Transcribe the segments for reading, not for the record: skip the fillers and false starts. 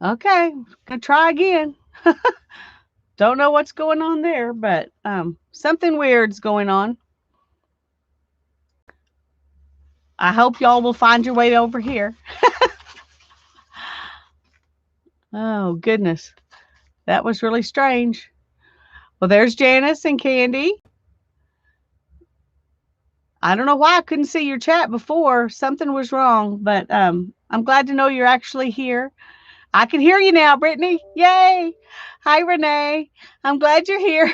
Okay, gonna try again. Don't know what's going on there, but something weird's going on. I hope y'all will find your way over here. Oh goodness, that was really strange. Well, there's Janice and Candy. I don't know why I couldn't see your chat before. Something was wrong, but I'm glad to know you're actually here. I can hear you now, Brittany. Yay! Hi, Renee. I'm glad you're here.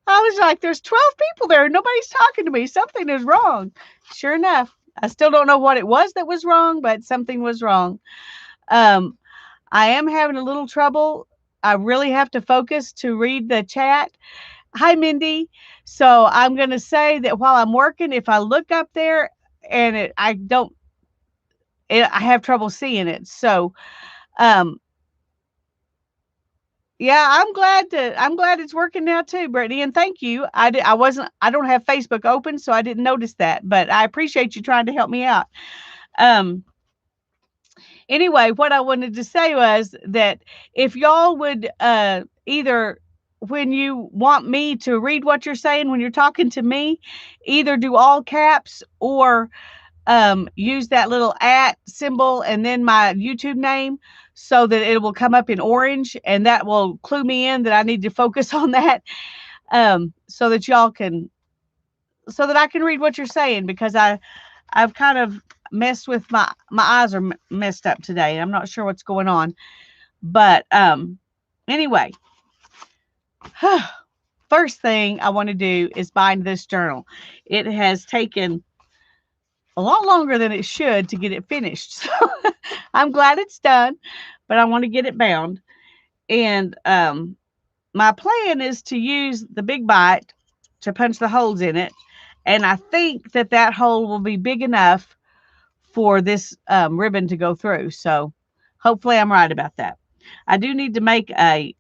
I was like, there's 12 people there. Nobody's talking to me. Something is wrong. Sure enough, I still don't know what it was that was wrong, but something was wrong. Um, I am having a little trouble. I really have to focus to read the chat. Hi, Mindy. So I'm going to say that while I'm working, if I look up there and I don't, I have trouble seeing it. So, um, yeah, I'm glad it's working now too, Brittany, and thank you. I don't have Facebook open, so I didn't notice that, but I appreciate you trying to help me out. Um, anyway, what I wanted to say was that if y'all would either when you want me to read what you're saying when you're talking to me, either do all caps or use that little at symbol and then my YouTube name so that it will come up in orange and that will clue me in that I need to focus on that so that y'all can so that I can read what you're saying because I've kind of messed with my eyes are messed up today. I'm not sure what's going on. But anyway, first thing I want to do is bind this journal. It has taken a lot longer than it should to get it finished. So I'm glad it's done, but I want to get it bound. And my plan is to use the big bite to punch the holes in it. And I think that that hole will be big enough for this ribbon to go through. So hopefully I'm right about that. I do need to make a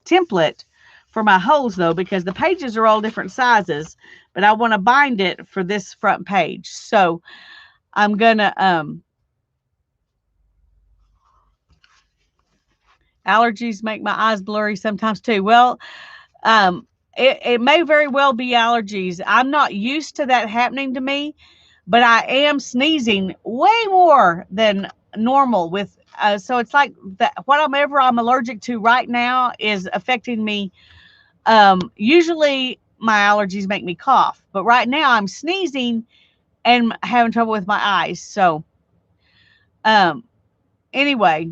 template for my holes though, because the pages are all different sizes, but I want to bind it for this front page. So I'm gonna allergies make my eyes blurry sometimes too. Well, um, it may very well be allergies. I'm not used to that happening to me, but I am sneezing way more than normal with so it's like that whatever I'm allergic to right now is affecting me. Usually my allergies make me cough, but right now I'm sneezing and having trouble with my eyes. So um anyway,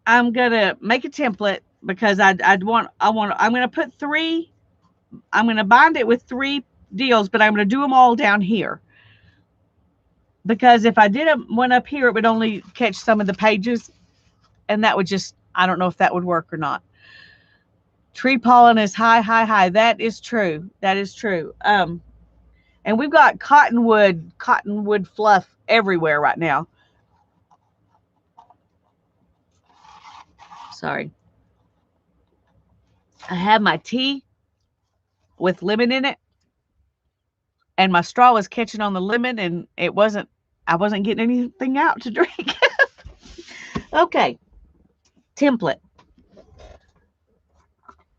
I'm gonna make a template because I'm gonna put three. I'm gonna bind it with three deals, but I'm gonna do them all down here because if I did one up here, it would only catch some of the pages, and that would just I don't know if that would work or not. Tree pollen is high, high, high. That is true. That is true. And we've got cottonwood fluff everywhere right now. Sorry. I have my tea with lemon in it, and my straw was catching on the lemon, and I wasn't getting anything out to drink. Okay, template.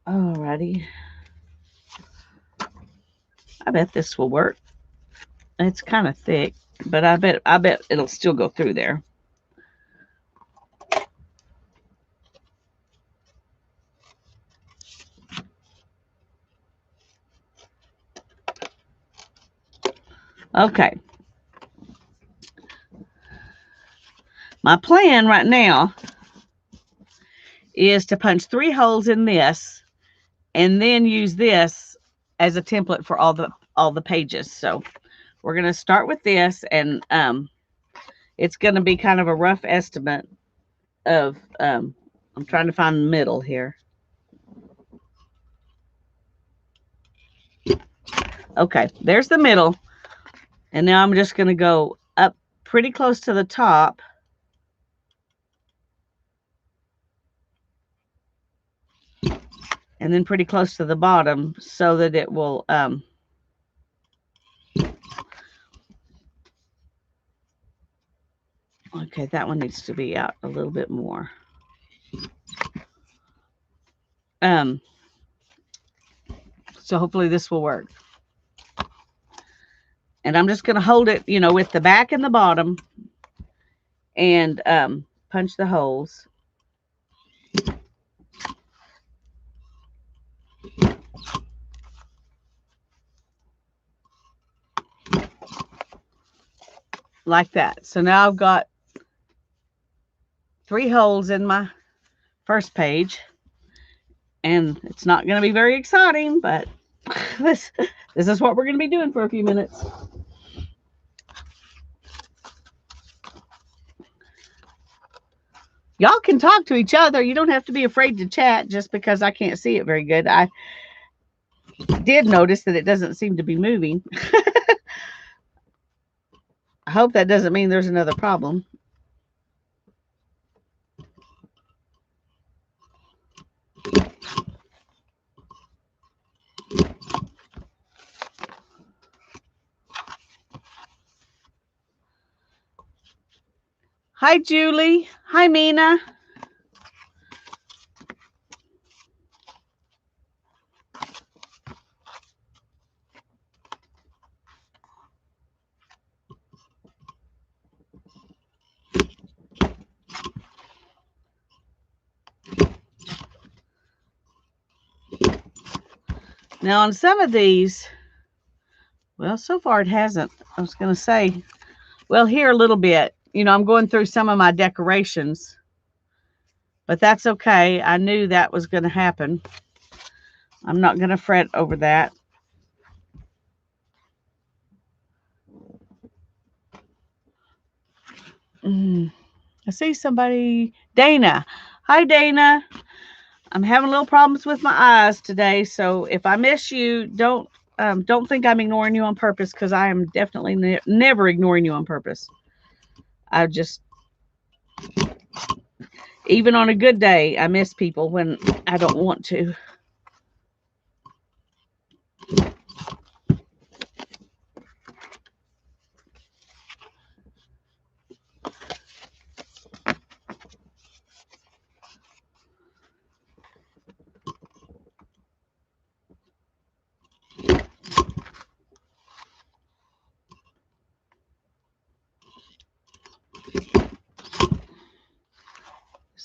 Alrighty. I bet this will work. It's kind of thick, but I bet it'll still go through there. Okay. My plan right now is to punch three holes in this and then use this as a template for all the pages. So we're going to start with this and it's going to be kind of a rough estimate of I'm trying to find the middle here. Okay, there's the middle. And now I'm just going to go up pretty close to the top. And then pretty close to the bottom so that it will Okay, that one needs to be out a little bit more. So hopefully this will work. And I'm just going to hold it, you know, with the back and the bottom and punch the holes. Like that. So now I've got 3 holes in my first page. And it's not going to be very exciting, but this is what we're going to be doing for a few minutes. Y'all can talk to each other. You don't have to be afraid to chat just because I can't see it very good. I did notice that it doesn't seem to be moving. I hope that doesn't mean there's another problem. Hi, Julie. Hi, Mina. Now, on some of these, well, so far it hasn't. I was going to say, well, here a little bit. You know, I'm going through some of my decorations, but that's okay. I knew that was going to happen. I'm not going to fret over that. I see somebody. Dana. Hi, Dana. I'm having little problems with my eyes today, so if I miss you, don't think I'm ignoring you on purpose, because I am definitely never ignoring you on purpose. I just, even on a good day, I miss people when I don't want to.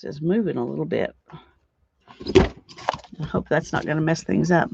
This is moving a little bit. I hope that's not going to mess things up.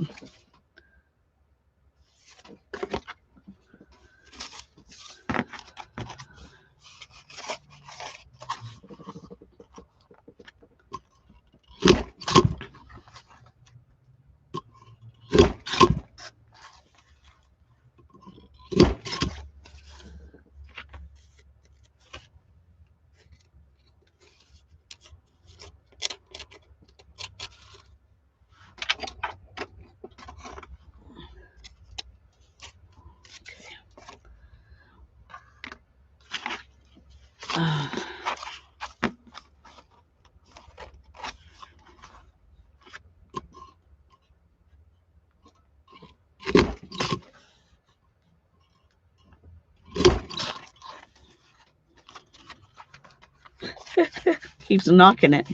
Keeps knocking it.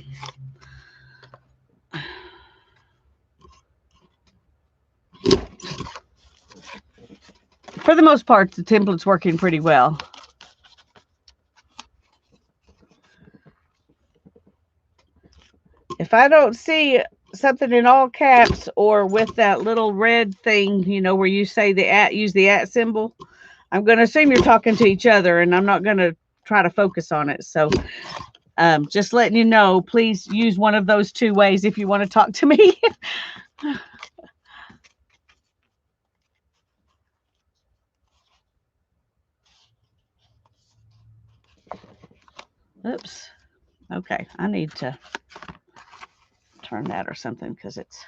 For the most part, the template's working pretty well. If I don't see something in all caps or with that little red thing, you know, where you say the at, use the at symbol, I'm going to assume you're talking to each other, and I'm not going to try to focus on it. So just letting you know, please use one of those 2 ways if you want to talk to me. Oops. Okay, I need to turn that or something, because it's,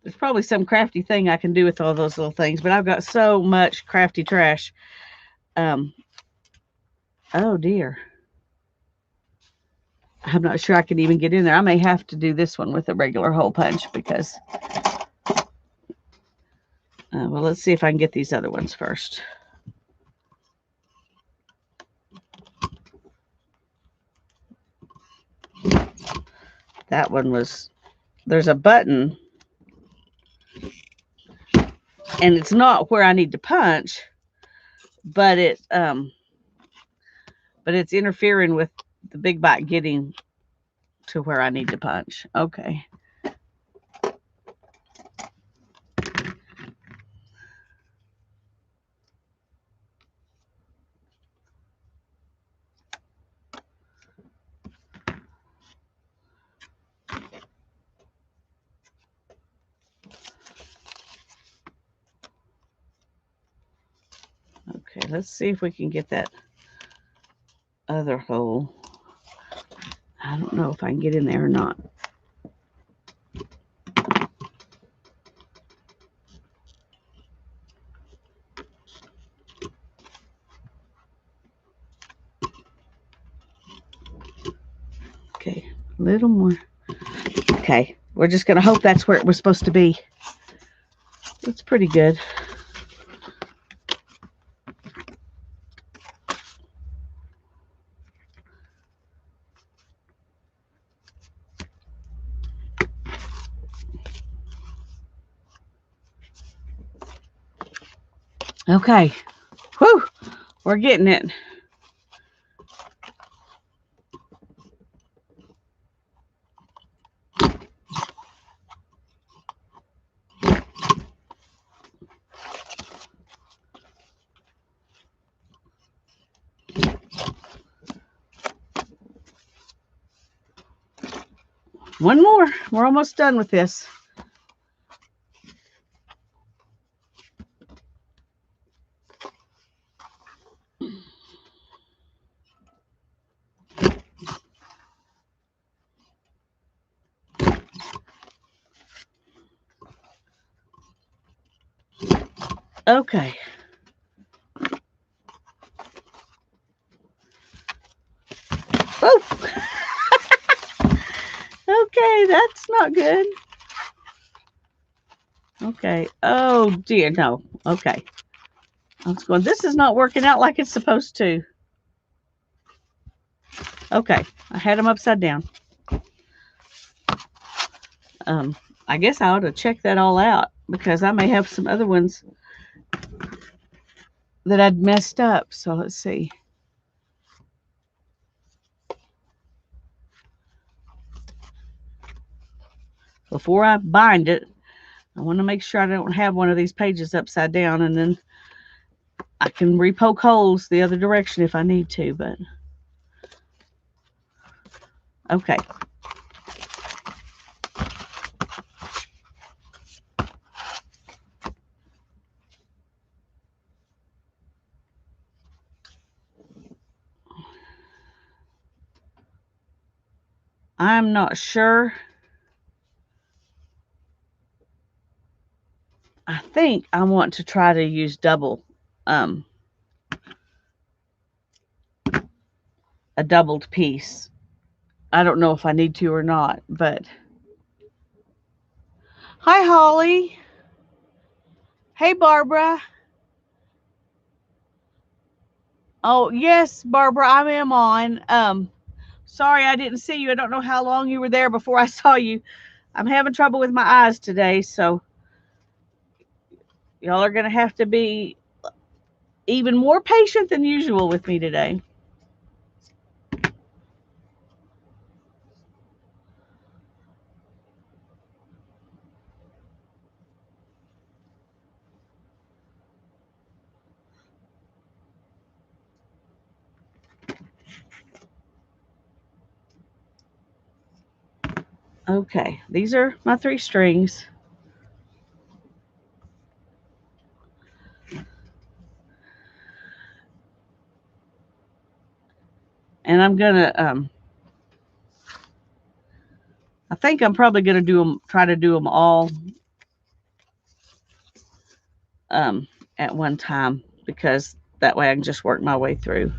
there's probably some crafty thing I can do with all those little things, but I've got so much crafty trash. Oh dear. I'm not sure I can even get in there. I may have to do this one with a regular hole punch, because Well, let's see if I can get these other ones first. That one was, there's a button, and it's not where I need to punch, but it's interfering with the big bite getting to where I need to punch. Okay. Okay, let's see if we can get that other hole. I don't know if I can get in there or not. Okay, a little more. Okay, we're just going to hope that's where it was supposed to be. It's pretty good. Okay. Whew, we're getting it. One more. We're almost done with this. Okay. Oh. Okay, that's not good. Okay. Oh dear, no. Okay. I was going, this is not working out like it's supposed to. Okay, I had them upside down. I guess I ought to check that all out because I may have some other ones that I'd messed up. So let's see. Before I bind it, I want to make sure I don't have one of these pages upside down, and then I can repoke holes the other direction if I need to, but okay. I'm not sure. I think I want to try to use double, a doubled piece. I don't know if I need to or not, but hi, Holly. Hey, Barbara. Oh, yes, Barbara, I am on. Sorry I didn't see you. I don't know how long you were there before I saw you. I'm having trouble with my eyes today, so y'all are going to have to be even more patient than usual with me today. Okay, these are my 3 strings. And I'm going to, I think I'm probably going to try to do them all at one time, because that way I can just work my way through.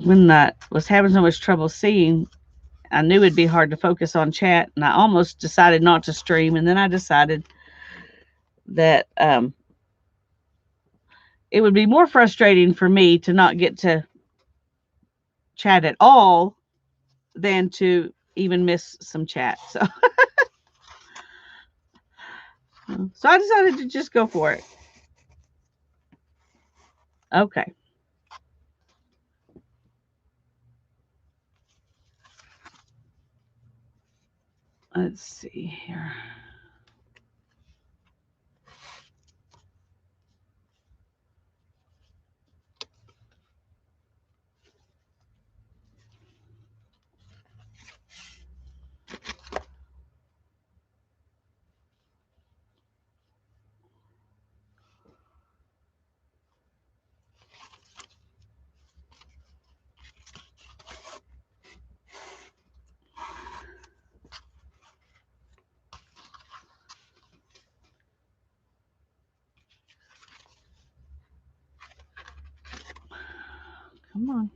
when I was having so much trouble seeing, I knew it'd be hard to focus on chat, and I almost decided not to stream. And then I decided that it would be more frustrating for me to not get to chat at all than to even miss some chat. So I decided to just go for it. Okay. Let's see here. Come on.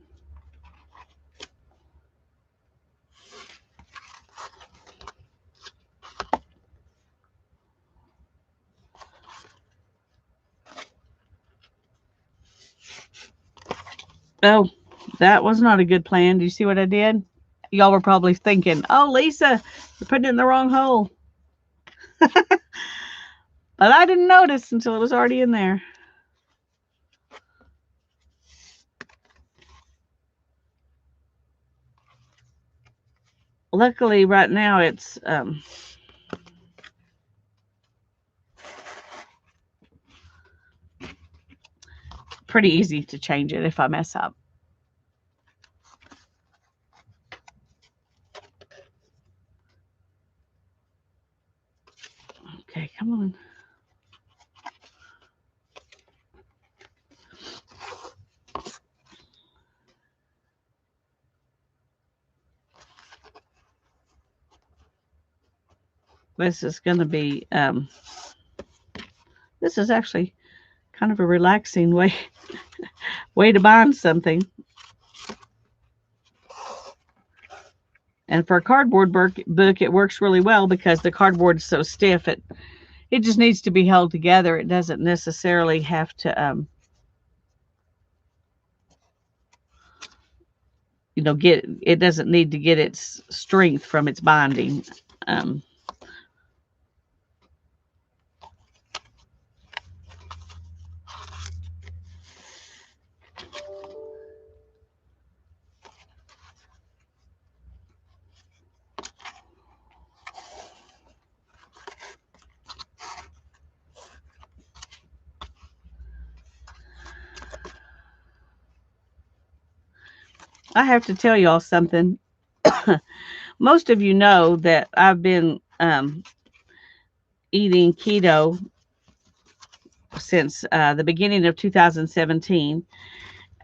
Oh, that was not a good plan. Do you see what I did? Y'all were probably thinking, oh, Lisa, you're putting it in the wrong hole. But I didn't notice until it was already in there. Luckily, right now it's pretty easy to change it if I mess up. Okay, come on. This is going to be, this is actually kind of a relaxing way to bind something. And for a cardboard book, it works really well because the cardboard is so stiff. It just needs to be held together. It doesn't necessarily have to, it doesn't need to get its strength from its binding. I have to tell y'all something. Most of you know that I've been eating keto since the beginning of 2017.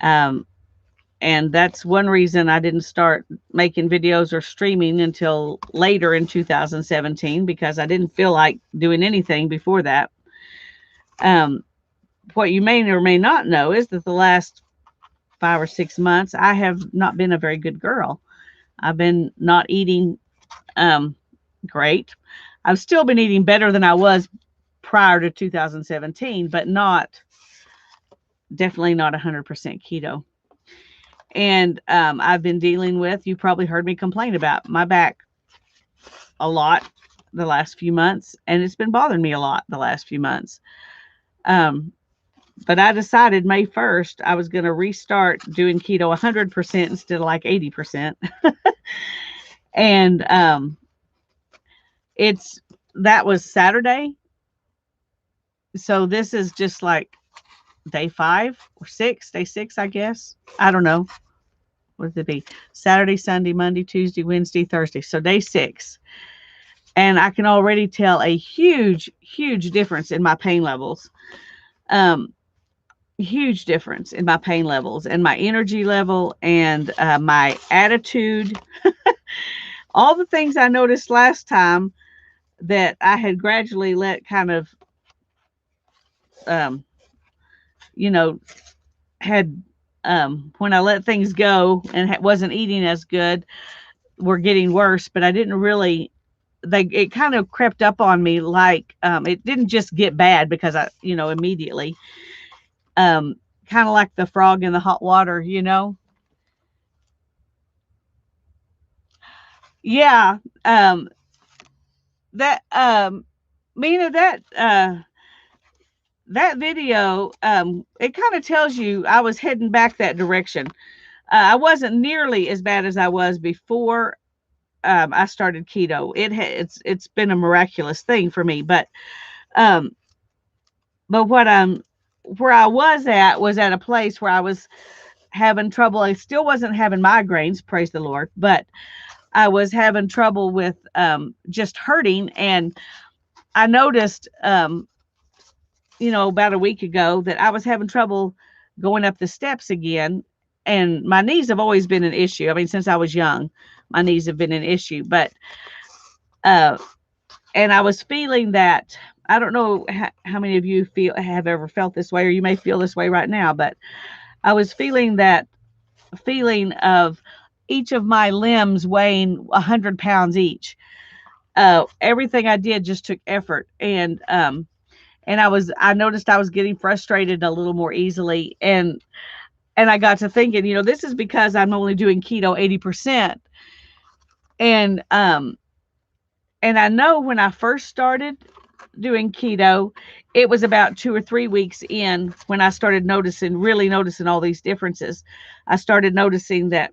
And that's one reason I didn't start making videos or streaming until later in 2017, because I didn't feel like doing anything before that. What you may or may not know is that the last 5 or 6 months, I have not been a very good girl. I've been not eating great. I've still been eating better than I was prior to 2017, but definitely not 100% keto. And I've been dealing with, you probably heard me complain about my back a lot the last few months, and it's been bothering me a lot the last few months. But I decided May 1st, I was going to restart doing keto 100% instead of like 80%. And that was Saturday. So this is just like day 5 or 6, day 6, I guess. I don't know. What would it be? Saturday, Sunday, Monday, Tuesday, Wednesday, Thursday. So day 6. And I can already tell a huge, huge difference in my pain levels. Huge difference in my pain levels and my energy level and my attitude. All the things I noticed last time that I had gradually let kind of, had when I let things go and wasn't eating as good, were getting worse, but I didn't really, it kind of crept up on me. Like, it didn't just get bad because immediately, um, kind of like the frog in the hot water, Yeah. That, Mina, that video, it kind of tells you I was heading back that direction. I wasn't nearly as bad as I was before I started keto. It's been a miraculous thing for me, um, but where I was at a place where I was having trouble. I still wasn't having migraines, praise the Lord, but I was having trouble with just hurting, and I noticed about a week ago that I was having trouble going up the steps again. And my knees have always been an issue. I mean, since I was young, my knees have been an issue. But, uh, and I was feeling that, I don't know how many of you have ever felt this way, or you may feel this way right now, but I was feeling that feeling of each of my limbs weighing 100 pounds each. Everything I did just took effort. And I noticed I was getting frustrated a little more easily. And I got to thinking, this is because I'm only doing keto 80%. And and I know when I first started doing keto, it was about 2 or 3 weeks in when I started really noticing all these differences. I started noticing that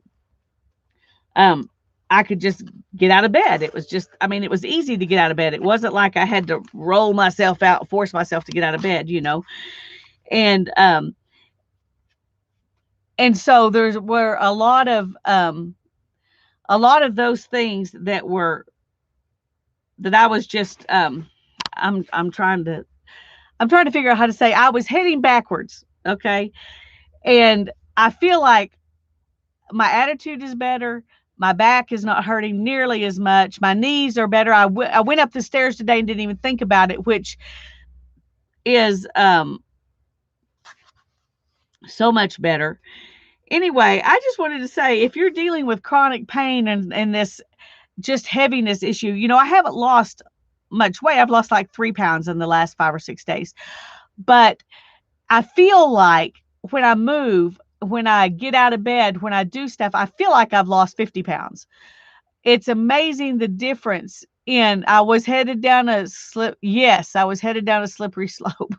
um I could just get out of bed. It was just, I mean, it was easy to get out of bed. It wasn't like I had to roll myself out, force myself to get out of bed. And and so there were a lot of those things that I was just I'm trying to figure out how to say, I was heading backwards. Okay. And I feel like my attitude is better. My back is not hurting nearly as much. My knees are better. I went up the stairs today and didn't even think about it, which is so much better. Anyway, I just wanted to say, if you're dealing with chronic pain and this just heaviness issue, I haven't lost much weight. I've lost like 3 pounds in the last 5 or 6 days. But I feel like when I move, when I get out of bed, when I do stuff, I feel like I've lost 50 pounds. It's amazing the difference I was headed down a Yes, I was headed down a slippery slope.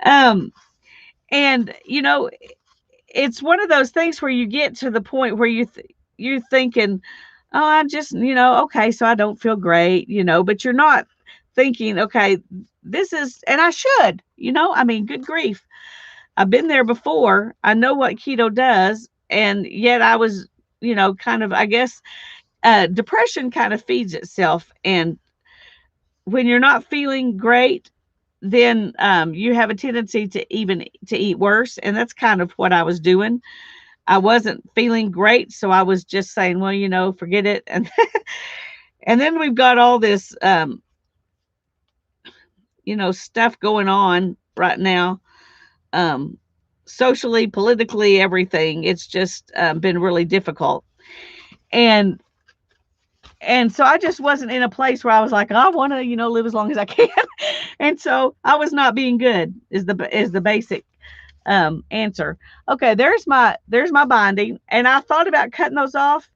um, and it's one of those things where you get to the point where you're thinking, oh, I'm just, okay, so I don't feel great, but you're not thinking, okay, this is, and I should, I mean, good grief. I've been there before. I know what keto does. And yet I was, kind of, I guess, depression kind of feeds itself. And when you're not feeling great, then you have a tendency to eat worse. And that's kind of what I was doing. I wasn't feeling great. So I was just saying, well, forget it. And then we've got all this, stuff going on right now. Socially, politically, everything. It's just been really difficult. And so I just wasn't in a place where I was like, I want to, live as long as I can. And so I was not being good is the basic answer. Okay, there's my binding. And I thought about cutting those off,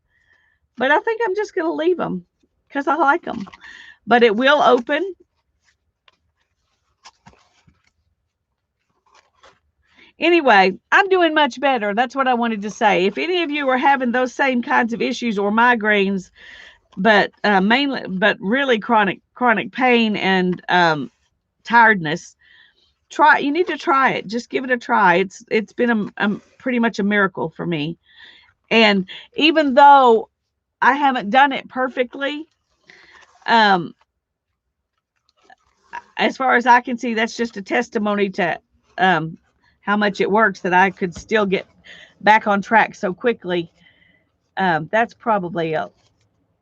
but I think I'm just going to leave them because I like them. But it will open. Anyway, I'm doing much better. That's what I wanted to say. If any of you are having those same kinds of issues or migraines, but really chronic pain and tiredness, you need to try it. Just give it a try. It's been pretty much a miracle for me. And even though I haven't done it perfectly, as far as I can see, that's just a testimony to how much it works, that I could still get back on track so quickly. That's probably a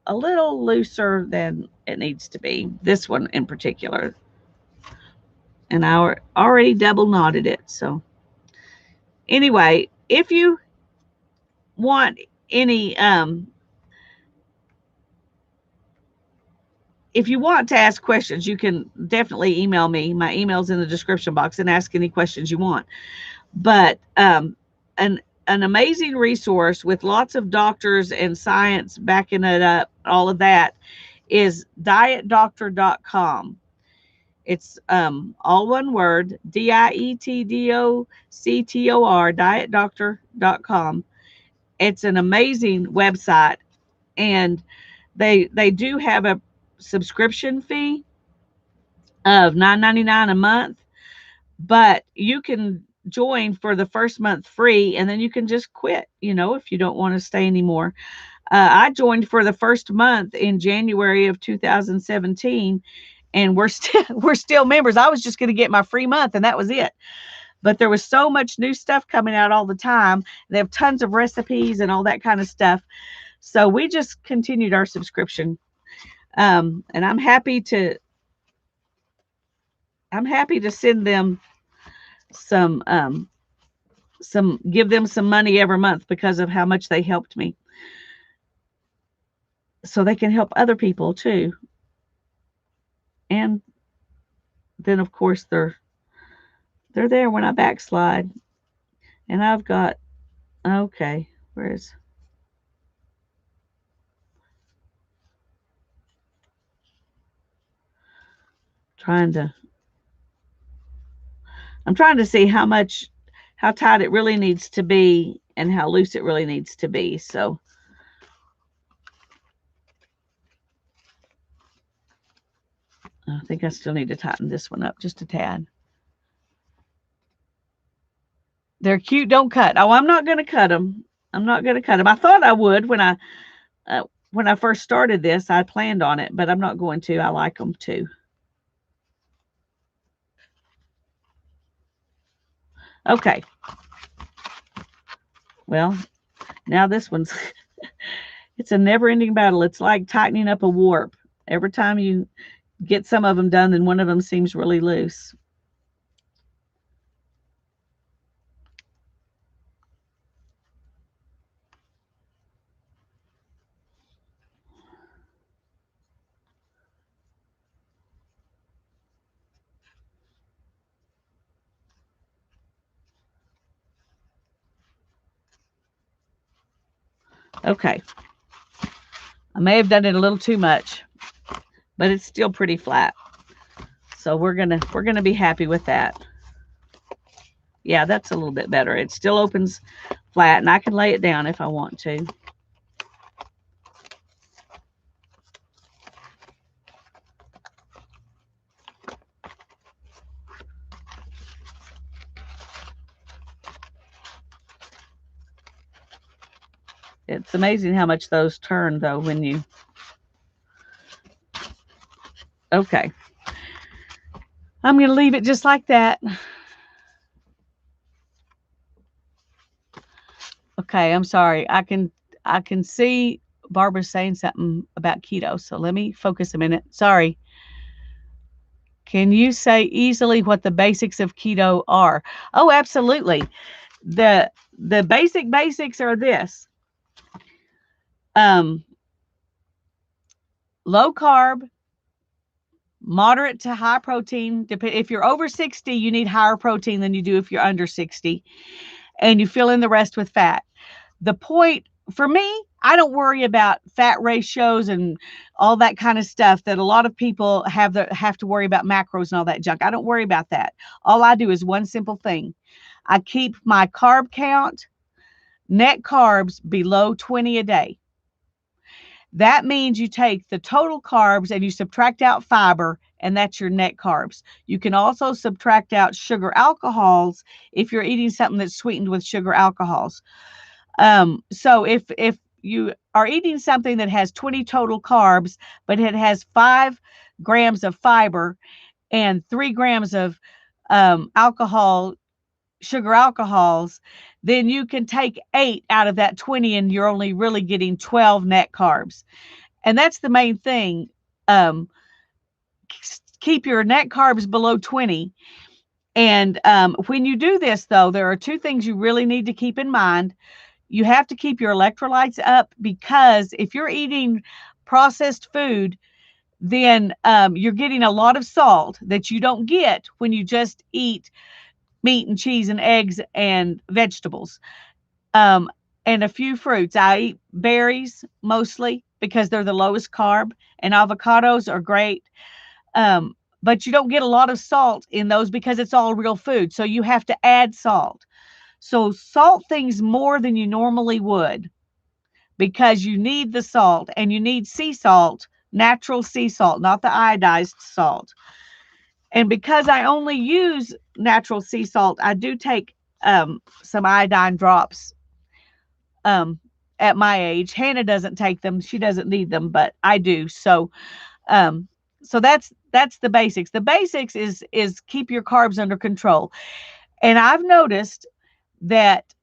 little looser than it needs to be. This one in particular. And I already double knotted it. So anyway, If you want any, if you want to ask questions, you can definitely email me. My email's in the description box, and ask any questions you want. But an amazing resource with lots of doctors and science backing it up, all of that, is dietdoctor.com. It's all one word, dietdoctor, dietdoctor.com. It's an amazing website, and they do have a subscription fee of $9.99 a month, but you can join for the first month free, and then you can just quit, if you don't want to stay anymore. I joined for the first month in January of 2017, and we're still members. I was just going to get my free month, and that was it. But there was so much new stuff coming out all the time. They have tons of recipes and all that kind of stuff. So we just continued our subscription. And I'm happy to send them give them some money every month because of how much they helped me. So they can help other people too. And then of course they're there when I backslide. And I've got, okay, where's, trying to I'm trying to see how tight it really needs to be and how loose it really needs to be. So I think I still need to tighten this one up just a tad. They're cute. Don't cut. Oh, I'm not going to cut them. I'm not going to cut them. I thought I would when I first started this. I planned on it, but I'm not going to. I like them too. Okay. Well, now this one's it's a never-ending battle. It's like tightening up a warp. Every time you get some of them done, then one of them seems really loose. Okay. I may have done it a little too much, but it's still pretty flat. So we're gonna be happy with that. Yeah, that's a little bit better. It still opens flat, and I can lay it down if I want to. It's amazing how much those turn, though, when you... Okay. I'm going to leave it just like that. Okay, I'm sorry. I can see Barbara saying something about keto, so let me focus a minute. Sorry. Can you say easily what the basics of keto are? Oh, absolutely. The basics are this. Low carb, moderate to high protein. If you're over 60, you need higher protein than you do if you're under 60, and you fill in the rest with fat. The point for me, I don't worry about fat ratios and all that kind of stuff that a lot of people have to worry about, macros and all that junk. I don't worry about that. All I do is one simple thing. I keep my carb count, net carbs, below 20 a day. That means you take the total carbs and you subtract out fiber, and that's your net carbs. You can also subtract out sugar alcohols if you're eating something that's sweetened with sugar alcohols. So if you are eating something that has 20 total carbs, but it has 5 grams of fiber and 3 grams of sugar alcohols, then you can take 8 out of that 20, and you're only really getting 12 net carbs. And that's the main thing. Keep your net carbs below 20. And when you do this, though, there are two things you really need to keep in mind. You have to keep your electrolytes up, because if you're eating processed food, then you're getting a lot of salt that you don't get when you just eat meat and cheese and eggs and vegetables, um, and a few fruits. I eat berries mostly because they're the lowest carb, and avocados are great. But you don't get a lot of salt in those because it's all real food. So you have to add salt. So salt things more than you normally would, because you need the salt, and you need sea salt, natural sea salt, not the iodized salt. And because I only use natural sea salt, I do take some iodine drops um, at my age. Hannah doesn't take them; she doesn't need them, but I do. Um, so that's the basics. The basics is keep your carbs under control. And I've noticed that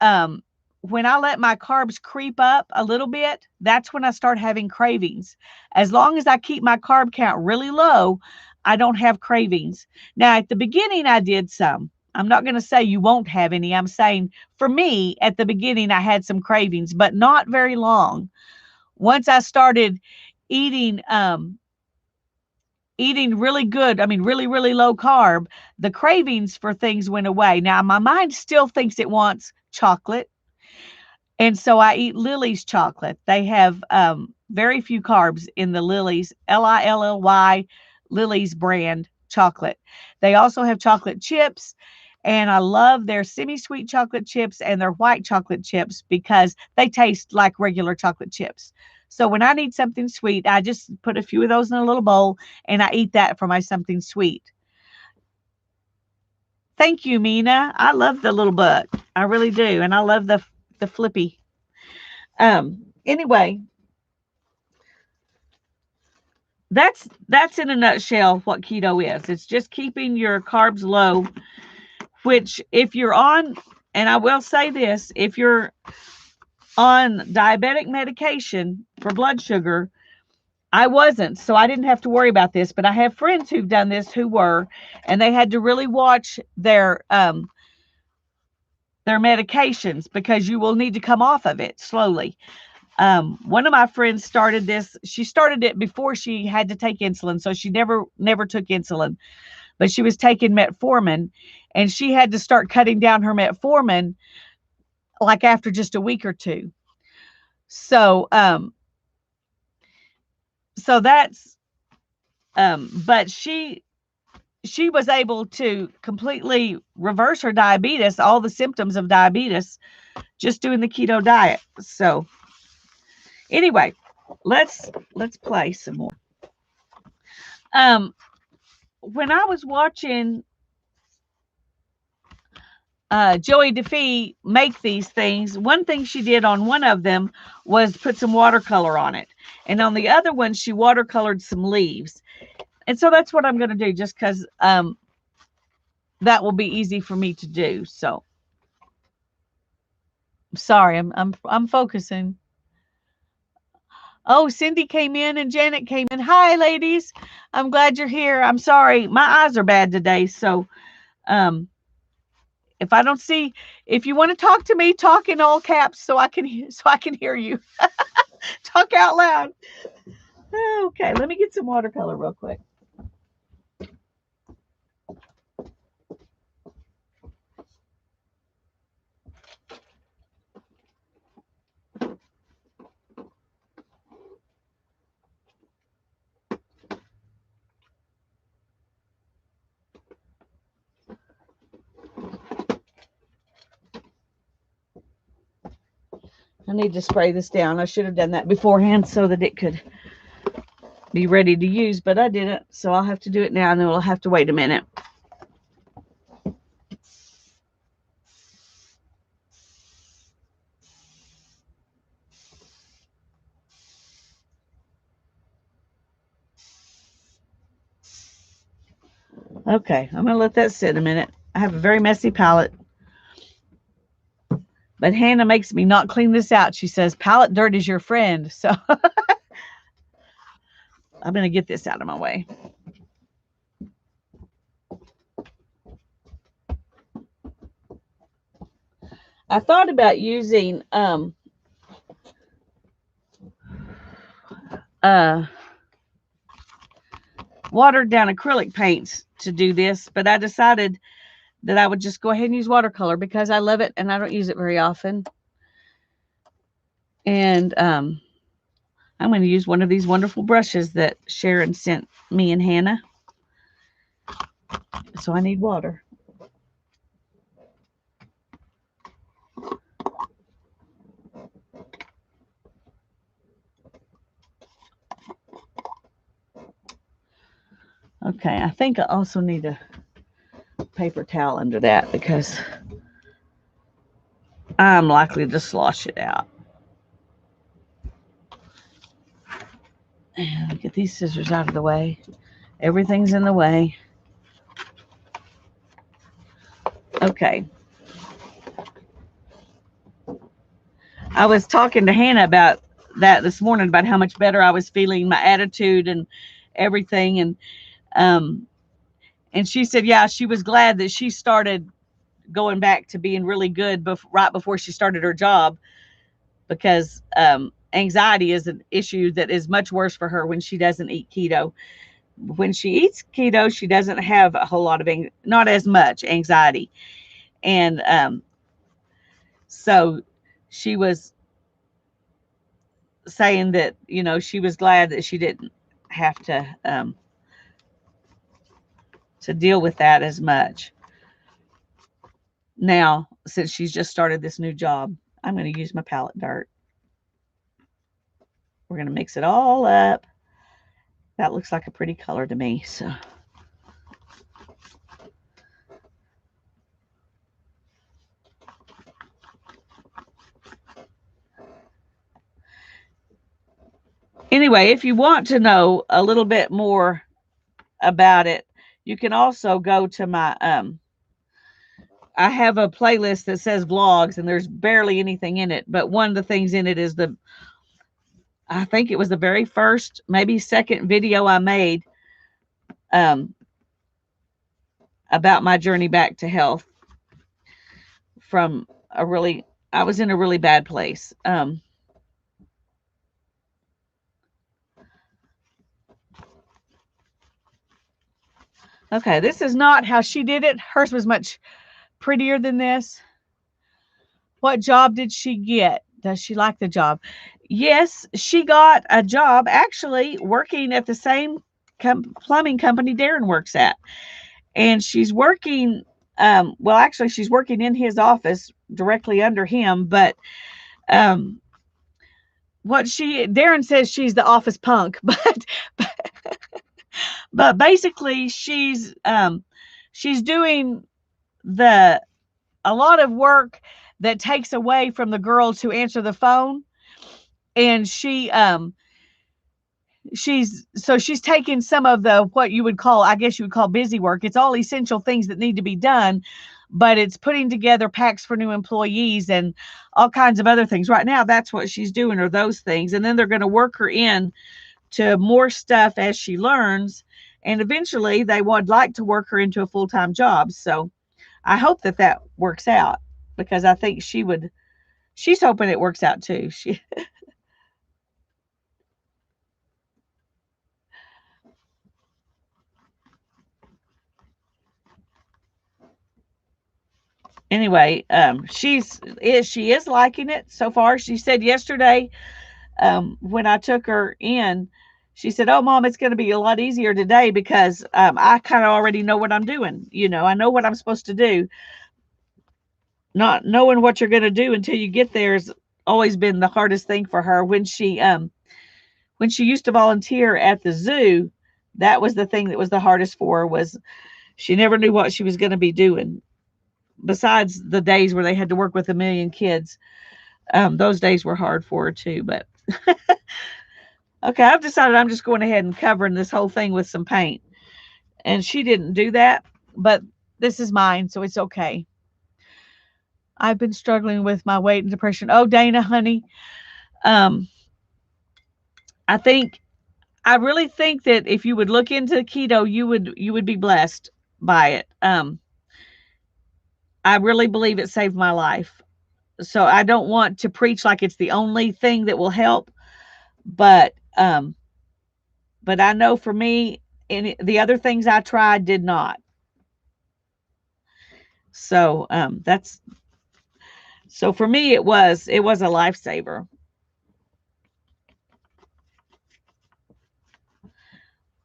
when I let my carbs creep up a little bit, that's when I start having cravings. As long as I keep my carb count really low, I don't have cravings. Now, at the beginning, I did some. I'm not going to say you won't have any. I'm saying for me, at the beginning, I had some cravings, but not very long. Once I started eating, eating really good, I mean, really, really low carb, the cravings for things went away. Now, my mind still thinks it wants chocolate. And so I eat Lily's chocolate. They have very few carbs in the Lily's, Lilly, Lily's brand chocolate. They also have chocolate chips, and I love their semi-sweet chocolate chips and their white chocolate chips because they taste like regular chocolate chips. So when I need something sweet, I just put a few of those in a little bowl and I eat that for my something sweet. Thank you, Mina. I love the little book. I really do. And I love the flippy. Anyway, that's in a nutshell what keto is. It's just keeping your carbs low, which if you're on, and I will say this, if you're on diabetic medication for blood sugar, I wasn't, so I didn't have to worry about this, but I have friends who've done this who were, and they had to really watch their medications, because you will need to come off of it slowly. One of my friends started this. She started it before she had to take insulin, so she never took insulin, but she was taking metformin, and she had to start cutting down her metformin like after just a week or two. So that's but she was able to completely reverse her diabetes, all the symptoms of diabetes, just doing the keto diet. So anyway, let's play some more. When I was watching Joey DeFee make these things, one thing she did on one of them was put some watercolor on it, and on the other one she watercolored some leaves. And so that's what I'm going to do, just because that will be easy for me to do. So sorry, I'm focusing. Oh, Cindy came in and Janet came in. Hi, ladies. I'm glad you're here. I'm sorry, my eyes are bad today, so if I don't see, if you want to talk to me, talk in all caps so I can hear you. Talk out loud. Okay, let me get some watercolor real quick. I need to spray this down. I should have done that beforehand so that it could be ready to use, but I didn't. So I'll have to do it now, and then we'll have to wait a minute. Okay, I'm going to let that sit a minute. I have a very messy palette. But Hannah makes me not clean this out. She says, palette dirt is your friend. So I'm going to get this out of my way. I thought about using uh watered down acrylic paints to do this, but I decided that I would just go ahead and use watercolor because I love it and I don't use it very often. And I'm going to use one of these wonderful brushes that Sharon sent me and Hannah. So I need water. Okay, I think I also need a paper towel under that because I'm likely to slosh it out. And get these scissors out of the way. Everything's in the way. Okay. I was talking to Hannah about that this morning, about how much better I was feeling, my attitude and everything. Um, and she said, yeah, she was glad that she started going back to being really good right before she started her job, because anxiety is an issue that is much worse for her when she doesn't eat keto. When she eats keto, she doesn't have a whole lot of not as much anxiety. And so she was saying that, you know, she was glad that she didn't have to deal with that as much. Now, since she's just started this new job, I'm going to use my palette dirt. We're going to mix it all up. That looks like a pretty color to me. So anyway, if you want to know a little bit more about it, you can also go to my I have a playlist that says vlogs, and there's barely anything in it, but one of the things in it is I think it was the very first, maybe second video I made um about my journey back to health from I was in a really bad place. Okay, this is not how she did it. Hers was much prettier than this. What job did she get? Does she like the job? Yes, she got a job actually working at the same plumbing company Darren works at. And she's working, well, actually, she's working in his office directly under him. But um, Darren says she's the office punk, but basically she's doing a lot of work that takes away from the girls who answer the phone. And she's taking some of the, what you would call, I guess you would call busy work. It's all essential things that need to be done, but it's putting together packs for new employees and all kinds of other things. Right now, that's what she's doing, are those things. And then they're going to work her in to more stuff as she learns. And eventually they would like to work her into a full-time job. So I hope that works out, because I think she's hoping it works out too. Anyway, she is liking it so far. She said yesterday, when I took her in, she said, "Oh, Mom, it's going to be a lot easier today because I kind of already know what I'm doing. You know, I know what I'm supposed to do. Not knowing what you're going to do until you get there has always been the hardest thing for her. When she used to volunteer at the zoo, that was the thing that was the hardest for her, was she never knew what she was going to be doing. Besides the days where they had to work with a million kids, those days were hard for her too. But okay, I've decided I'm just going ahead and covering this whole thing with some paint. And she didn't do that, but this is mine, so it's okay. I've been struggling with my weight and depression. Oh, Dana, honey, um, I really think that if you would look into keto, you would be blessed by it. I really believe it saved my life. So I don't want to preach like it's the only thing that will help, but I know for me, the other things I tried did not. So that's so for me it was a lifesaver.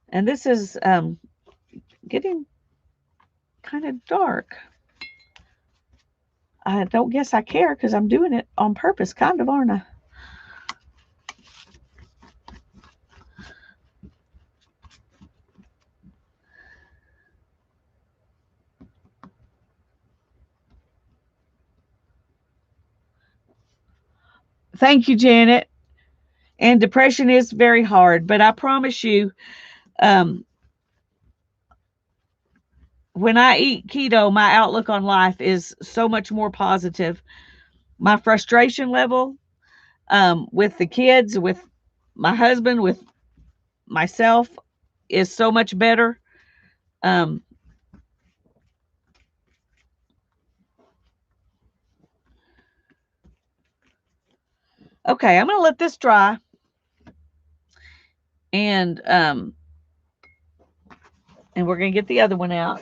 And this is getting kind of dark. I don't guess I care because I'm doing it on purpose, kind of, aren't I? Thank you, Janet. And depression is very hard, but I promise you, um, when I eat keto, my outlook on life is so much more positive. My frustration level with the kids, with my husband, with myself is so much better. Um, okay, I'm going to let this dry, and we're going to get the other one out.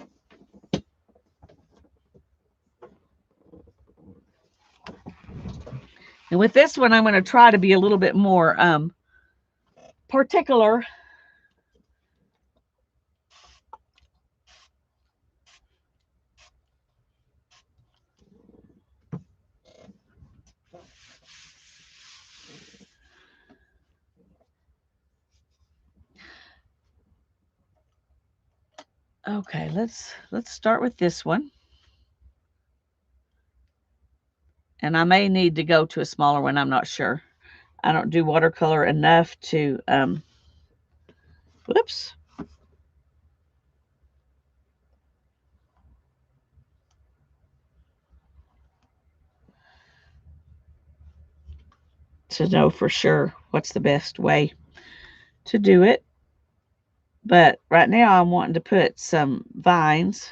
And with this one, I'm going to try to be a little bit more particular. Okay, let's start with this one. And I may need to go to a smaller one. I'm not sure. I don't do watercolor enough to whoops. To know for sure what's the best way to do it. But right now I'm wanting to put some vines.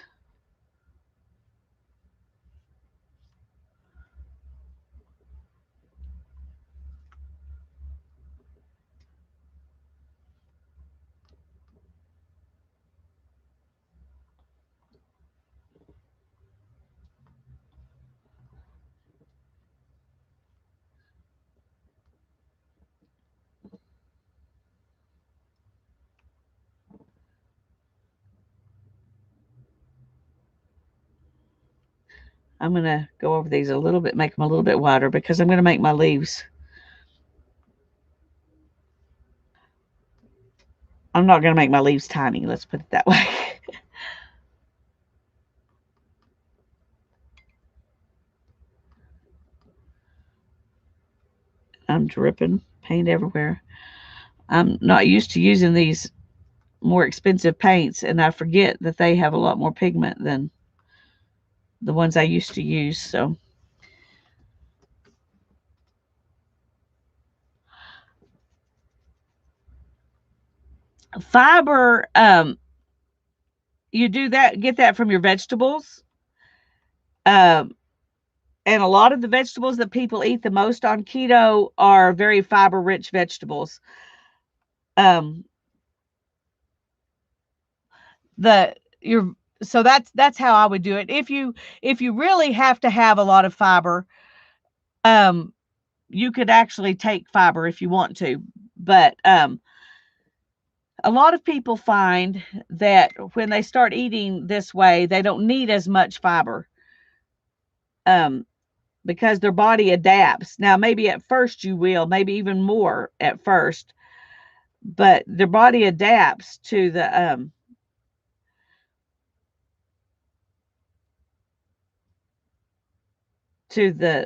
I'm going to go over these a little bit, make them a little bit wider because I'm going to make my leaves. I'm not going to make my leaves tiny. Let's put it that way. I'm dripping paint everywhere. I'm not used to using these more expensive paints, and I forget that they have a lot more pigment than the ones I used to use. So fiber, you do that, get that from your vegetables. Um, and a lot of the vegetables that people eat the most on keto are very fiber rich vegetables. Um, the your so that's how I would do it. If you really have to have a lot of fiber, um, you could actually take fiber if you want to, but a lot of people find that when they start eating this way, they don't need as much fiber. Um, because their body adapts. Now, maybe at first you will, maybe even more at first, but their body adapts to the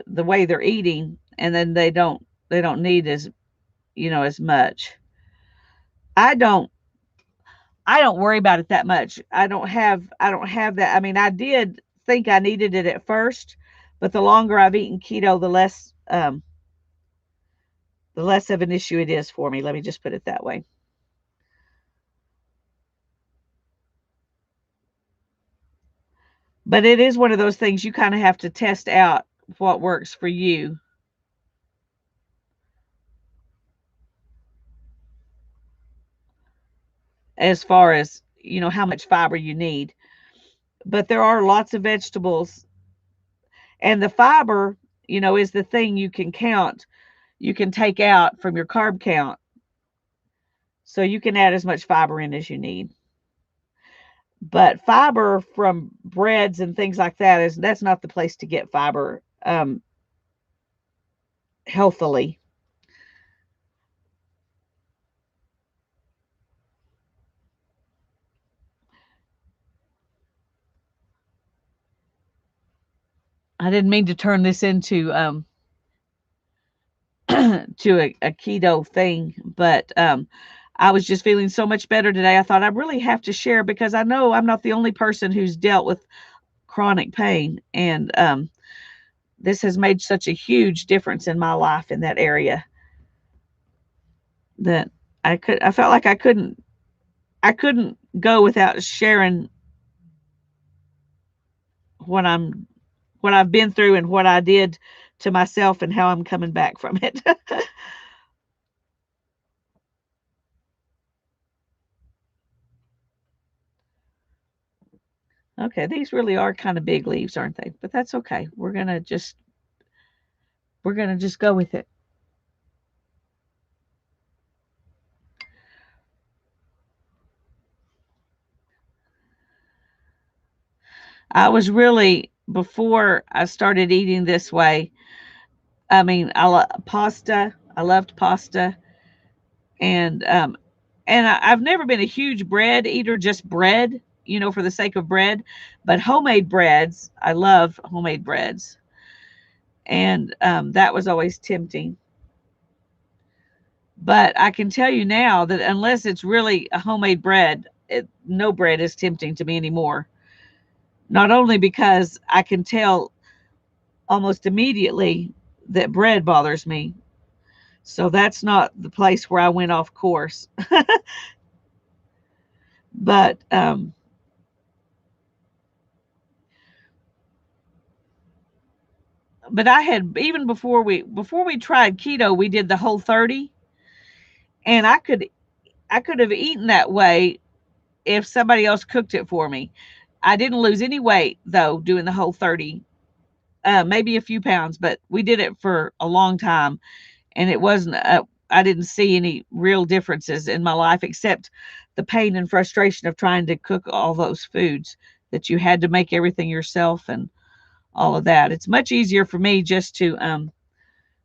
way they're eating, and then they don't need as much. I don't I don't worry about it that much. I don't have that. I mean, I did think I needed it at first, but the longer I've eaten keto, the less of an issue it is for me. Let me just put it that way. But it is one of those things you kind of have to test out what works for you as far as, how much fiber you need. But there are lots of vegetables, and the fiber, is the thing you can count, you can take out from your carb count. So you can add as much fiber in as you need. But fiber from breads and things like that that's not the place to get fiber healthily. I didn't mean to turn this into to a keto thing, but I was just feeling so much better today. I thought I really have to share because I know I'm not the only person who's dealt with chronic pain, and this has made such a huge difference in my life in that area that I felt like I couldn't go without sharing what I'm what I've been through and what I did to myself and how I'm coming back from it. Okay, these really are kind of big leaves, aren't they? But that's okay. We're going to just go with it. I was really before I started eating this way. I mean, pasta. I loved pasta, and I've never been a huge bread eater, just bread, for the sake of bread. But homemade breads, I love homemade breads, and that was always tempting. But I can tell you now that unless it's really a homemade bread, no bread is tempting to me anymore. Not only because I can tell almost immediately that bread bothers me. So that's not the place where I went off course. But I had, even before we tried keto, we did the Whole 30, and I could have eaten that way if somebody else cooked it for me. I didn't lose any weight though doing the Whole 30, maybe a few pounds, but we did it for a long time, and it wasn't. I didn't see any real differences in my life except the pain and frustration of trying to cook all those foods that you had to make everything yourself and all of that. It's much easier for me just to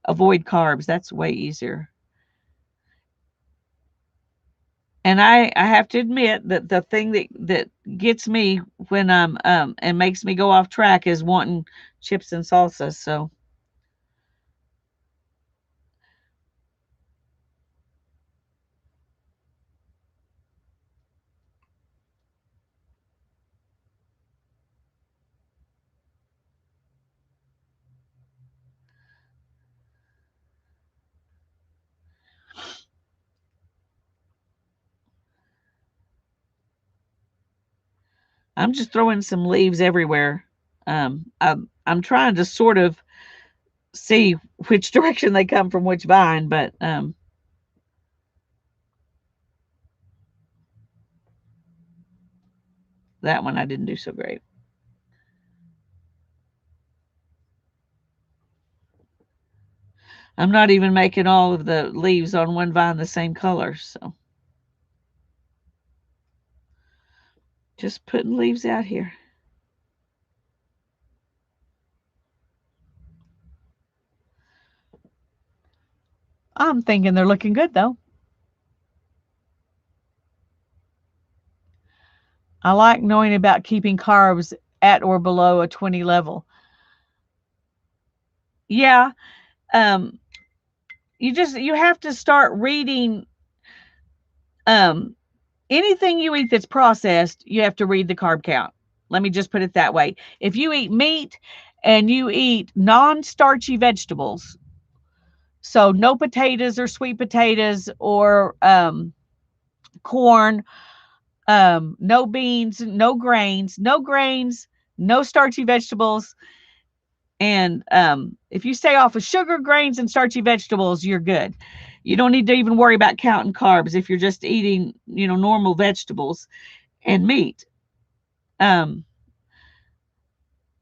avoid carbs. That's way easier. And I have to admit that the thing that gets me when I'm and makes me go off track is wanting chips and salsa. So I'm just throwing some leaves everywhere. I'm trying to sort of see which direction they come from which vine, but that one I didn't do so great. I'm not even making all of the leaves on one vine the same color, so just putting leaves out here. I'm thinking they're looking good though. I like knowing about keeping carbs at or below a 20 level. Yeah, um, you have to start reading um anything you eat that's processed, you have to read the carb count. Let me just put it that way. If you eat meat and you eat non-starchy vegetables, so no potatoes or sweet potatoes or corn, no beans, no grains, no starchy vegetables, And if you stay off of sugar, grains, and starchy vegetables, you're good. You don't need to even worry about counting carbs if you're just eating, normal vegetables and meat. Um,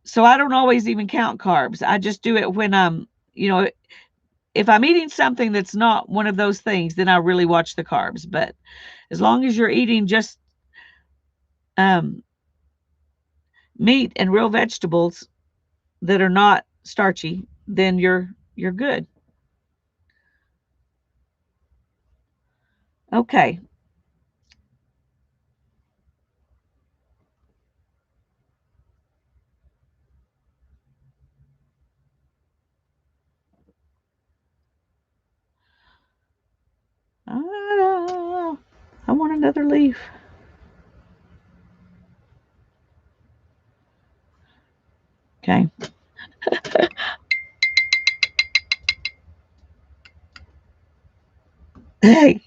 so I don't always even count carbs. I just do it when if I'm eating something that's not one of those things, then I really watch the carbs. But as long as you're eating just um, meat and real vegetables that are not starchy, then you're good. Okay. I want another leaf. Okay. Hey,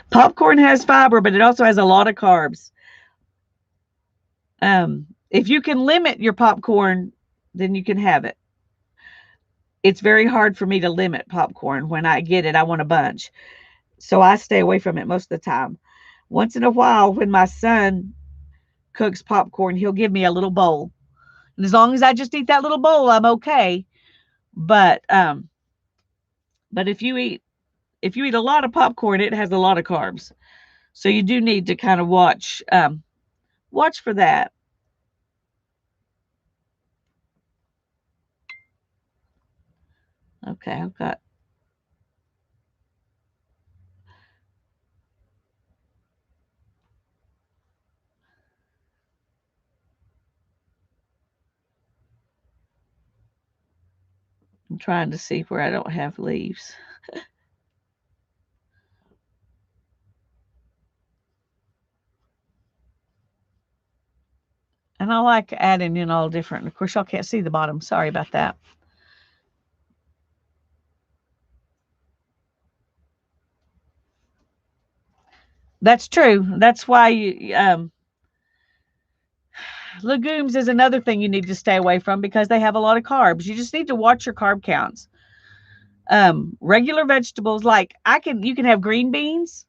popcorn has fiber, but it also has a lot of carbs. If you can limit your popcorn, then you can have it. It's very hard for me to limit popcorn. When I get it, I want a bunch. So I stay away from it most of the time. Once in a while, when my son cooks popcorn, he'll give me a little bowl. And as long as I just eat that little bowl, I'm okay. But if you eat a lot of popcorn, it has a lot of carbs. So you do need to kind of watch for that. Okay, I'm trying to see where I don't have leaves. And I like adding in all different. Of course, y'all can't see the bottom. Sorry about that. That's true. That's why legumes is another thing you need to stay away from because they have a lot of carbs. You just need to watch your carb counts. Regular vegetables like you can have green beans,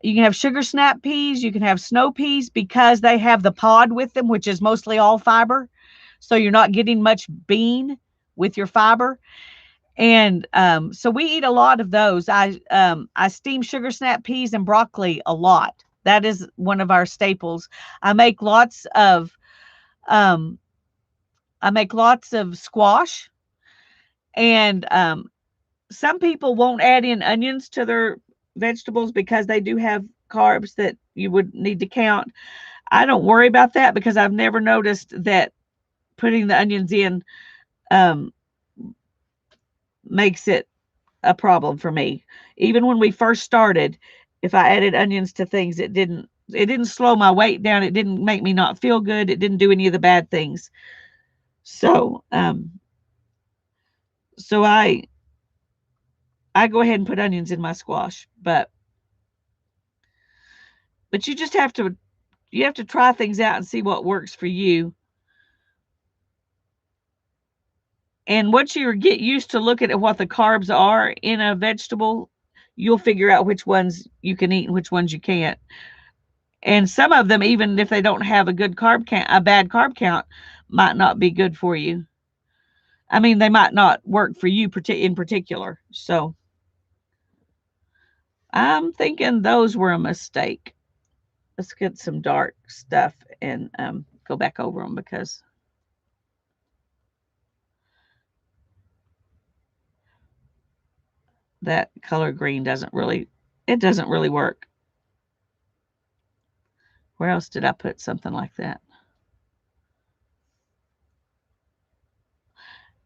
you can have sugar snap peas, you can have snow peas because they have the pod with them, which is mostly all fiber. So you're not getting much bean with your fiber. And so we eat a lot of those. I steam sugar snap peas and broccoli a lot. That is one of our staples. I make lots of um, I make lots of squash, and some people won't add in onions to their vegetables because they do have carbs that you would need to count. I don't worry about that because I've never noticed that putting the onions in um, makes it a problem for me. Even when we first started, if I added onions to things, it didn't slow my weight down. It didn't make me not feel good. It didn't do any of the bad things. So so I go ahead and put onions in my squash, but you have to try things out and see what works for you. And once you get used to looking at what the carbs are in a vegetable, you'll figure out which ones you can eat and which ones you can't. And some of them, even if they don't have a bad carb count, might not be good for you. I mean, they might not work for you in particular. So I'm thinking those were a mistake. Let's get some dark stuff and go back over them because that color green doesn't really work. Where else did I put something like that?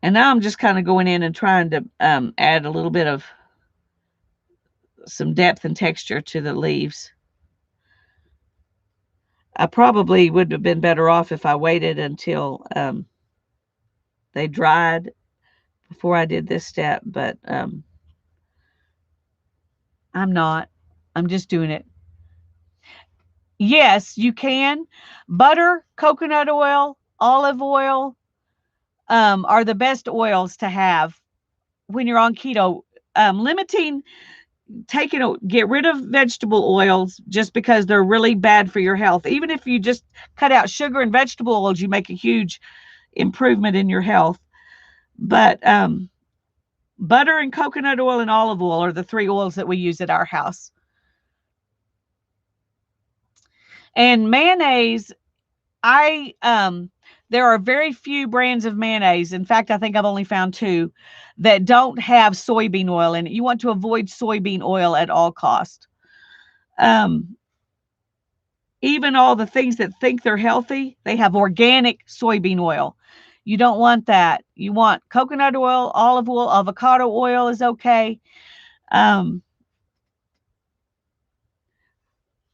And now I'm just kind of going in and trying to add a little bit of some depth and texture to the leaves. I probably would have been better off if I waited until they dried before I did this step, but I'm not. I'm just doing it. Yes, you can. Butter, coconut oil, olive oil, are the best oils to have when you're on keto. Limiting, get rid of vegetable oils just because they're really bad for your health. Even if you just cut out sugar and vegetable oils, you make a huge improvement in your health. But butter and coconut oil and olive oil are the three oils that we use at our house. And mayonnaise, I there are very few brands of mayonnaise. In fact, I think I've only found two that don't have soybean oil in it. You want to avoid soybean oil at all cost. Um, Even all the things that think they're healthy, they have organic soybean oil. You don't want that. You want coconut oil, olive oil, avocado oil is okay. Um,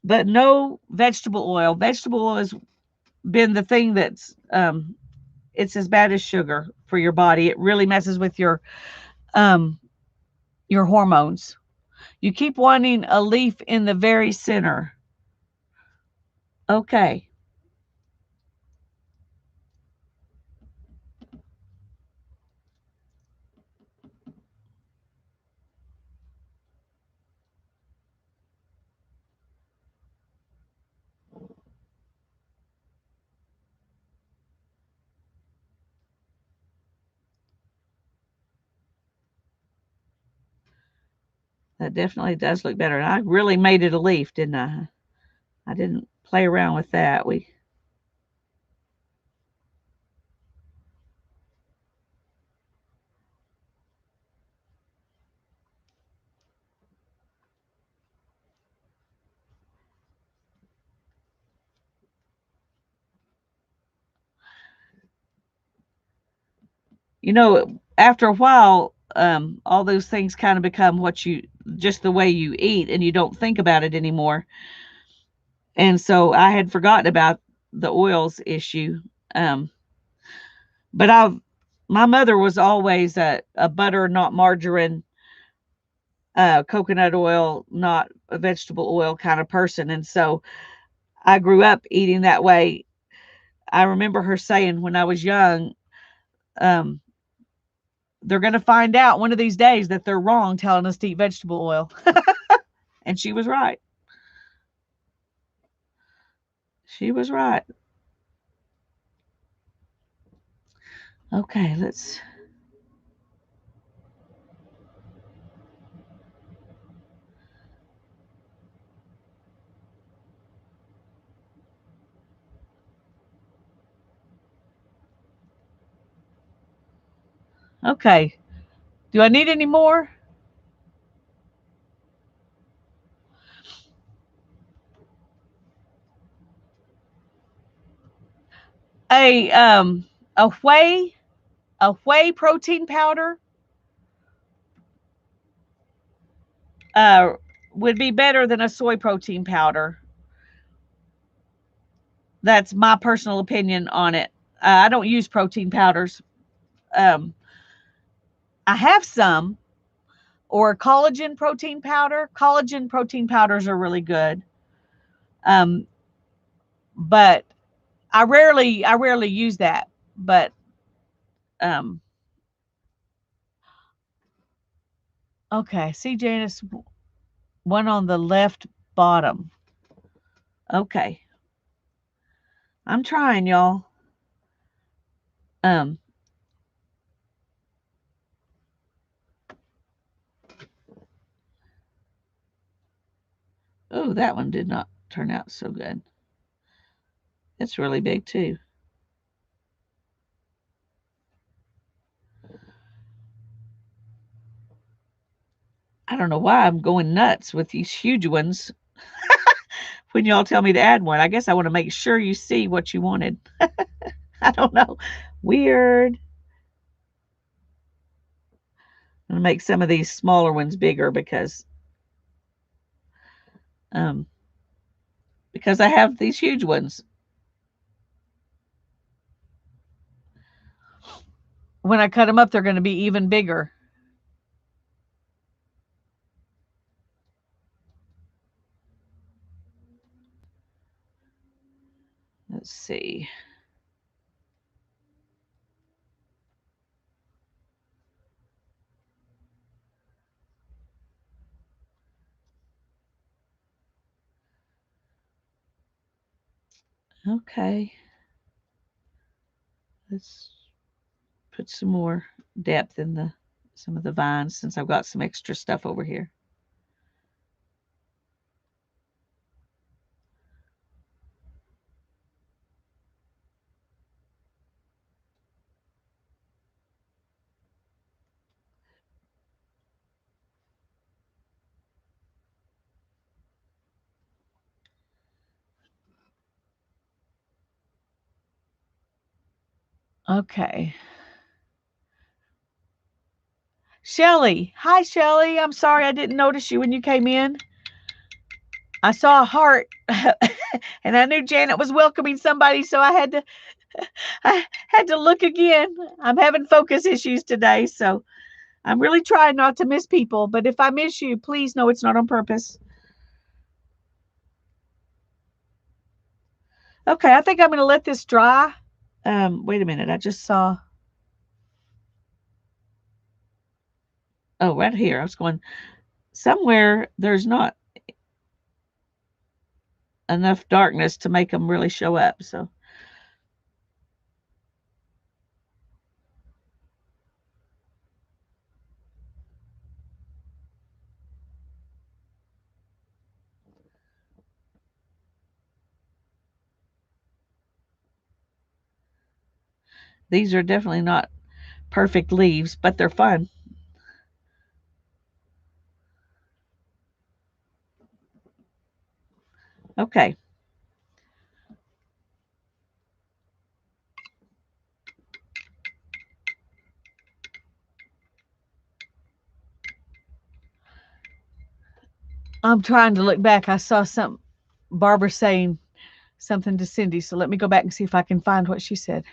but no vegetable oil. Vegetable oil has been the thing that's it's as bad as sugar for your body. It really messes with um your hormones. You keep wanting a leaf in the very center. Okay. That definitely does look better. And I really made it a leaf, didn't I? I didn't play around with that. We after a while, all those things kind of become what you just the way you eat, and you don't think about it anymore. And so I had forgotten about the oils issue. Um, but my mother was always a butter, not margarine, coconut oil, not a vegetable oil kind of person. And so I grew up eating that way. I remember her saying when I was young, um, they're going to find out one of these days that they're wrong telling us to eat vegetable oil. And she was right. She was right. Okay, let's. Okay. Do I need any more? A um a whey protein powder uh would be better than a soy protein powder. That's my personal opinion on it. I don't use protein powders. Um, I have some, or collagen protein powder. Collagen protein powders are really good. Um, but I rarely use that. But um, okay, see Janice, one on the left bottom. Okay, I'm trying, y'all. Um, oh, that one did not turn out so good. It's really big too. I don't know why I'm going nuts with these huge ones when y'all tell me to add one. I guess I want to make sure you see what you wanted. I don't know. Weird. I'm gonna make some of these smaller ones bigger um because I have these huge ones. When I cut them up, they're going to be even bigger. Let's see. Okay. Let's put some more depth in some of the vines since I've got some extra stuff over here. Okay. Shelly. Hi, Shelly. I'm sorry I didn't notice you when you came in. I saw a heart and I knew Janet was welcoming somebody, so I had to look again. I'm having focus issues today, so I'm really trying not to miss people, but if I miss you, please know it's not on purpose. Okay, I think I'm going to let this dry. Wait a minute. I just saw. Oh, right here. I was going somewhere there's not enough darkness to make them really show up. So these are definitely not perfect leaves, but they're fun. Okay. I'm trying to look back. I saw some Barbara saying something to Cindy, so let me go back and see if I can find what she said.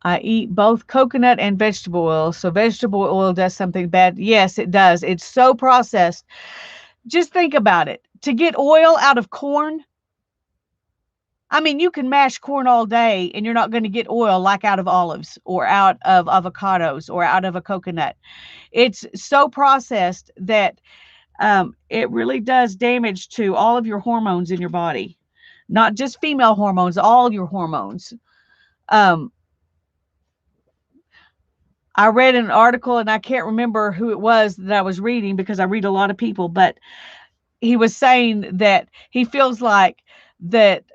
I eat both coconut and vegetable oil. So vegetable oil does something bad. Yes, it does. It's so processed. Just think about it. To get oil out of corn, I mean, you can mash corn all day and you're not going to get oil like out of olives or out of avocados or out of a coconut. It's so processed that it really does damage to all of your hormones in your body, not just female hormones, all your hormones. Um, I read an article and I can't remember who it was that I was reading because I read a lot of people, but he was saying that he feels like that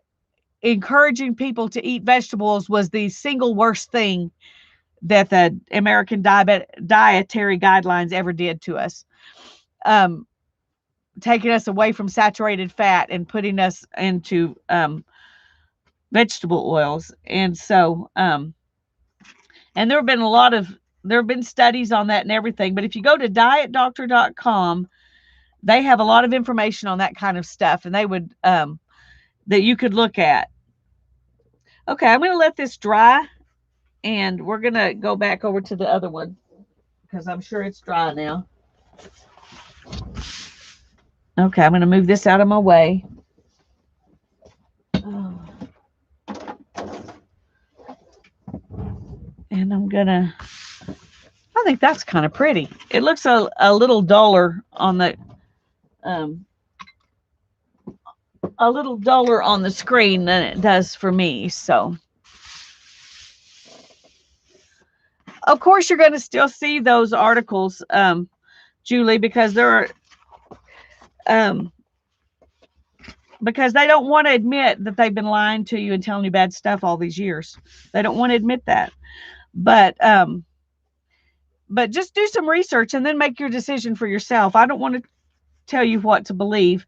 encouraging people to eat vegetables was the single worst thing that the American dietary guidelines ever did to us. Um, Taking us away from saturated fat and putting us into vegetable oils. And so, and there have been studies on that and everything. But if you go to dietdoctor.com, they have a lot of information on that kind of stuff, and they would that you could look at. Okay, I'm going to let this dry, and we're going to go back over to the other one because I'm sure it's dry now. Okay, I'm going to move this out of my way. And I'm going to, I think that's kind of pretty. It looks a little duller on the, a little duller on the screen than it does for me. So, of course, you're going to still see those articles, Julie, because there are, because they don't want to admit that they've been lying to you and telling you bad stuff all these years. They don't want to admit that. But just do some research and then make your decision for yourself. I don't want to tell you what to believe.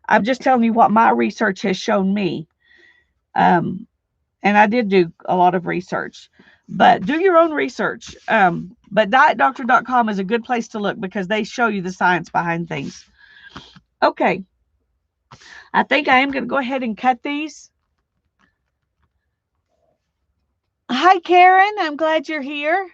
I'm just telling you what my research has shown me. And I did do a lot of research, but do your own research. But dietdoctor.com is a good place to look because they show you the science behind things. Okay. I think I am going to go ahead and cut these. Hi, Karen. I'm glad you're here.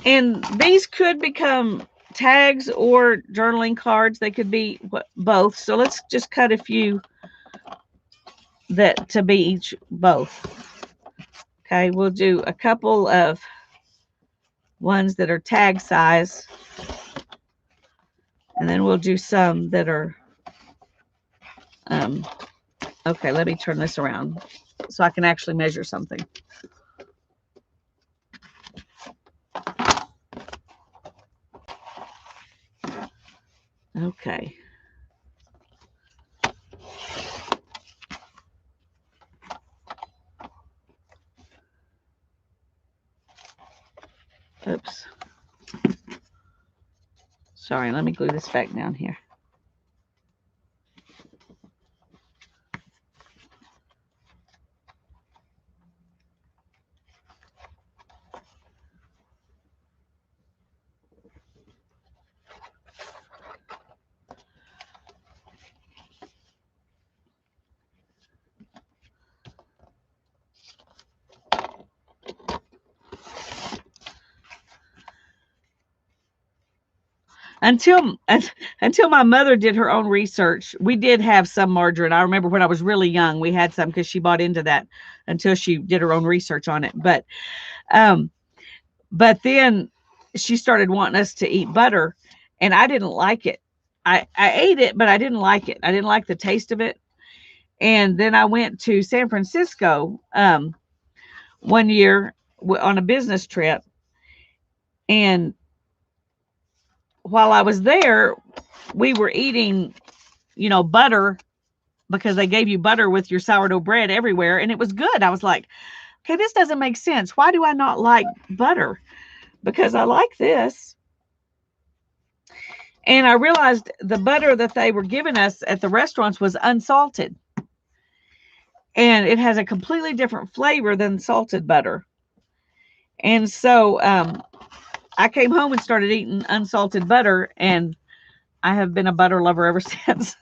And these could become tags or journaling cards. They could be both. So let's just cut a few that to be each both. Okay, we'll do a couple of ones that are tag size. And then we'll do some that are, okay, let me turn this around so I can actually measure something. Okay. Oops. Sorry, let me glue this back down here. Until my mother did her own research, we did have some margarine. I remember when I was really young, we had some because she bought into that until she did her own research on it. But then she started wanting us to eat butter, and I didn't like it. I ate it, but I didn't like it. I didn't like the taste of it. And then I went to San Francisco one year on a business trip, and while I was there, we were eating, butter because they gave you butter with your sourdough bread everywhere, and it was good. I was like, okay, this doesn't make sense. Why do I not like butter? Because I like this. And I realized the butter that they were giving us at the restaurants was unsalted. And it has a completely different flavor than salted butter. And so I came home and started eating unsalted butter, and I have been a butter lover ever since.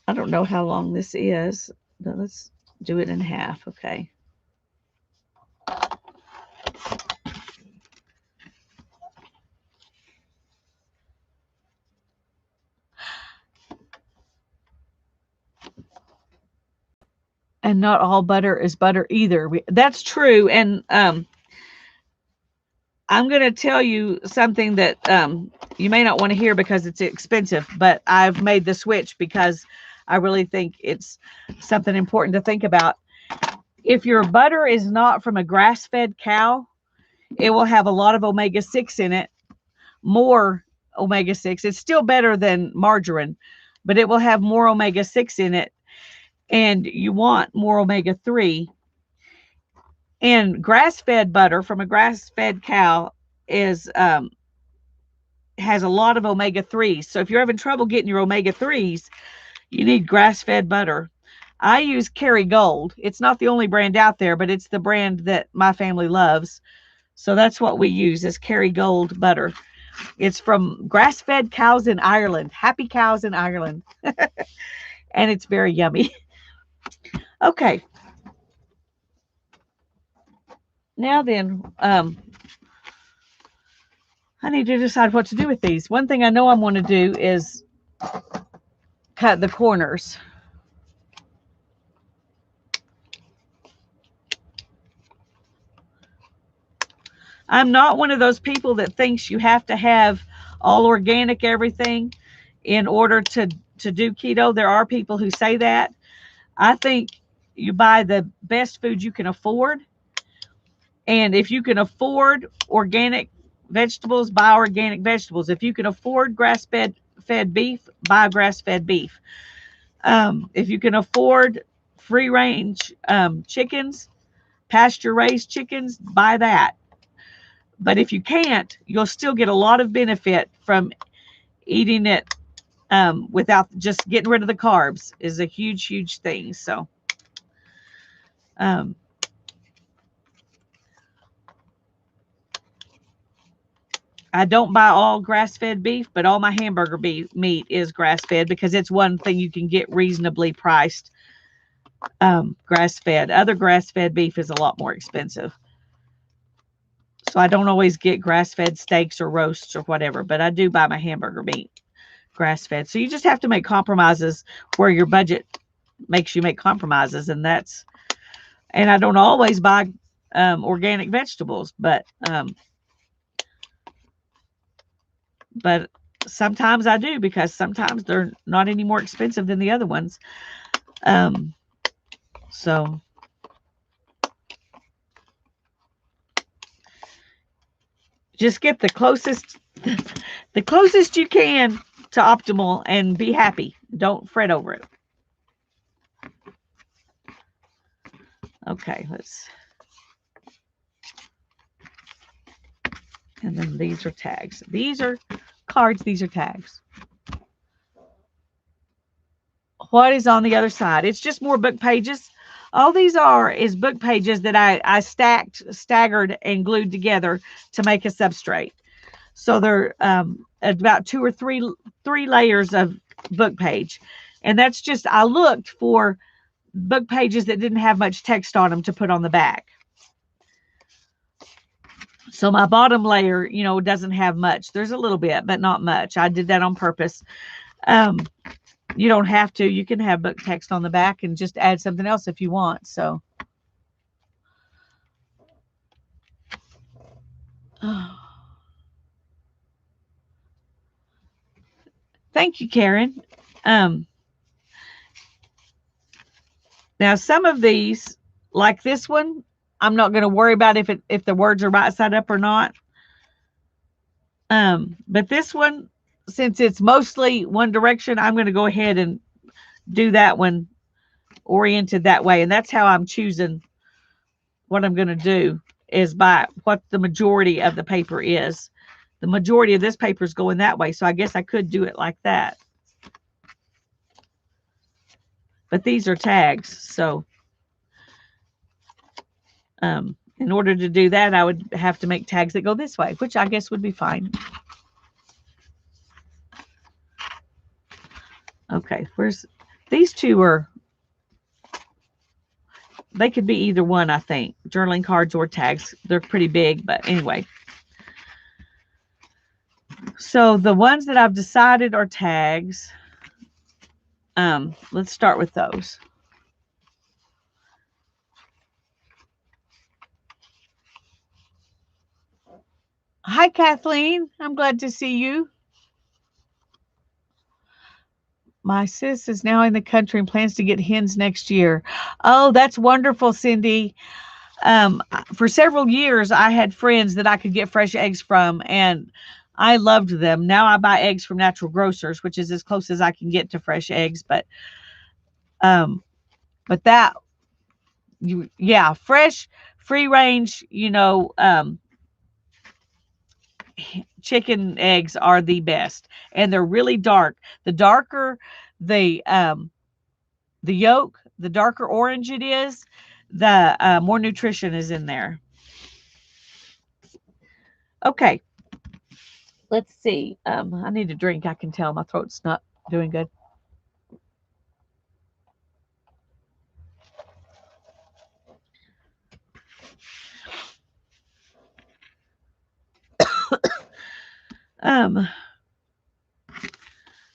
I don't know how long this is, but let's do it in half. Okay. And not all butter is butter either. That's true. And I'm going to tell you something that you may not want to hear because it's expensive, but I've made the switch because I really think it's something important to think about. If your butter is not from a grass-fed cow, it will have a lot of omega-6 in it, more omega-6. It's still better than margarine, but it will have more omega-6 in it, and you want more omega-3. And grass-fed butter from a grass-fed cow is has a lot of omega-3s. So if you're having trouble getting your omega-3s, you need grass-fed butter. I use Kerrygold. It's not the only brand out there, but it's the brand that my family loves. So that's what we use is Kerrygold butter. It's from grass-fed cows in Ireland. Happy cows in Ireland. And it's very yummy. Okay. Now then, I need to decide what to do with these. One thing I know I'm going to do is cut the corners. I'm not one of those people that thinks you have to have all organic everything in order to do keto. There are people who say that. I think you buy the best food you can afford. And if you can afford organic vegetables, buy organic vegetables. If you can afford grass-fed beef, buy grass-fed beef. If you can afford free-range chickens, pasture-raised chickens, buy that. But if you can't, you'll still get a lot of benefit from eating it without just getting rid of the carbs is a huge, huge thing. So, I don't buy all grass-fed beef, but all my hamburger beef meat is grass-fed because it's one thing you can get reasonably priced grass-fed. Other grass-fed beef is a lot more expensive. So I don't always get grass-fed steaks or roasts or whatever, but I do buy my hamburger meat grass-fed. So you just have to make compromises where your budget makes you make compromises, and that's And I don't always buy organic vegetables, but sometimes I do, because sometimes they're not any more expensive than the other ones. So just get the closest you can to optimal and be happy. Don't fret over it. Okay, and then these are tags. These are cards, these are tags. What is on the other side? It's just more book pages. All these is book pages that I staggered, and glued together to make a substrate. So they're about 2 or 3 layers of book page. And that's just, I looked for book pages that didn't have much text on them to put on the back. So my bottom layer, doesn't have much. There's a little bit, but not much. I did that on purpose. You don't have to. You can have book text on the back and just add something else if you want. So, thank you, Karen. Now, some of these, like this one, I'm not going to worry about if the words are right side up or not. But this one, since it's mostly one direction, I'm going to go ahead and do that one oriented that way. And that's how I'm choosing what I'm going to do, is by what the majority of the paper is. The majority of this paper is going that way. So I guess I could do it like that. But these are tags. So in order to do that, I would have to make tags that go this way, which I guess would be fine. Okay, these two they could be either one, I think. Journaling cards or tags. They're pretty big, but anyway. So the ones that I've decided are tags. Let's start with those. Hi, Kathleen. I'm glad to see you. My sis is now in the country and plans to get hens next year. Oh, that's wonderful, Cindy. For several years, I had friends that I could get fresh eggs from, and I loved them. Now I buy eggs from Natural Grocers, which is as close as I can get to fresh eggs. But that, yeah, fresh, free range, chicken eggs are the best, and they're really dark. The darker the yolk, the darker orange it is, the more nutrition is in there. Okay, let's see. I need a drink. I can tell my throat's not doing good.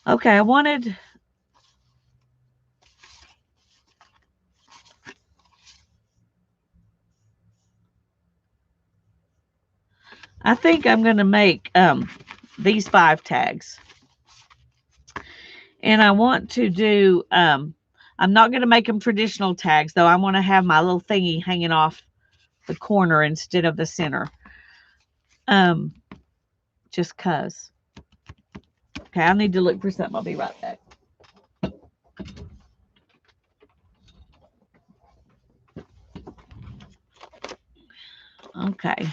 Okay, I think I'm going to make these 5 tags. And I want to do, I'm not going to make them traditional tags, though. I want to have my little thingy hanging off the corner instead of the center. Just cause. Okay, I need to look for something. I'll be right back. Okay.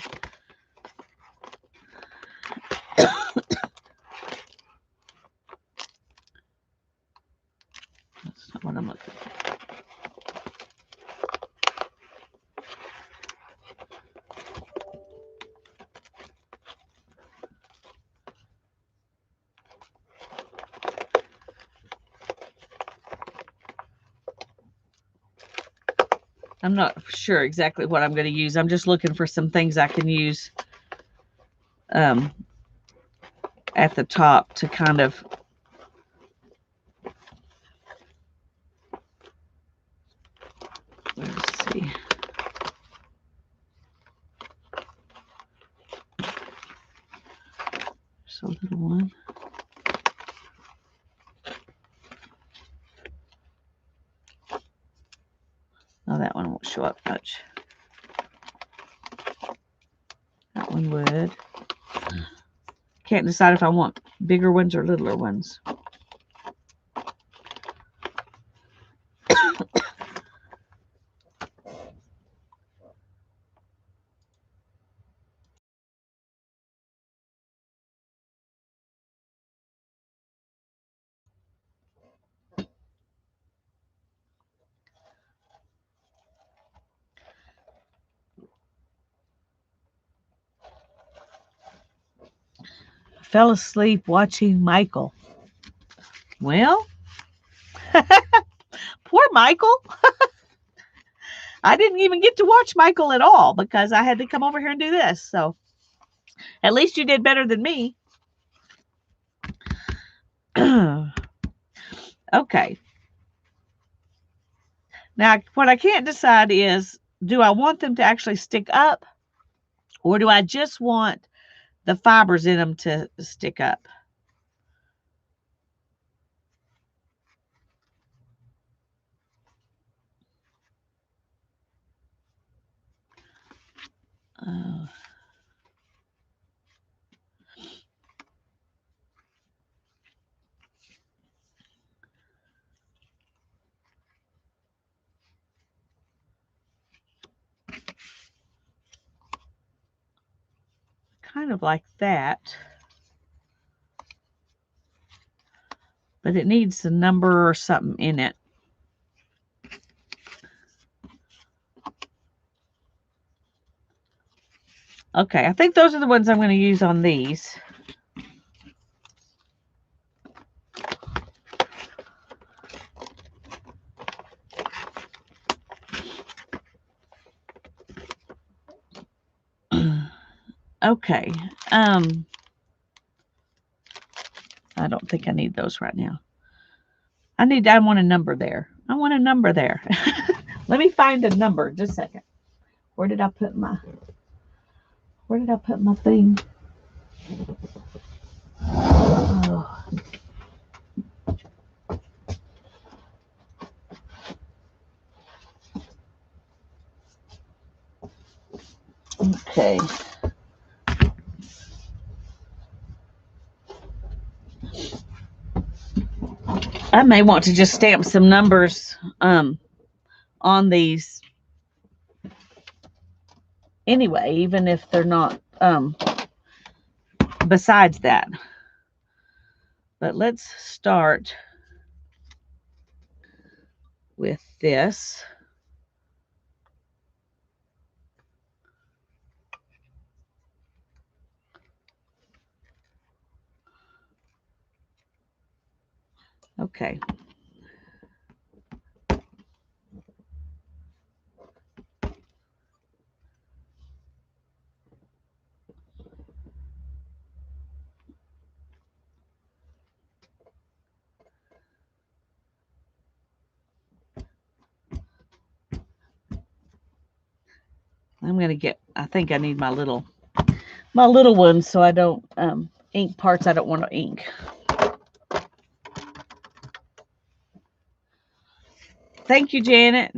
That's not what I'm looking for. I'm not sure exactly what I'm going to use. I'm just looking for some things I can use at the top to kind of let's see. a little one. Oh, that one won't show up much. That one would. Can't decide if I want bigger ones or littler ones. Fell asleep watching Michael. Well, poor Michael. I didn't even get to watch Michael at all because I had to come over here and do this. So at least you did better than me. Okay. Now, what I can't decide is, do I want them to actually stick up, or do I just want the fibers in them to stick up? Kind of like that. But it needs a number or something in it. Okay, I think those are the ones I'm going to use on these. Okay. I don't think I need those right now. I want a number there. I want a number there. Let me find a number. Just a second. Where did I put my thing? Oh. Okay. I may want to just stamp some numbers on these anyway, even if they're not besides that. But let's start with this. Okay. I'm going to get, I think I need my little ones so I don't ink parts I don't want to ink. Thank you, Janet.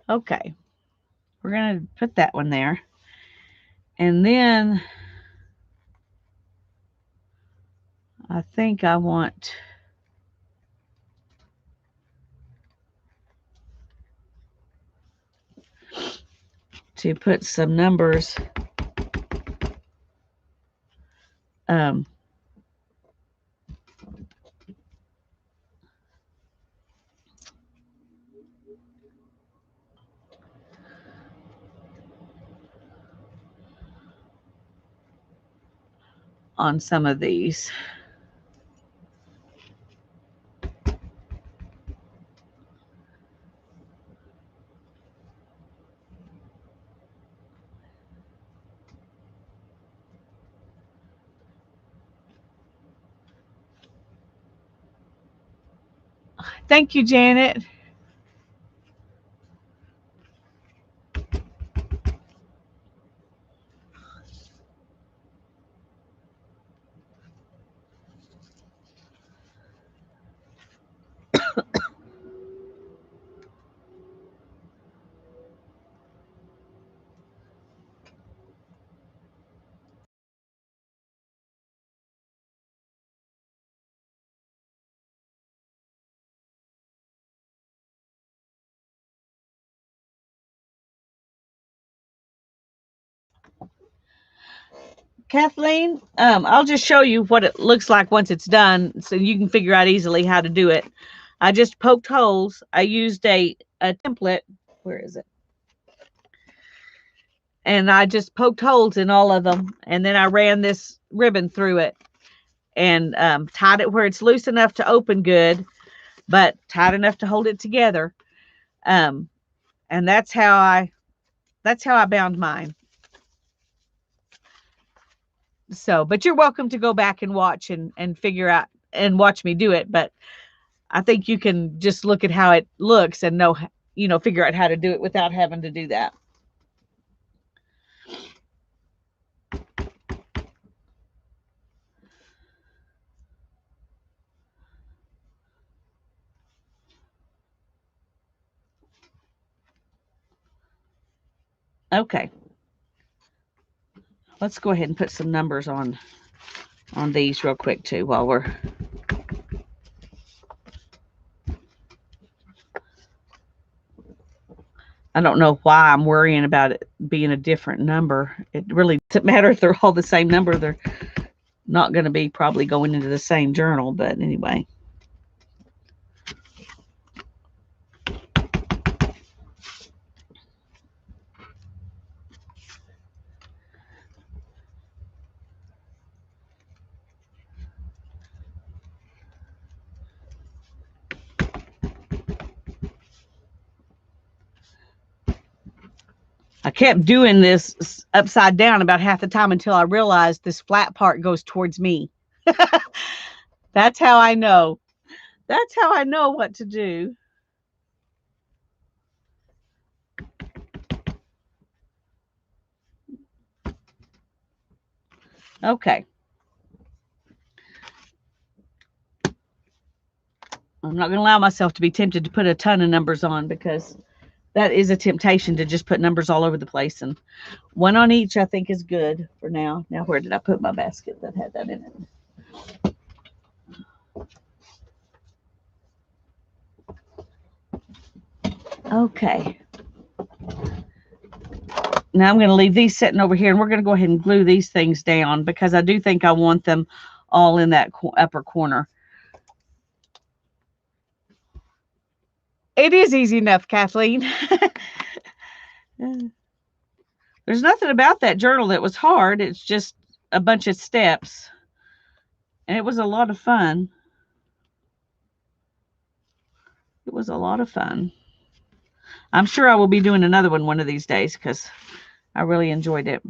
Okay. We're going to put that one there. And then I think I want to put some numbers on some of these. Thank you, Janet. Kathleen, I'll just show you what it looks like once it's done so you can figure out easily how to do it. I just poked holes. I used a template. Where is it? And I just poked holes in all of them. And then I ran this ribbon through it and tied it where it's loose enough to open good, but tight enough to hold it together. Um, and that's how I bound mine. So, but you're welcome to go back and watch and figure out and watch me do it. But I think you can just look at how it looks and know, figure out how to do it without having to do that. Okay. Let's go ahead and put some numbers on these real quick too while we're I don't know why I'm worrying about it being a different number. It really doesn't matter if they're all the same number. They're not going to be probably going into the same journal, but anyway. I kept doing this upside down about half the time until I realized this flat part goes towards me. That's how I know. That's how I know what to do. Okay. I'm not going to allow myself to be tempted to put a ton of numbers on because that is a temptation to just put numbers all over the place. And one on each, I think, is good for now. Now, where did I put my basket that had that in it? Okay. Now I'm going to leave these sitting over here, and we're going to go ahead and glue these things down because I do think I want them all in that upper corner. It is easy enough, Kathleen. There's nothing about that journal that was hard. It's just a bunch of steps. And it was a lot of fun. It was a lot of fun. I'm sure I will be doing another one of these days because I really enjoyed it.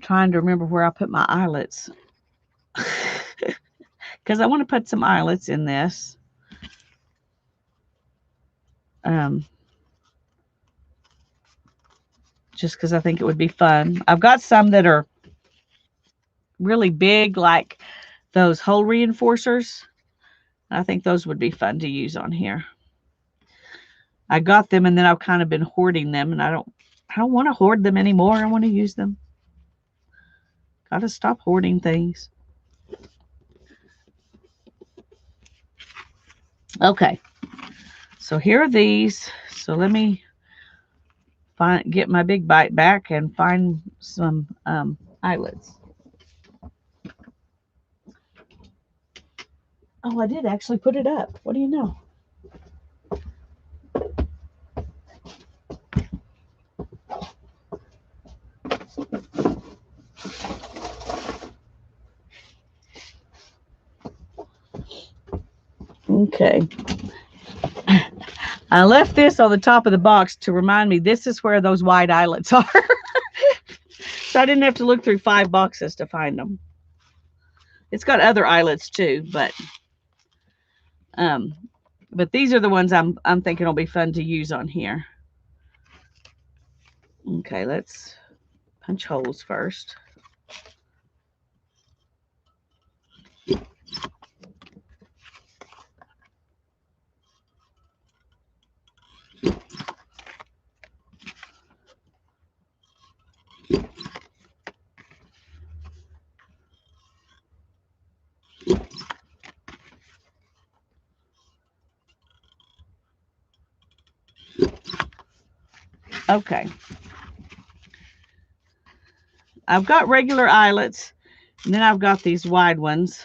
Trying to remember where I put my eyelets because I want to put some eyelets in this. Just because I think it would be fun. I've got some that are really big, like those hole reinforcers. I think those would be fun to use on here. I got them and then I've kind of been hoarding them, and I don't want to hoard them anymore. I want to use them. Got to stop hoarding things. Okay. So here are these. So let me get my big bite back and find some eyelets. Oh, I did actually put it up. What do you know? Okay. I left this on the top of the box to remind me this is where those wide eyelets are. So I didn't have to look through 5 boxes to find them. It's got other eyelets too, but these are the ones I'm thinking will be fun to use on here. Okay, let's punch holes first. Okay. I've got regular eyelets, and then I've got these wide ones.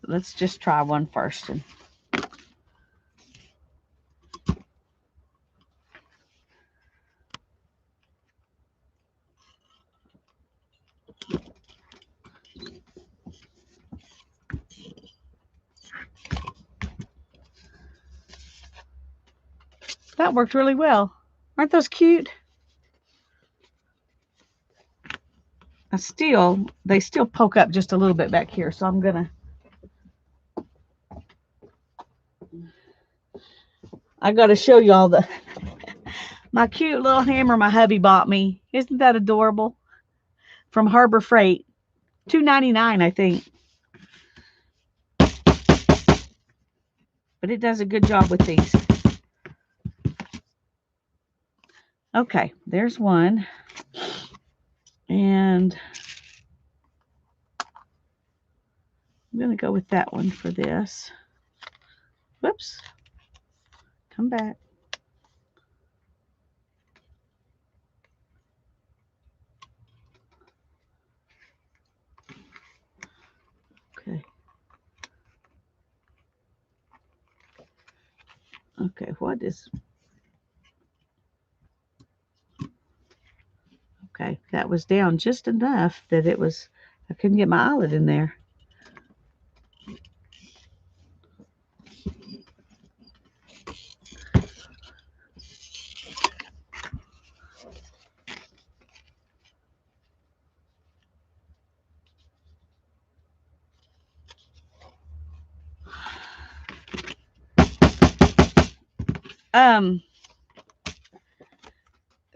Let's just try one first. That worked really well. Aren't those cute? They still poke up just a little bit back here, so I'm gonna. I got to show you all my cute little hammer my hubby bought me. Isn't that adorable? From Harbor Freight, $2.99, I think. But it does a good job with these. Okay, there's one. And I'm going to go with that one for this. Whoops. Come back. Okay. Okay, what is... Okay, that was down just enough that it was... I couldn't get my eyelet in there.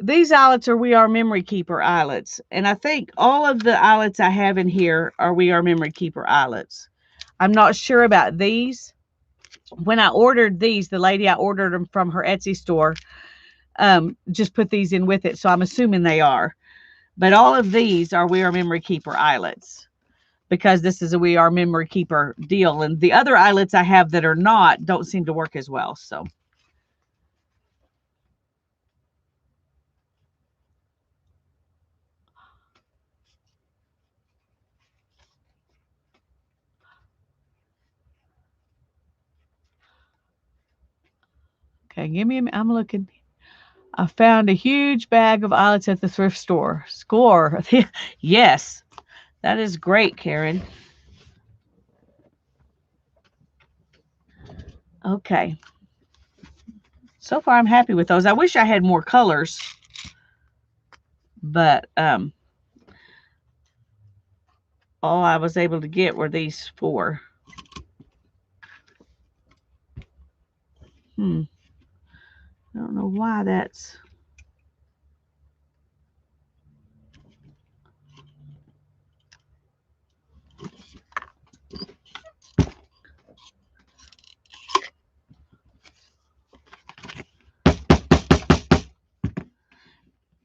These eyelets are We Are Memory Keeper eyelets. And I think all of the eyelets I have in here are We Are Memory Keeper eyelets. I'm not sure about these. When I ordered these, the lady I ordered them from her Etsy store just put these in with it. So I'm assuming they are. But all of these are We Are Memory Keeper eyelets, because this is a We Are Memory Keeper deal. And the other eyelets I have that are not don't seem to work as well. So okay, give me I'm looking. I found a huge bag of eyelets at the thrift store. Score. Yes. That is great, Karen. Okay. So far I'm happy with those. I wish I had more colors, but all I was able to get were these 4. I don't know why that's...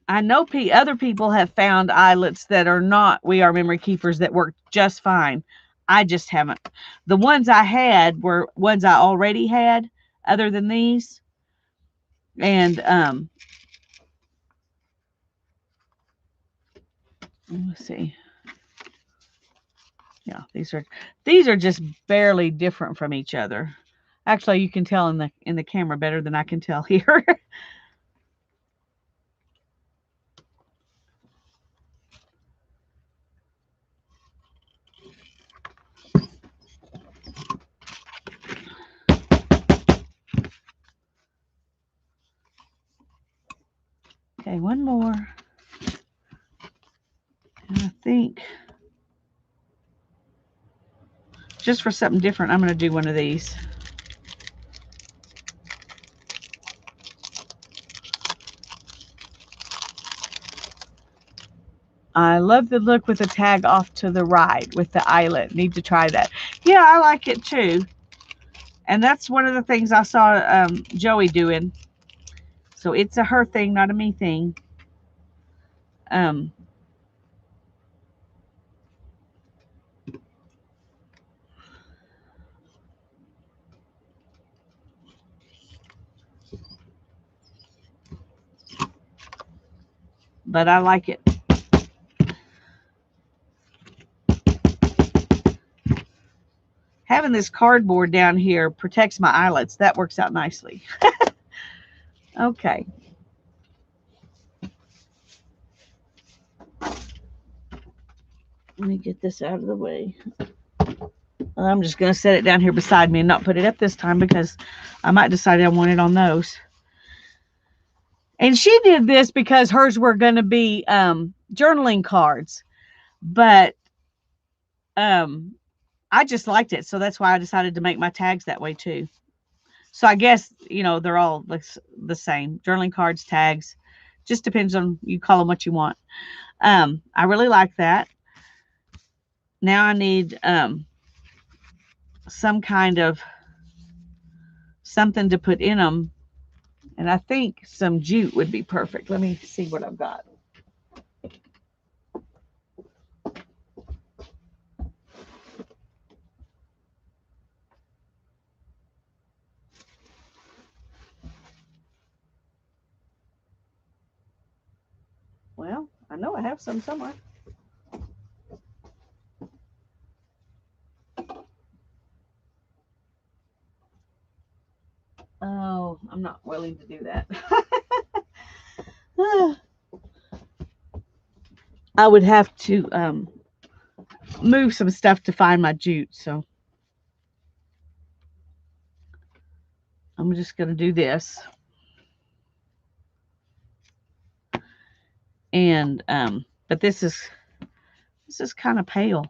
I know other people have found eyelets that are not We Are Memory Keepers that work just fine. I just haven't. The ones I had were ones I already had, other than these. And Let's see. Yeah, these are just barely different from each other. Actually, you can tell in the camera better than I can tell here. Okay, one more. And I think just for something different, I'm going to do one of these. I love the look with the tag off to the right with the eyelet. Need to try that. Yeah, I like it too. And that's one of the things I saw Joey doing. So it's a her thing, not a me thing. Um, but I like it. Having this cardboard down here protects my eyelets. That works out nicely. Okay. Let me get this out of the way. I'm just going to set it down here beside me and not put it up this time because I might decide I want it on those. And she did this because hers were going to be journaling cards. But I just liked it. So that's why I decided to make my tags that way too. So I guess, they're all the same. Journaling cards, tags. Just depends on, you call them what you want. I really like that. Now I need some kind of something to put in them. And I think some jute would be perfect. Let me see what I've got. Well, I know I have some somewhere. Oh, I'm not willing to do that. I would have to move some stuff to find my jute. So I'm just going to do this. And, but this is kind of pale.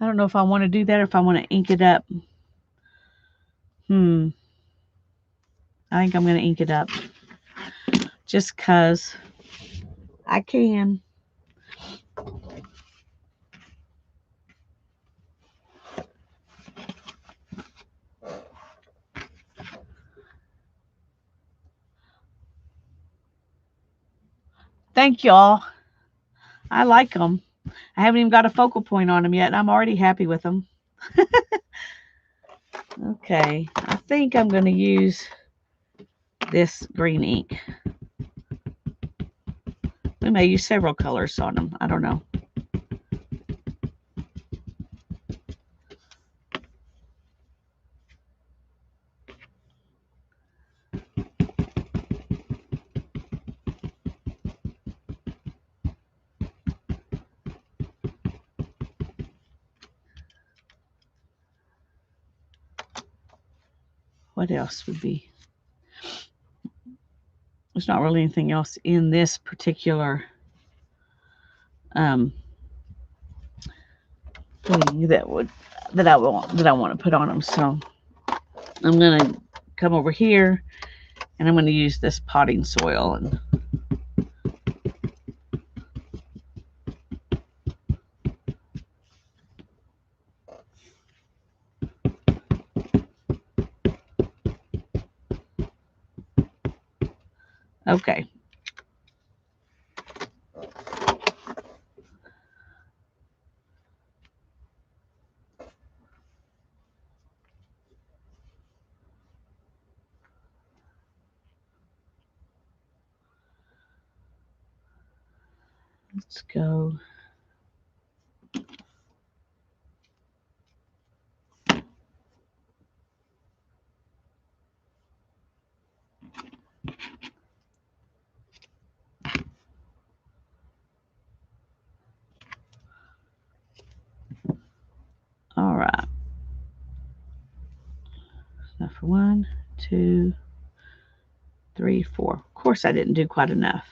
I don't know if I want to do that or if I want to ink it up. I think I'm going to ink it up just because I can. Thank y'all. I like them. I haven't even got a focal point on them yet, and I'm already happy with them. Okay, I think I'm going to use this green ink. We may use several colors on them. I don't know. What else would be? There's not really anything else in this particular thing that I want to put on them. So I'm gonna come over here and I'm gonna use this potting soil and okay. Let's go. All right. Now for 1, 2, 3, 4. Of course, I didn't do quite enough.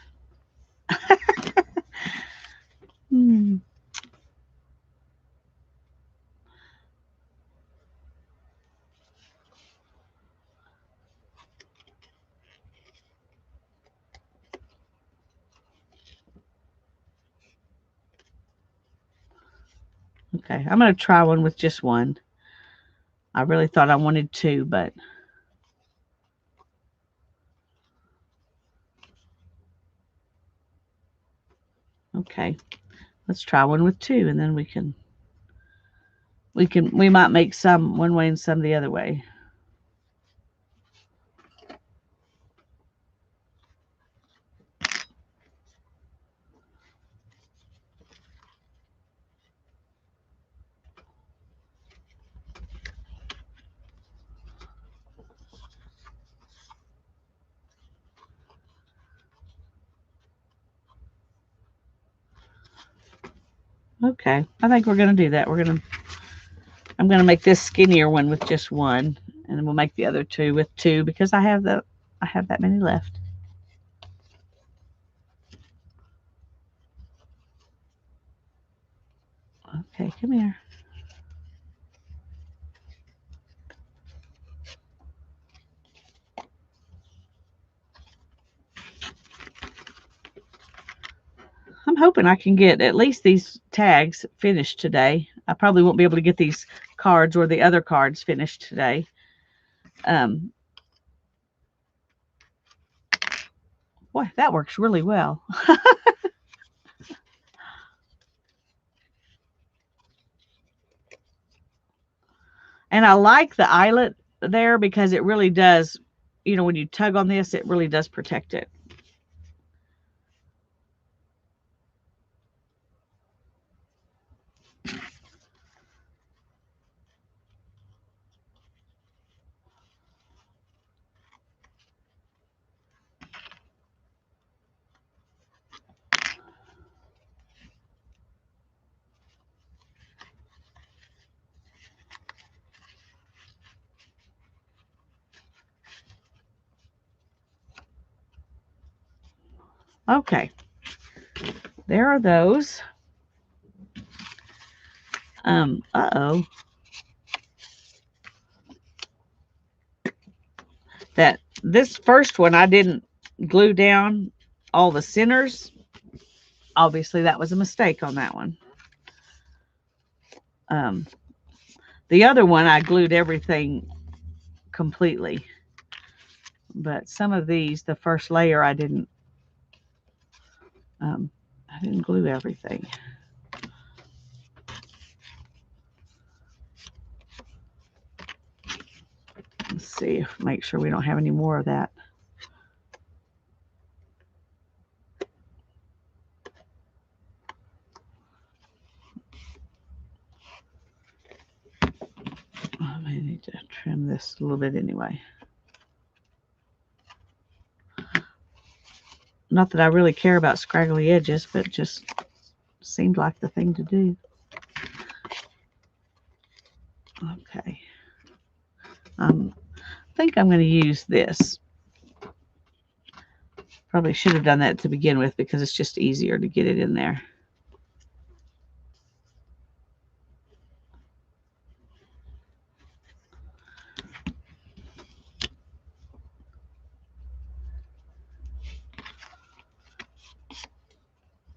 Okay, I'm going to try one with just one. I really thought I wanted 2, but okay. Let's try one with 2, and then we might make some one way and some the other way. Okay, I think we're going to do that. I'm going to make this skinnier one with just 1, and then we'll make the other 2 with 2 because I have that many left. Okay, come here. I'm hoping I can get at least these tags finished today. I probably won't be able to get these cards or the other cards finished today. Boy, that works really well. And I like the eyelet there because it really does, when you tug on this, it really does protect it. Okay, there are those. Uh-oh. This first one, I didn't glue down all the centers. Obviously, that was a mistake on that one. The other one, I glued everything completely. But some of these, the first layer, I didn't glue everything. Let's see, make sure we don't have any more of that. I may need to trim this a little bit anyway. Not that I really care about scraggly edges, but it just seemed like the thing to do. Okay. I think I'm going to use this. Probably should have done that to begin with because it's just easier to get it in there.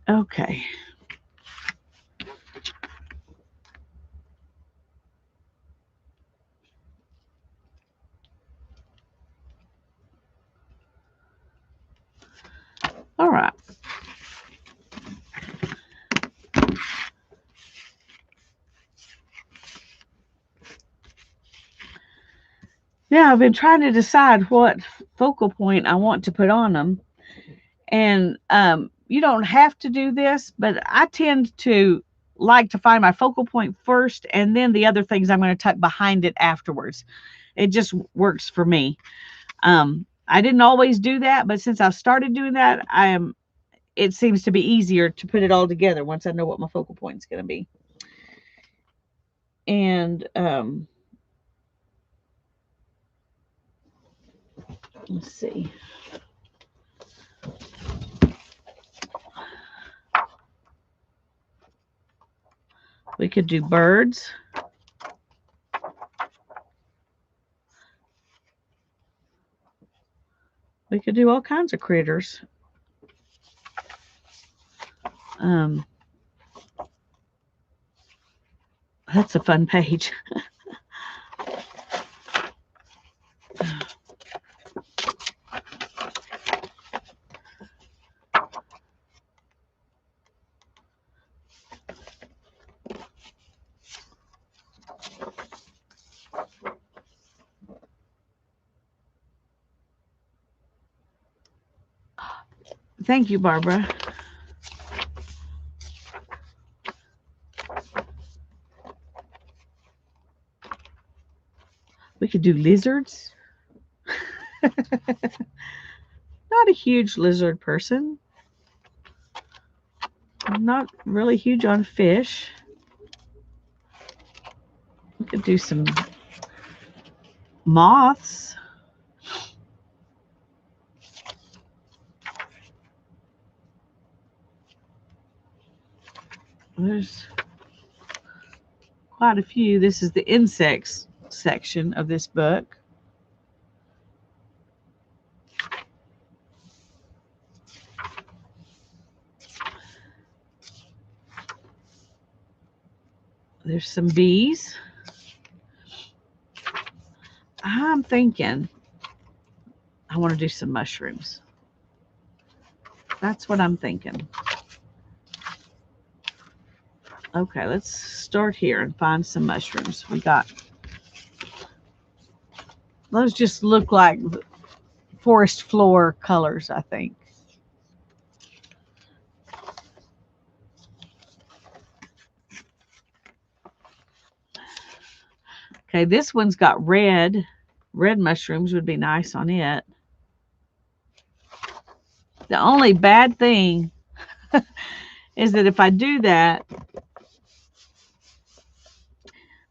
Okay. All right. Now I've been trying to decide what focal point I want to put on them. And you don't have to do this, but I tend to like to find my focal point first and then the other things I'm going to tuck behind it afterwards. It just works for me. I didn't always do that, but since I've started doing that, it seems to be easier to put it all together once I know what my focal point is going to be. And let's see. We could do birds. We could do all kinds of critters. That's a fun page. Thank you, Barbara. We could do lizards. Not a huge lizard person. I'm not really huge on fish. We could do some moths. There's quite a few. This is the insects section of this book. There's some bees. I'm thinking I want to do some mushrooms. That's what I'm thinking. Okay, let's start here and find some mushrooms. We got, those just look like forest floor colors, I think. Okay, this one's got red. Red mushrooms would be nice on it. The only bad thing is that if I do that,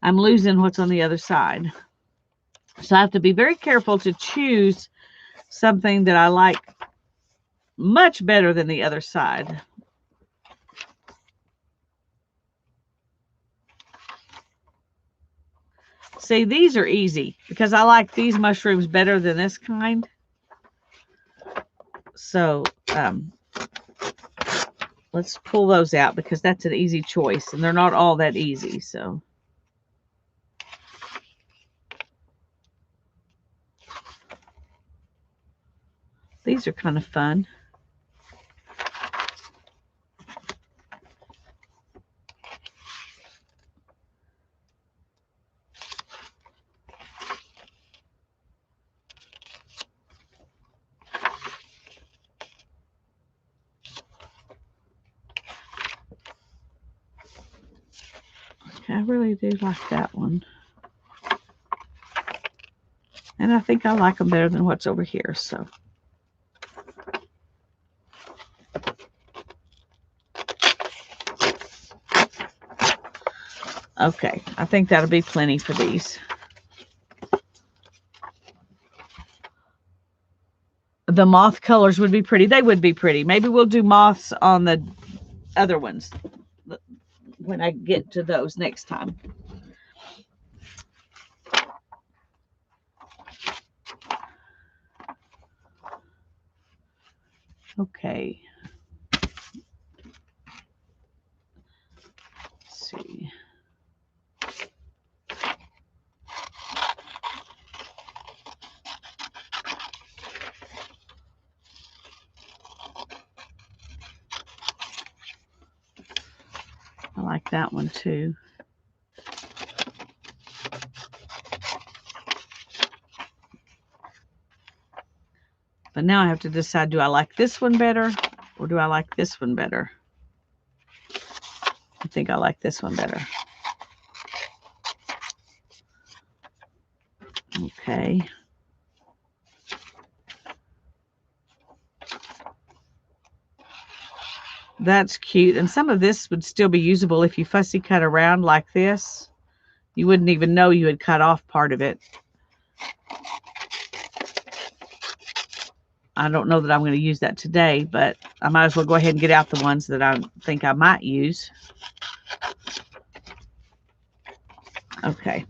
I'm losing what's on the other side. So I have to be very careful to choose something that I like much better than the other side. See, these are easy because I like these mushrooms better than this kind. So let's pull those out because that's an easy choice and they're not all that easy. So these are kind of fun. I really do like that one. And I think I like them better than what's over here. So okay, I think that'll be plenty for these. The moth colors would be pretty. They would be pretty. Maybe we'll do moths on the other ones when I get to those next time. Okay. Let's see. I like that one too. But now I have to decide, do I like this one better Or do I like this one better? I think I like this one better. Okay. That's cute. And some of this would still be usable if you fussy cut around like this. You wouldn't even know you had cut off part of it. I don't know that I'm going to use that today, but I might as well go ahead and get out the ones that I think I might use. Okay.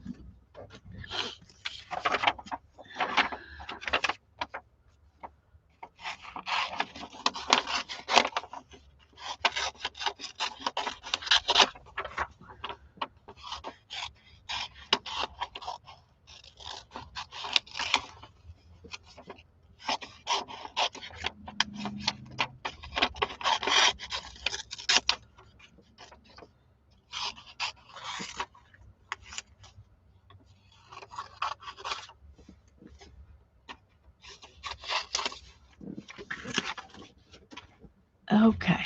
Okay.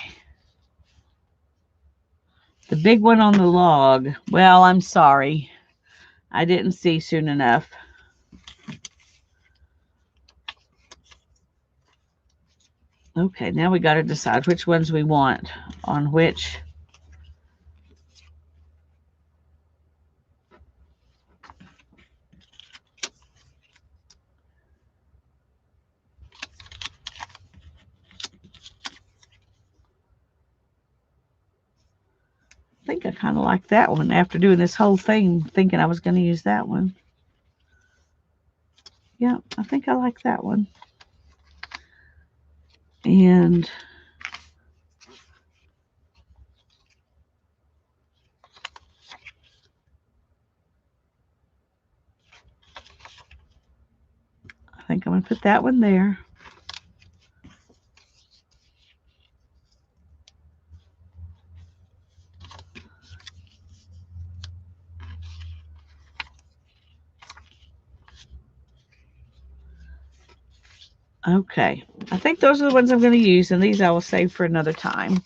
The big one on the log. Well, I'm sorry. I didn't see soon enough. Okay, now we got to decide which ones we want on which. I think I kind of like that one after doing this whole thing, thinking I was going to use that one. Yeah, I think I like that one. And I think I'm going to put that one there. Okay, I think those are the ones I'm going to use, and these I will save for another time.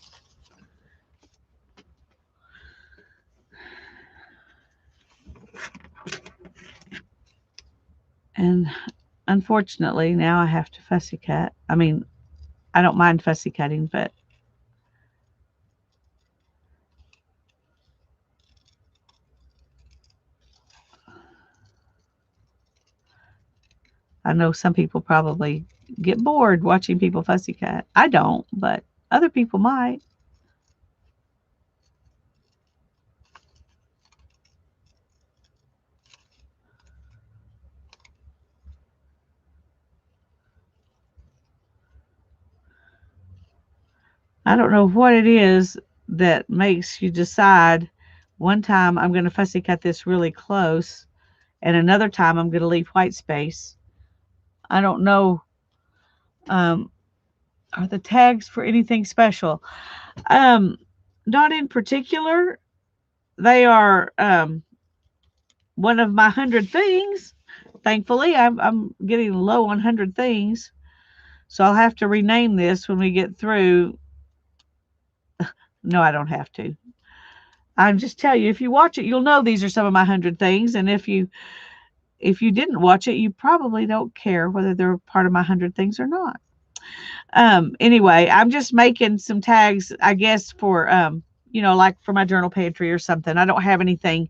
And unfortunately, now I have to fussy cut. I mean, I don't mind fussy cutting, but I know some people probably get bored watching people fussy cut. I don't, but other people might. I don't know what it is that makes you decide one time I'm going to fussy cut this really close and another time I'm going to leave white space. I don't know. Are the tags for anything special? Not in particular. They are one of my 100 things. Thankfully, I'm getting low on 100 things. So I'll have to rename this when we get through. No, I don't have to. I'm just tell you, if you watch it, you'll know these are some of my 100 things. And if you didn't watch it, you probably don't care whether they're part of my 100 things or not. Anyway, I'm just making some tags, I guess, for like for my journal pantry or something. I don't have anything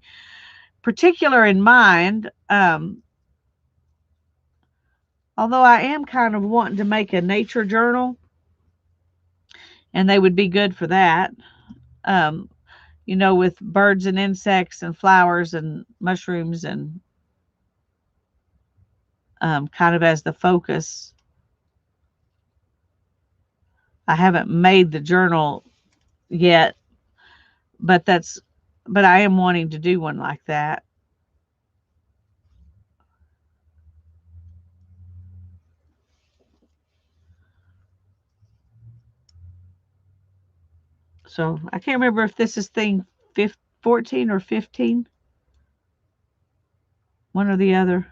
particular in mind. Although I am kind of wanting to make a nature journal, and they would be good for that. Um, with birds and insects and flowers and mushrooms and kind of as the focus. I haven't made the journal yet, but I am wanting to do one like that. So I can't remember if this is thing 14 or 15, one or the other.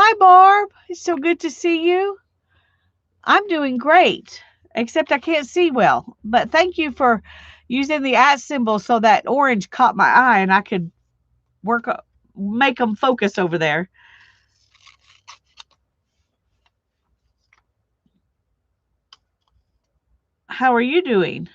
Hi, Barb. It's so good to see you. I'm doing great, except I can't see well. But thank you for using the at symbol so that orange caught my eye and I could work, make them focus over there. How are you doing?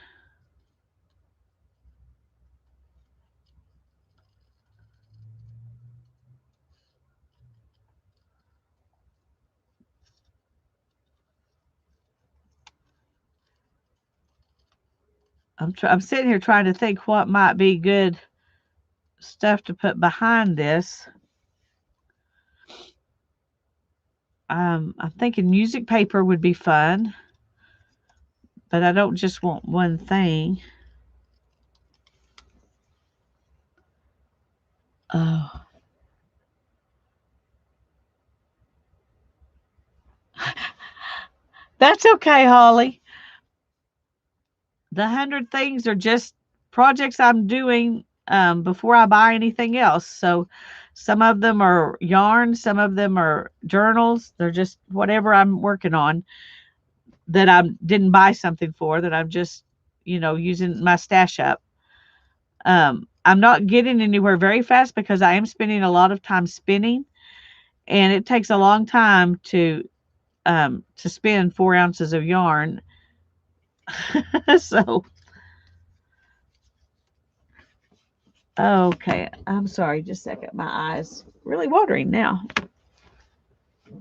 I'm sitting here trying to think what might be good stuff to put behind this. I'm thinking music paper would be fun, but I don't just want one thing. Oh, that's okay, Holly. The 100 things are just projects I'm doing before I buy anything else. So some of them are yarn, some of them are journals. They're just whatever I'm working on that I didn't buy something for, that I'm just, using my stash up. I'm not getting anywhere very fast because I am spending a lot of time spinning, and it takes a long time to spin 4 ounces of yarn. So okay, I'm sorry. Just a second. My eyes really watering now.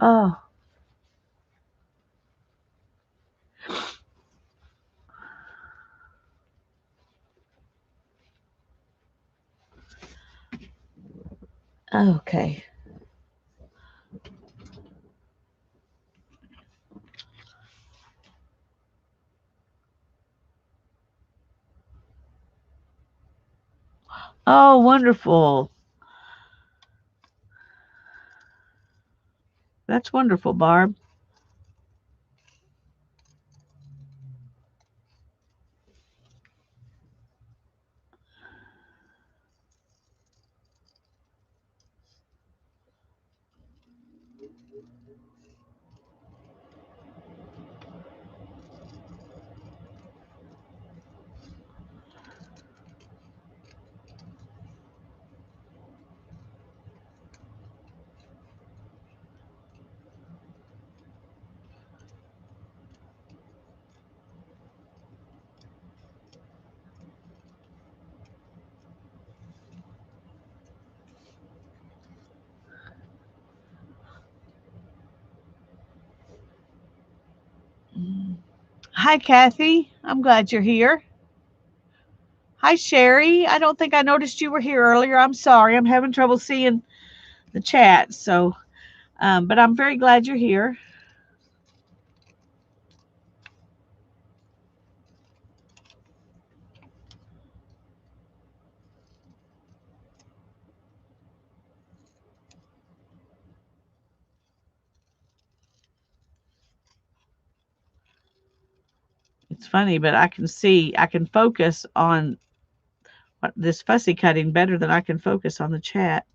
Oh, okay. Oh, wonderful. That's wonderful, Barb. Mm. Hi, Kathy. I'm glad you're here. Hi, Sherry. I don't think I noticed you were here earlier. I'm sorry. I'm having trouble seeing the chat. So, but I'm very glad you're here. It's funny, but I can focus on this fussy cutting better than I can focus on the chat.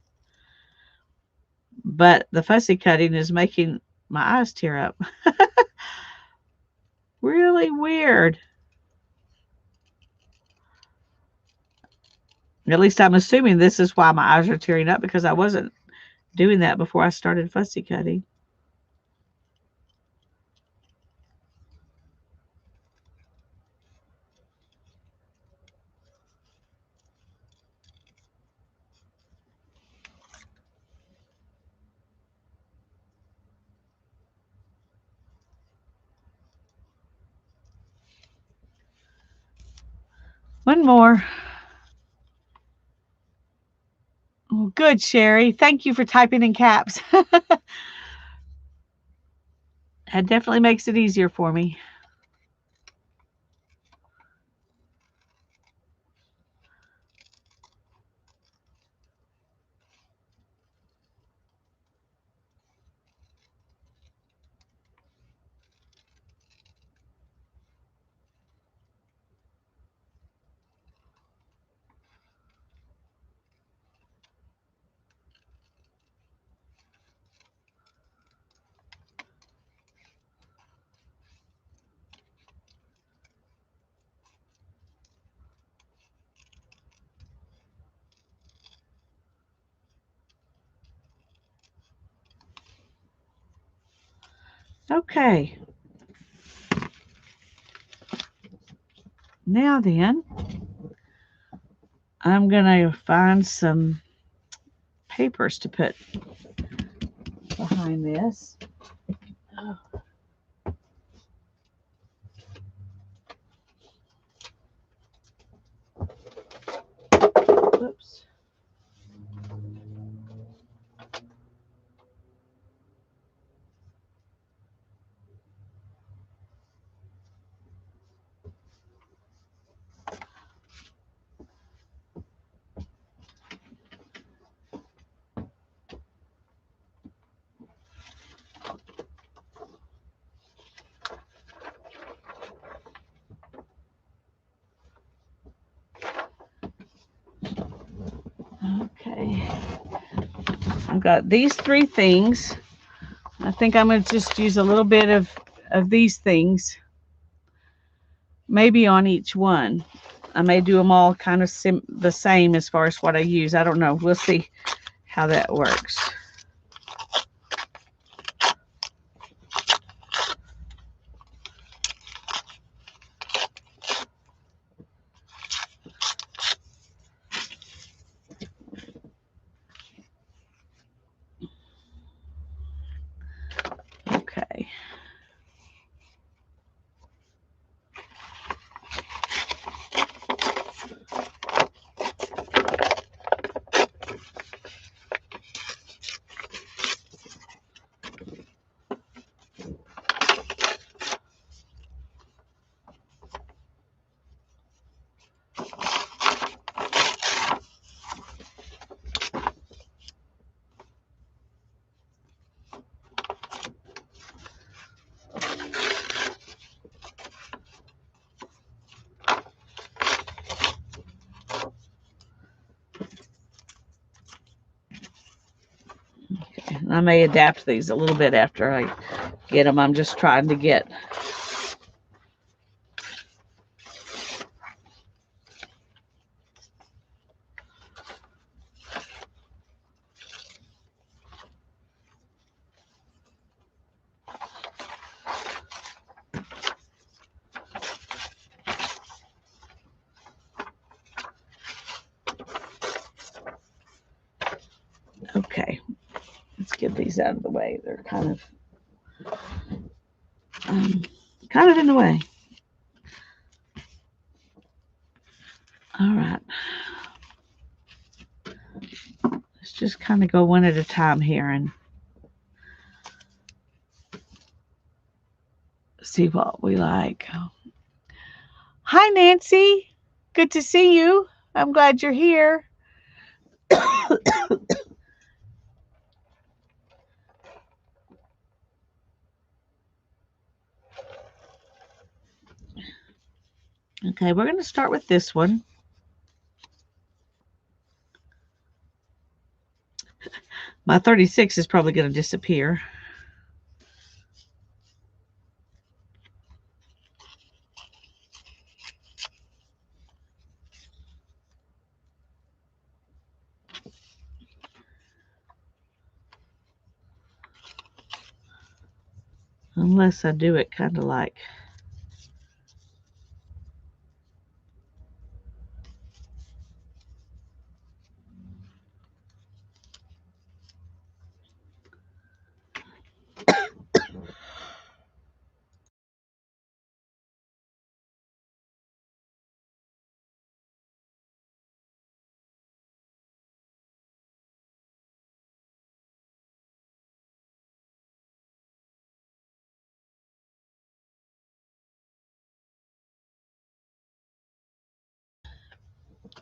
But the fussy cutting is making my eyes tear up. Really weird. At least I'm assuming this is why my eyes are tearing up, because I wasn't doing that before I started fussy cutting. One more. Oh, good, Sherry. Thank you for typing in caps. That definitely makes it easier for me. Okay. Now then, I'm going to find some papers to put behind this. Oh. Oops. Okay. I've got these three things. I think I'm going to just use a little bit of these things, maybe on each one. I may do them all kind of the same as far as what I use. I don't know. We'll see how that works. Okay. I may adapt these a little bit after I get them. I'm just trying to get okay. Let's get these out of the way. They're kind of in the way. All right. Let's just kind of go one at a time here and see what we like. Hi, Nancy. Good to see you. I'm glad you're here. Okay, we're going to start with this one. My 36 is probably going to disappear. Unless I do it kind of like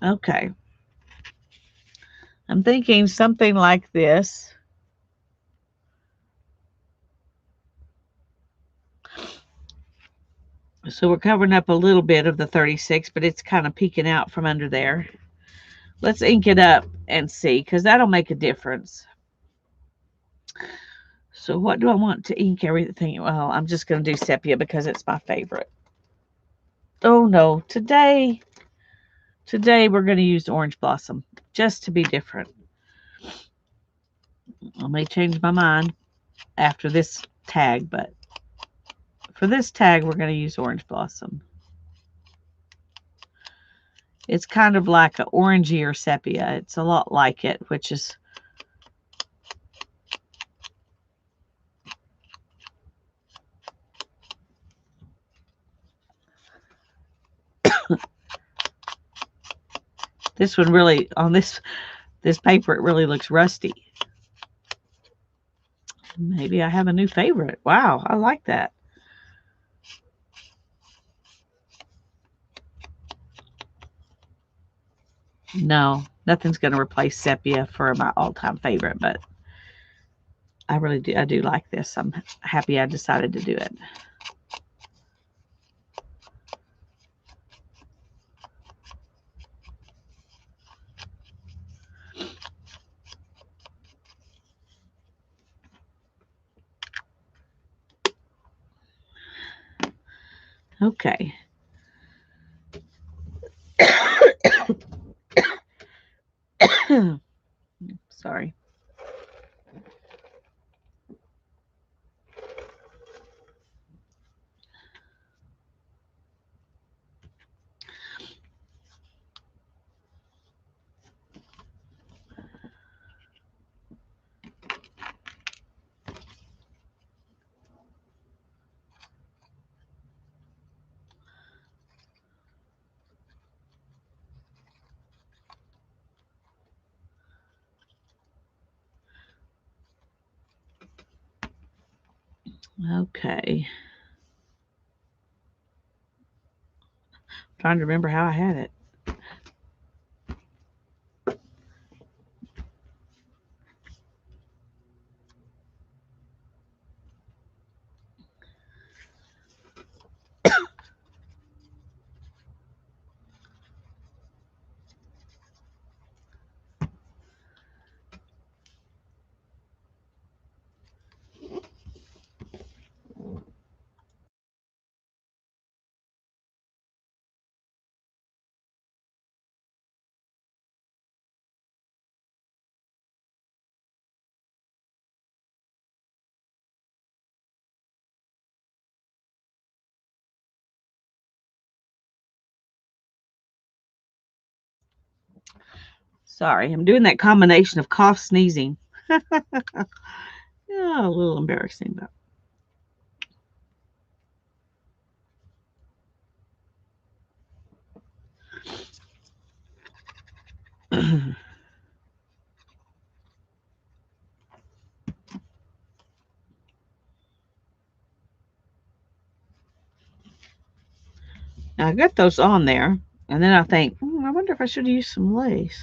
okay. I'm thinking something like this. So we're covering up a little bit of the 36, but it's kind of peeking out from under there. Let's ink it up and see, because that'll make a difference. So what do I want to ink everything? Well, I'm just going to do sepia because it's my favorite. Oh no, today we're going to use orange blossom just to be different. I may change my mind after this tag, but For this tag, we're going to use Orange Blossom. It's kind of like an orangey or sepia. It's a lot like it, which is this one really, on this paper, it really looks rusty. Maybe I have a new favorite. Wow, I like that. No, nothing's going to replace sepia for my all-time favorite, but I really do. I do like this. I'm happy I decided to do it. Okay. Sorry. Okay. I'm trying to remember how I had it. Sorry, I'm doing that combination of cough, sneezing. Yeah, a little embarrassing, but. Now I got those on there, and then I think, I wonder if I should use some lace.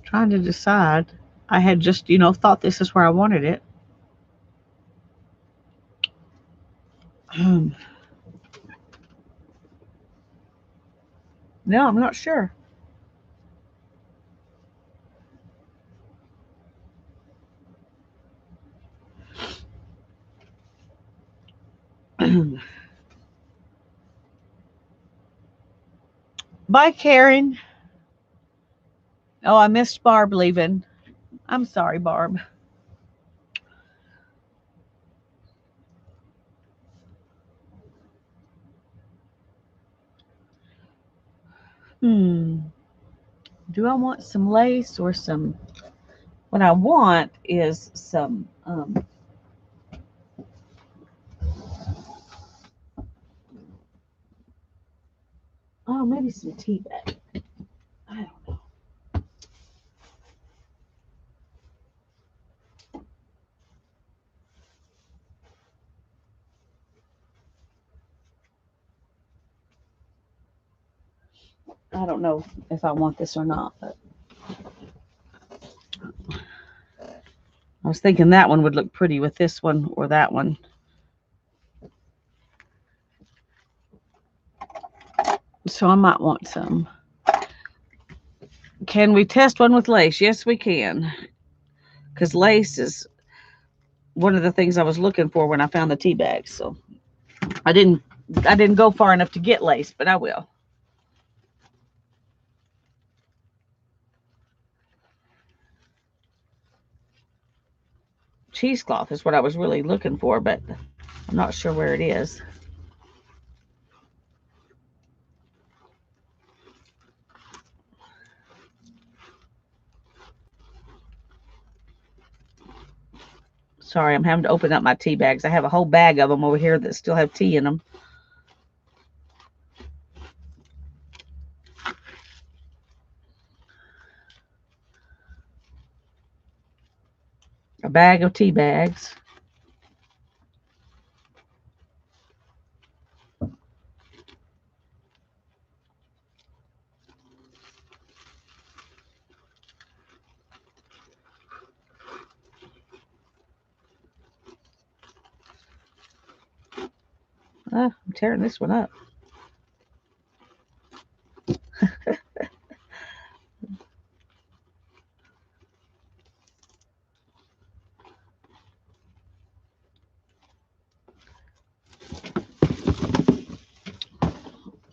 Trying to decide. I had just, thought this is where I wanted it. No, I'm not sure. Bye, Karen. Oh, I missed Barb leaving. I'm sorry, Barb. Do I want some lace or some? What I want is some. Oh, maybe some tea bag. I don't know. I don't know if I want this or not, but I was thinking that one would look pretty with this one or that one. So I might want some. Can we test one with lace? Yes, we can. Because lace is one of the things I was looking for when I found the tea bags. So I didn't I didn't go far enough to get lace, but I will. Cheesecloth is what I was really looking for, but I'm not sure where it is. Sorry, I'm having to open up my tea bags. I have a whole bag of them over here that still have tea in them. A bag of tea bags. I'm tearing this one up.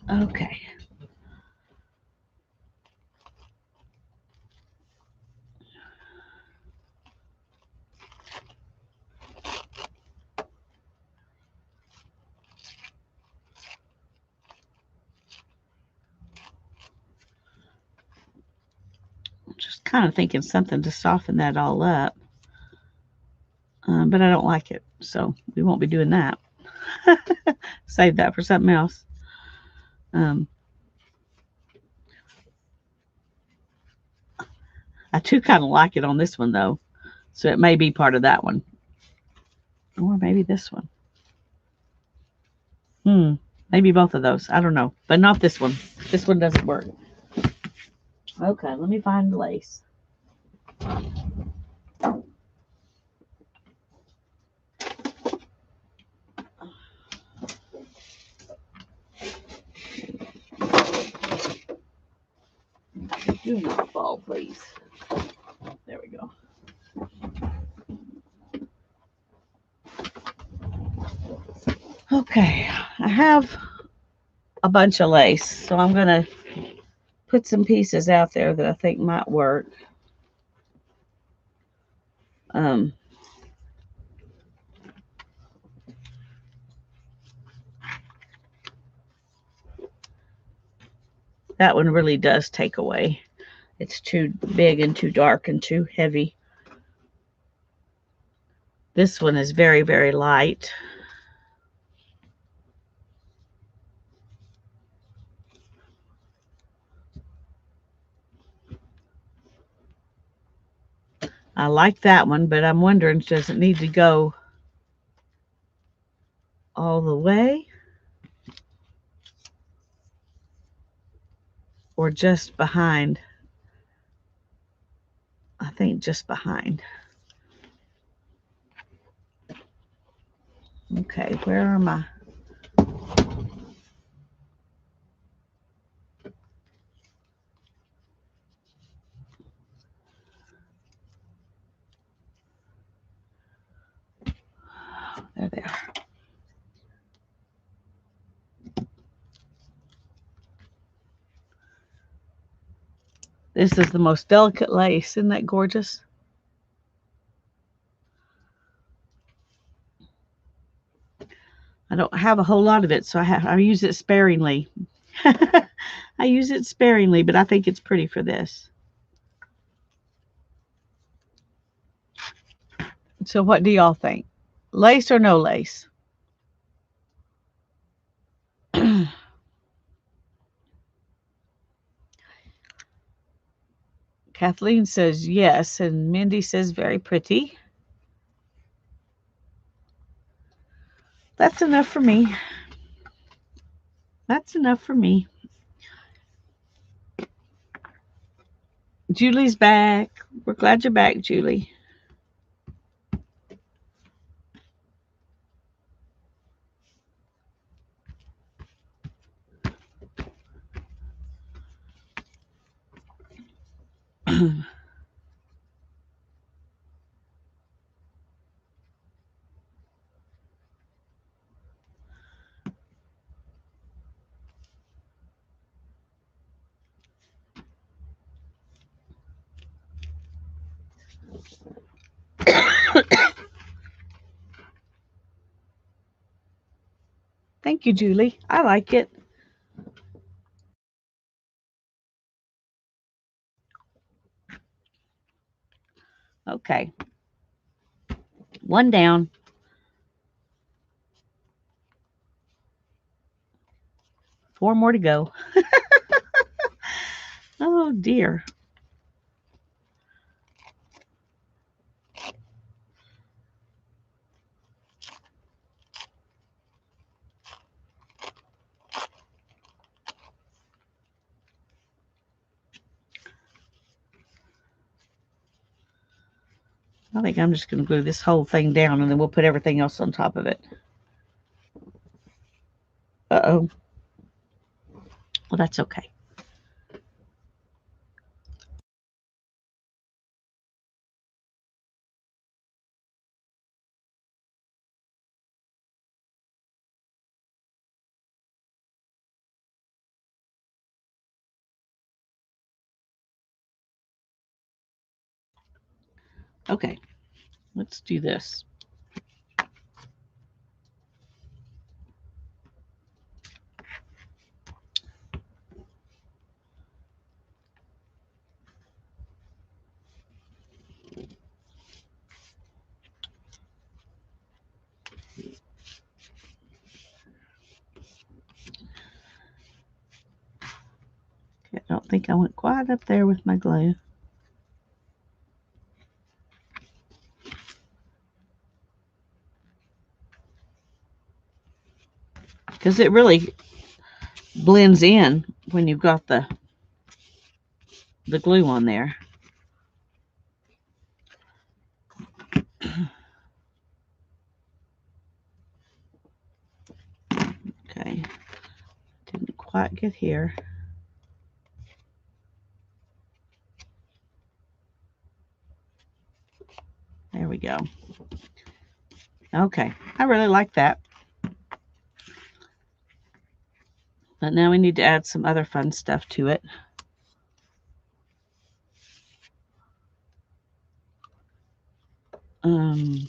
Okay. Just kind of thinking something to soften that all up. But I don't like it, so we won't be doing that. Save that for something else. I do kind of like it on this one, though, so it may be part of that one. Or maybe this one. Maybe both of those. I don't know, but not this one. This one doesn't work. Okay, let me find the lace. Do not fall, please. There we go. Okay, I have a bunch of lace, so I'm going to put some pieces out there that I think might work. That one really does take away. It's too big and too dark and too heavy. This one is very, very light. I like that one, but I'm wondering, does it need to go all the way? Or just behind? I think just behind. Okay, where are my... There they are. This is the most delicate lace. Isn't that gorgeous? I don't have a whole lot of it, so I use it sparingly. I use it sparingly, but I think it's pretty for this. So what do y'all think? Lace or no lace? Kathleen says yes, and Mindy says very pretty. That's enough for me. That's enough for me. Julie's back. We're glad you're back, Julie. Thank you, Julie. I like it. Okay. One down. Four more to go. Oh, dear. I think I'm just going to glue this whole thing down, and then we'll put everything else on top of it. Uh-oh. Well, that's okay. Okay, let's do this. Okay, I don't think I went quite up there with my glue. Because it really blends in when you've got the glue on there. Okay, didn't quite get here. There we go. Okay, I really like that. But now we need to add some other fun stuff to it. Ooh,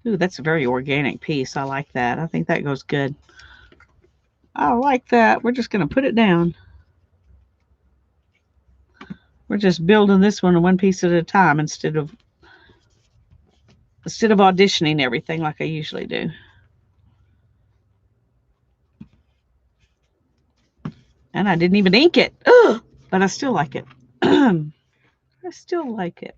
that's a very organic piece. I like that. I think that goes good. I like that. We're just going to put it down. We're just building this one piece at a time instead of auditioning everything like I usually do. And I didn't even ink it. Ugh, but I still like it. I still like it.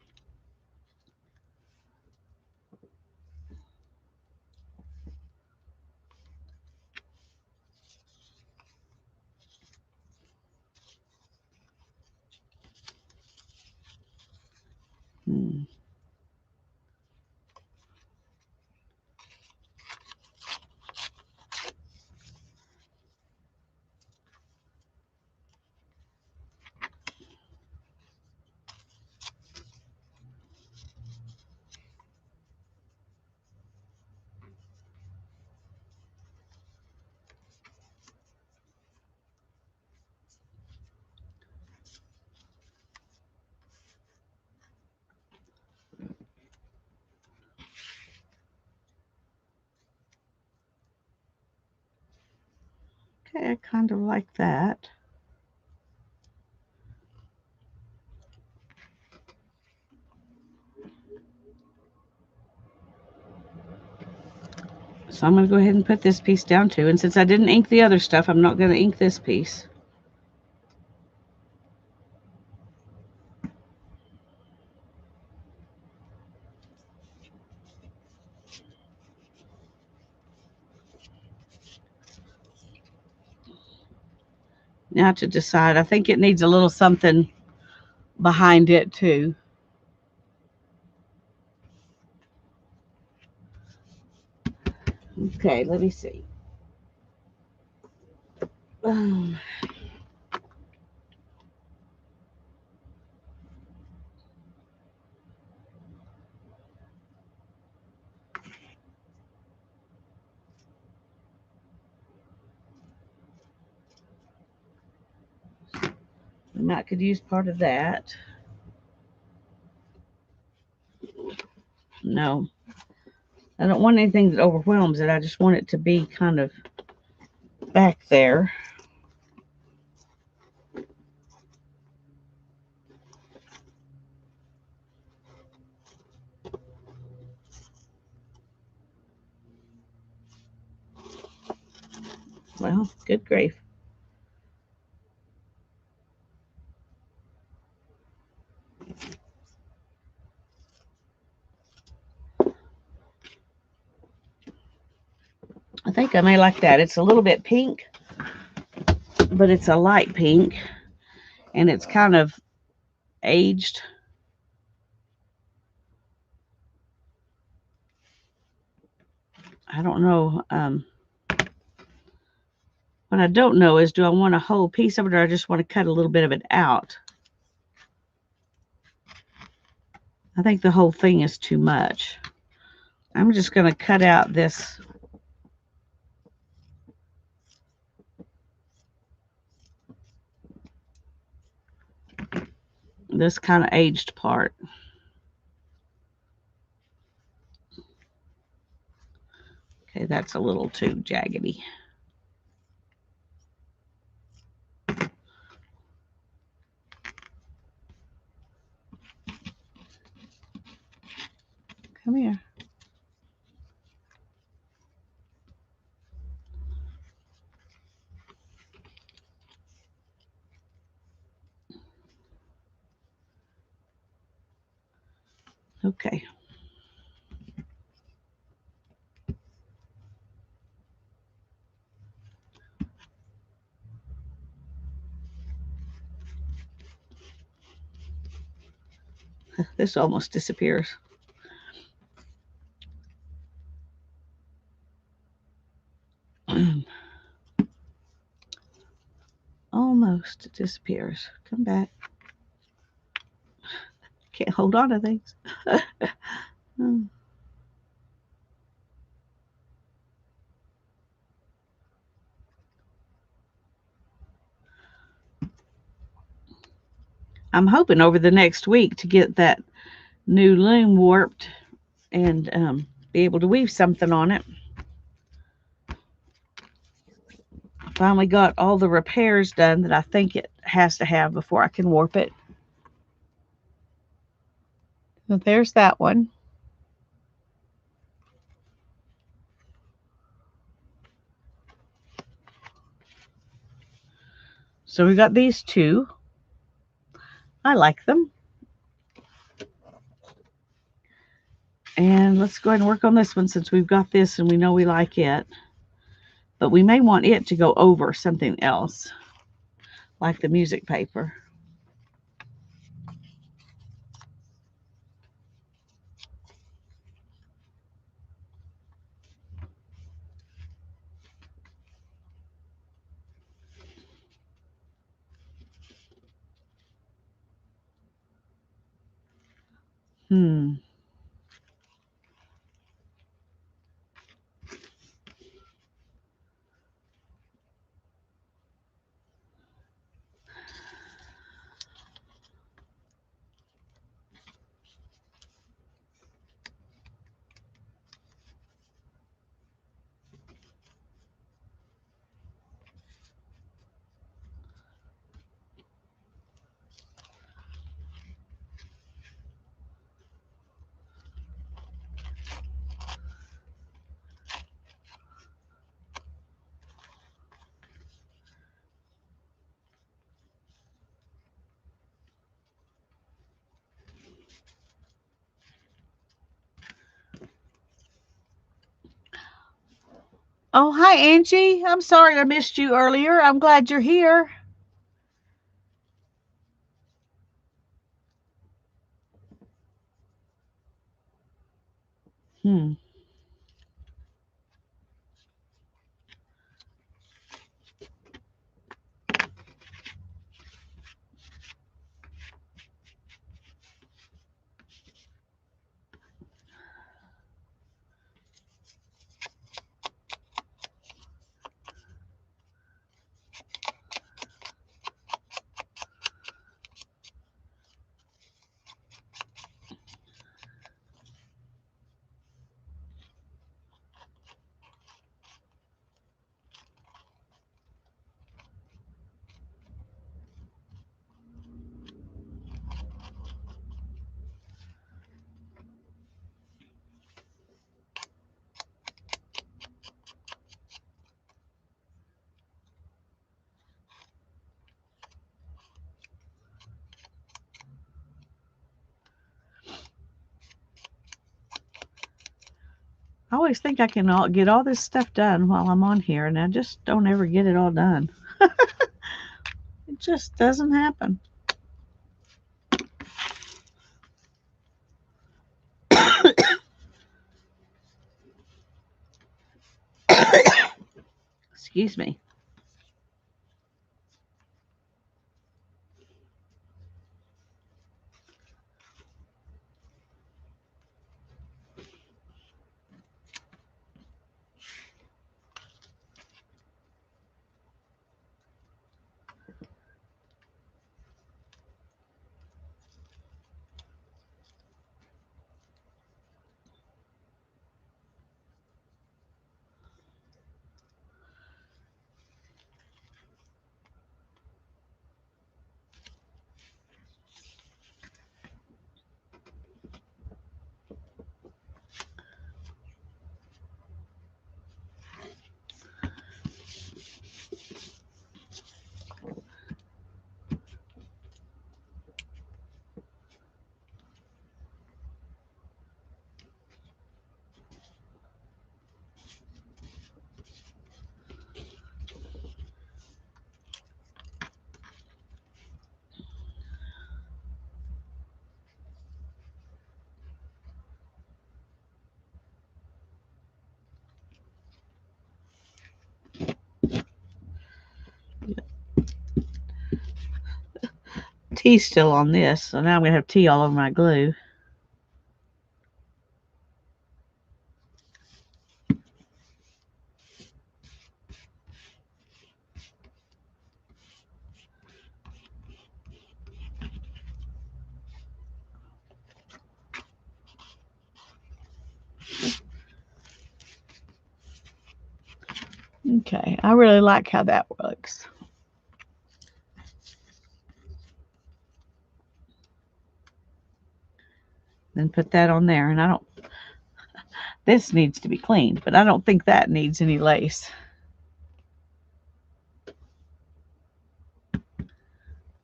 Okay, I kind of like that. So I'm going to go ahead and put this piece down too. And since I didn't ink the other stuff, I'm not going to ink this piece. Now to decide, I think it needs a little something behind it too. Okay, let me see. We might could use part of that. No, I don't want anything that overwhelms it. I just want it to be kind of back there. Well, good grief. I think I may like that. It's a little bit pink, but it's a light pink, and it's kind of aged. I don't know. What I don't know is, do I want a whole piece of it, or I just want to cut a little bit of it out? I think the whole thing is too much. I'm just going to cut out this kind of aged part. Okay, that's a little too jaggedy. Come here. Okay. This almost disappears. Almost disappears. Come back. Can't hold on to things. I'm hoping over the next week to get that new loom warped and be able to weave something on it. Finally got all the repairs done that I think it has to have before I can warp it. So there's that one. So we got these two. I like them. And let's go ahead and work on this one since we've got this and we know we like it. But we may want it to go over something else, like the music paper. Hmm. Oh, hi, Angie. I'm sorry I missed you earlier. I'm glad you're here. Hmm. always think I can get all this stuff done while I'm on here, and I just don't ever get it all done. It just doesn't happen. Excuse me. Tea's still on this, so now I'm going to have tea all over my glue. Okay, I really like how that looks. Then put that on there, and I don't, this needs to be cleaned, but I don't think that needs any lace.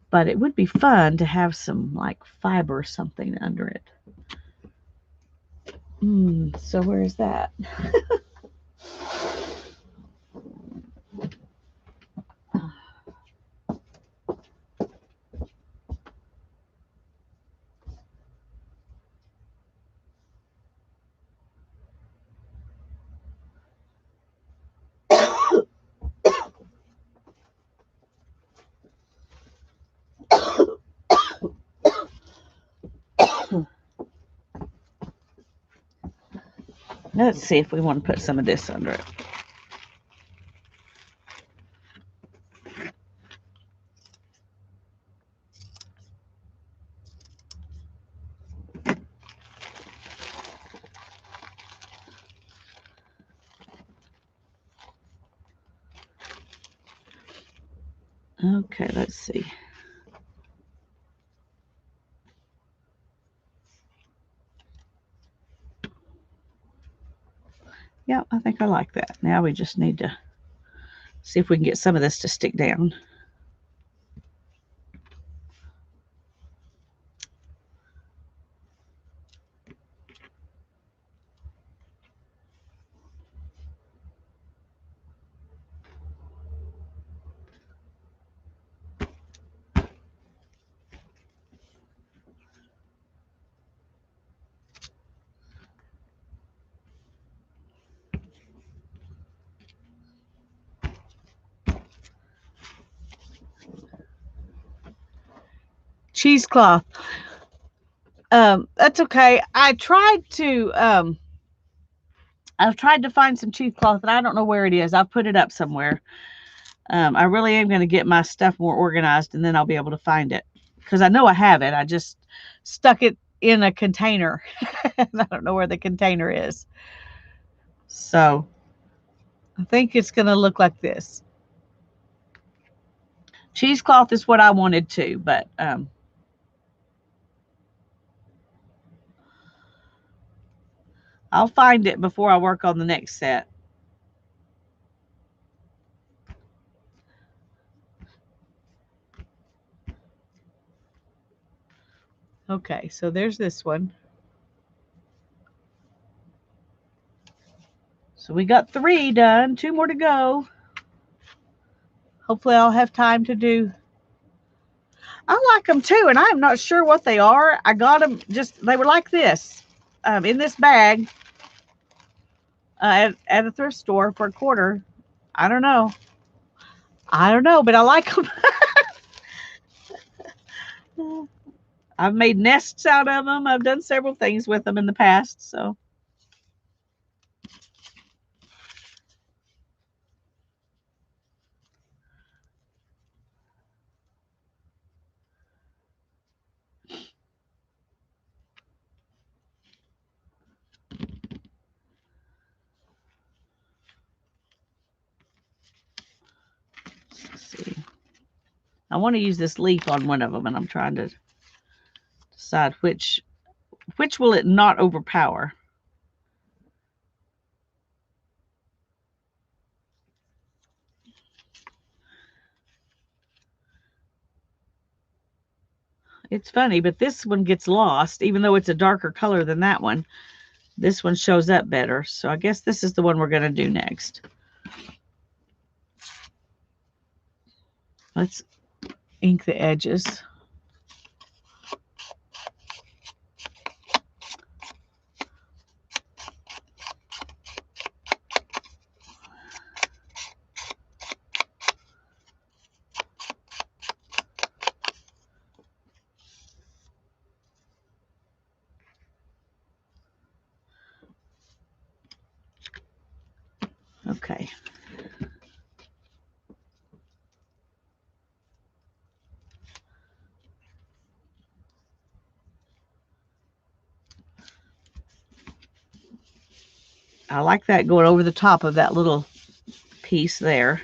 But it would be fun to have some like fiber or something under it. So where's that? Let's see if we want to put some of this under it. Okay, let's see. Yeah, I think I like that. Now we just need to see if we can get some of this to stick down. Cheesecloth. That's okay. I've tried to find some cheesecloth, and I don't know where it is. I've put it up somewhere. I really am going to get my stuff more organized, and then I'll be able to find it, because I know I have it. I just stuck it in a container. I don't know where the container is. So I think it's going to look like this. Cheesecloth is what I wanted to, but I'll find it before I work on the next set. Okay, so there's this one. So we got 3 done, 2 more to go. Hopefully I'll have time to do. I like them too, and I'm not sure what they are. I got them they were like this, in this bag at a thrift store for $1. I don't know. But I like them. I've made nests out of them. I've done several things with them in the past, so. Let's see. I want to use this leaf on one of them, and I'm trying to decide which will it not overpower. It's funny, but this one gets lost, even though it's a darker color than that one. This one shows up better, so I guess this is the one we're going to do next. Let's ink the edges. Okay. I like that going over the top of that little piece there.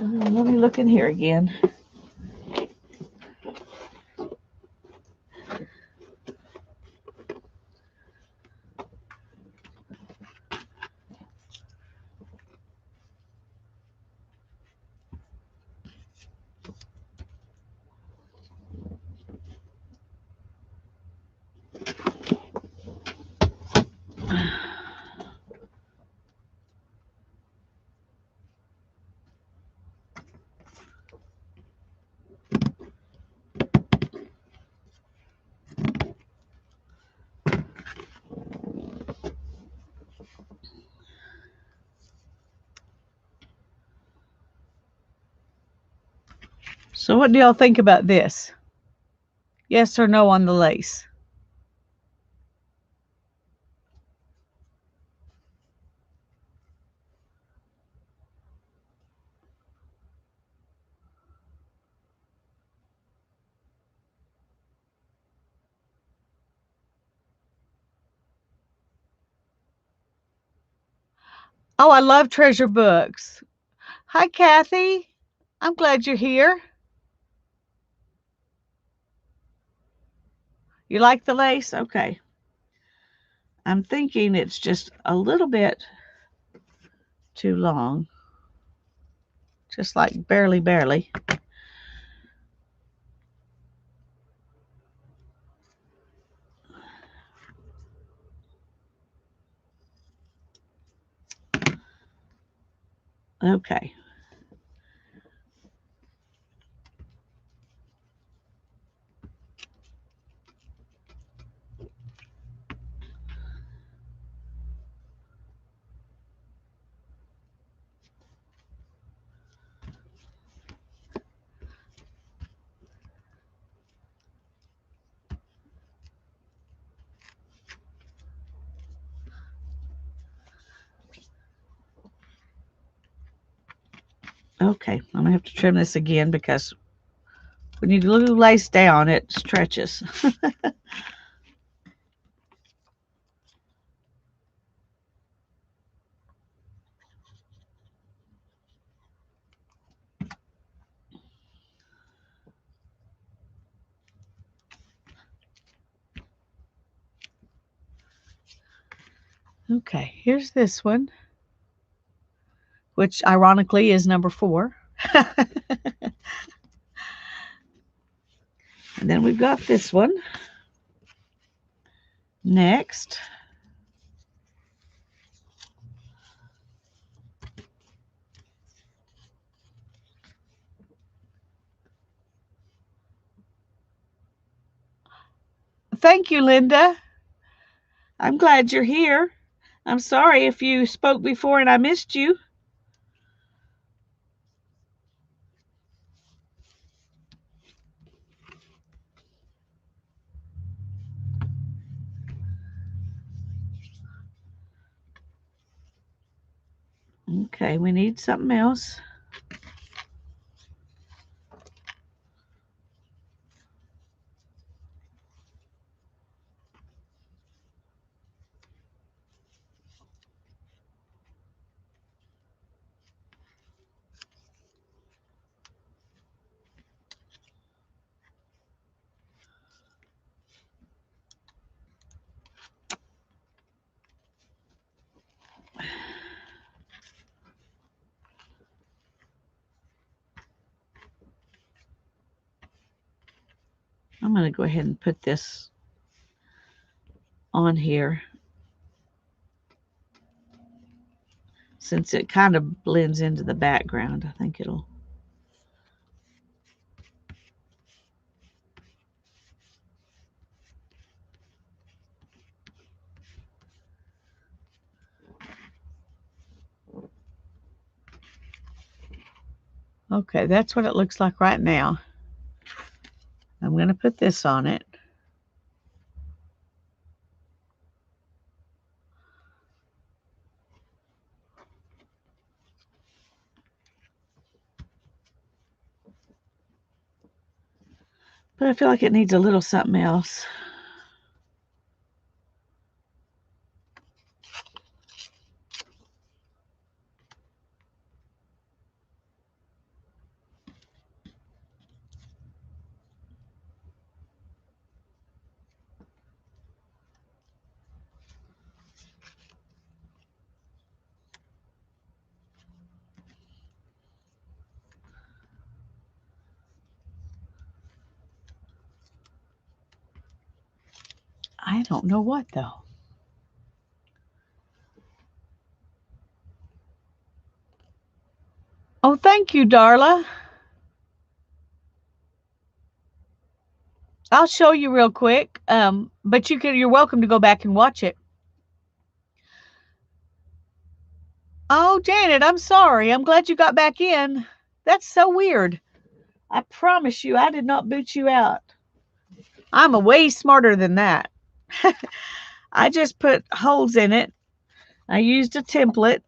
Let me look in here again. So what do y'all think about this? Yes or no on the lace? Oh, I love treasure books. Hi, Kathy. I'm glad you're here. You like the lace? Okay. I'm thinking it's just a little bit too long. Just like barely, barely. Okay. Okay, I'm going to have to trim this again because when you glue lace down, it stretches. Okay, here's this one, which ironically is number 4. And then we've got this one next. Thank you, Linda. I'm glad you're here. I'm sorry if you spoke before and I missed you. Okay, we need something else. I'm going to go ahead and put this on here since it kind of blends into the background. I think it'll. Okay, that's what it looks like right now. I'm going to put this on it. But I feel like it needs a little something else. I don't know what though. Oh, thank you, Darla. I'll show you real quick. But you're welcome to go back and watch it. Oh, Janet, I'm sorry. I'm glad you got back in. That's so weird. I promise you, I did not boot you out. I'm a way smarter than that. I just put holes in it. I used a template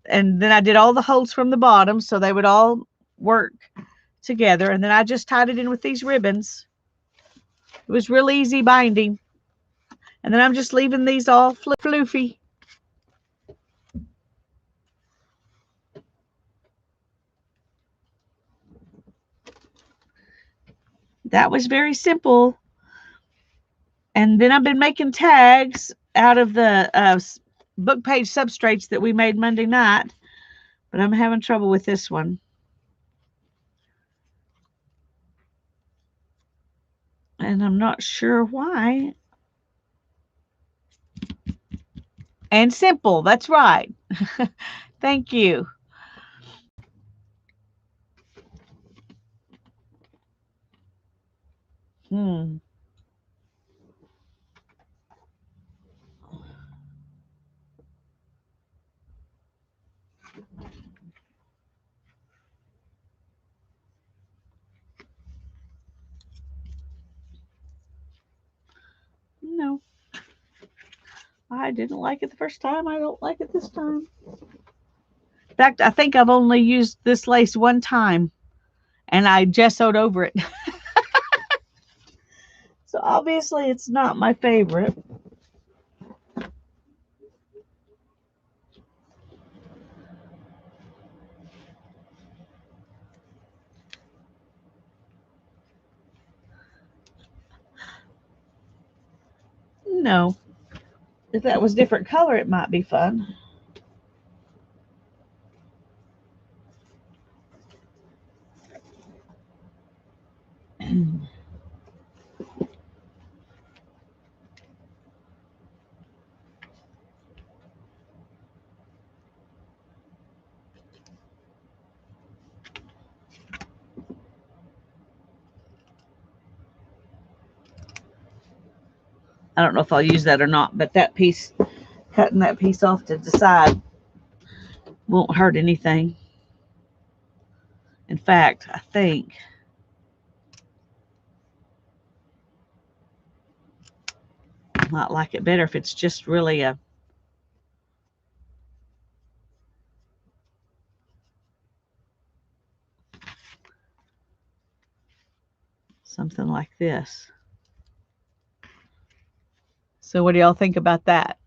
and then I did all the holes from the bottom so they would all work together. And then I just tied it in with these ribbons. It was real easy binding. And then I'm just leaving these all floofy. That was very simple. And then I've been making tags out of the book page substrates that we made Monday night, but I'm having trouble with this one. And I'm not sure why. And simple, that's right. Thank you. Hmm. No. I didn't like it the first time. I don't like it this time. fact, I think I've only used this lace one time, and I gessoed over it. So obviously it's not my favorite. No. If that was different color, it might be fun. I don't know if I'll use that or not, but that piece, cutting that piece off to the side won't hurt anything. In fact, I think I might like it better if it's just really a something like this. So what do y'all think about that?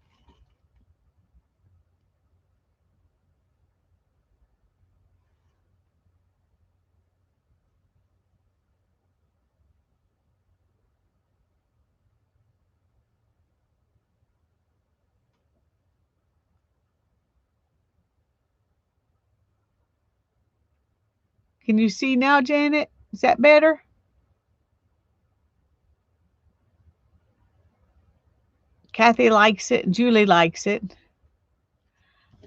Can you see now, Janet? Is that better? Kathy likes it. Julie likes it.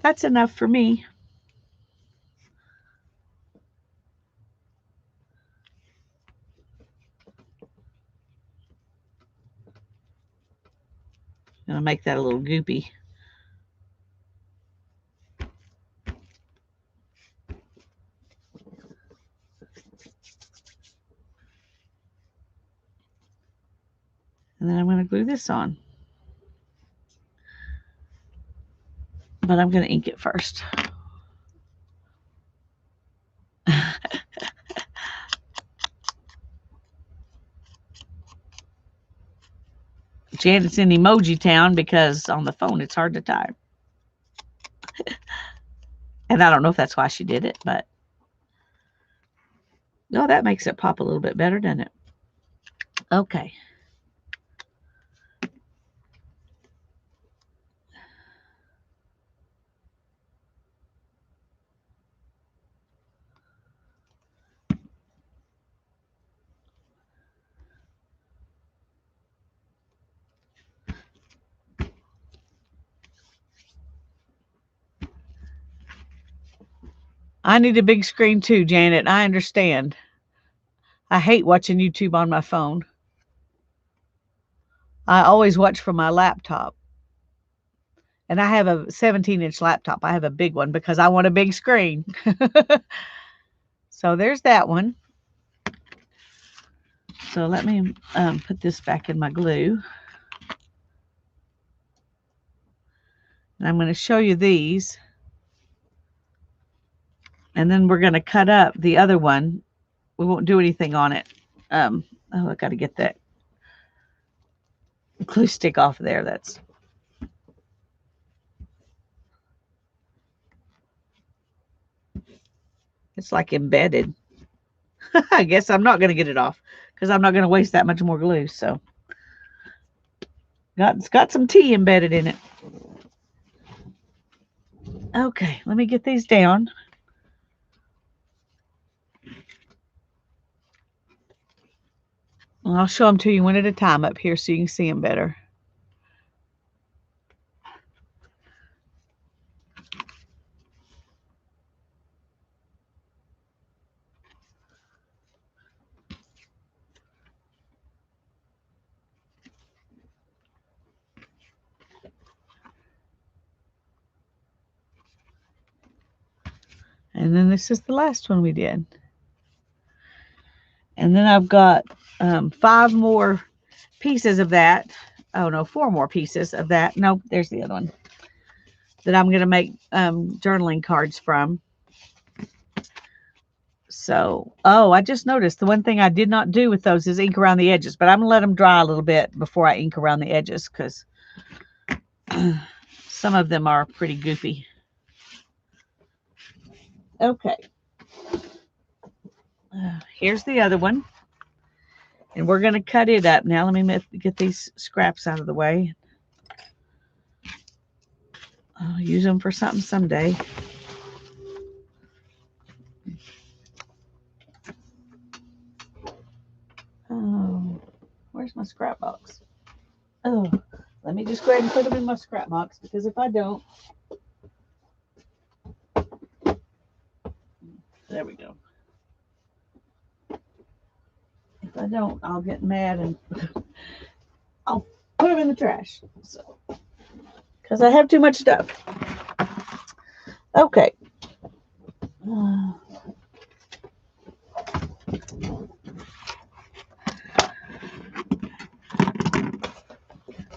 That's enough for me. I'm going to make that a little goopy. And then I'm going to glue this on. But I'm going to ink it first. Janet's in emoji town because on the phone it's hard to type. And I don't know if that's why she did it, but no, that makes it pop a little bit better, doesn't it? Okay. I need a big screen too, Janet. I understand. I hate watching YouTube on my phone. I always watch from my laptop. And I have a 17-inch laptop. I have a big one because I want a big screen. So there's that one. So let me put this back in my glue. And I'm going to show you these. And then we're going to cut up the other one. We won't do anything on it. Oh, I got to get that glue stick off there. That's it's like embedded. I guess I'm not going to get it off because I'm not going to waste that much more glue. So it's got some tea embedded in it. Okay, let me get these down. I'll show them to you one at a time up here so you can see them better. And then this is the last one we did. And then I've got 5 more pieces of that. Oh no, 4 more pieces of that. Nope, there's the other one. that I'm going to make journaling cards from. So, oh, I just noticed the one thing I did not do with those is ink around the edges, but I'm going to let them dry a little bit before I ink around the edges because some of them are pretty goofy. Okay. Here's the other one. And we're going to cut it up. Now, let me get these scraps out of the way. I'll use them for something someday. Oh, where's my scrap box? Oh, let me just go ahead and put them in my scrap box, because if I don't, there we go. If I don't, I'll get mad and I'll put them in the trash. So, because I have too much stuff. Okay.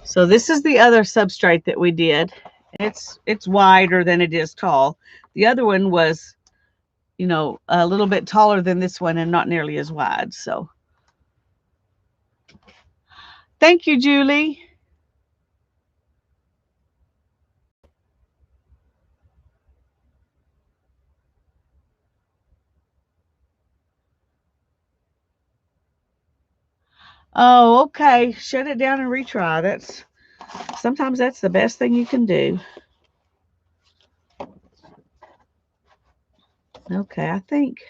So this is the other substrate that we did. It's wider than it is tall. The other one was, you know, a little bit taller than this one and not nearly as wide. So thank you, Julie. Oh, okay. Shut it down and retry. Sometimes that's the best thing you can do. Okay, I think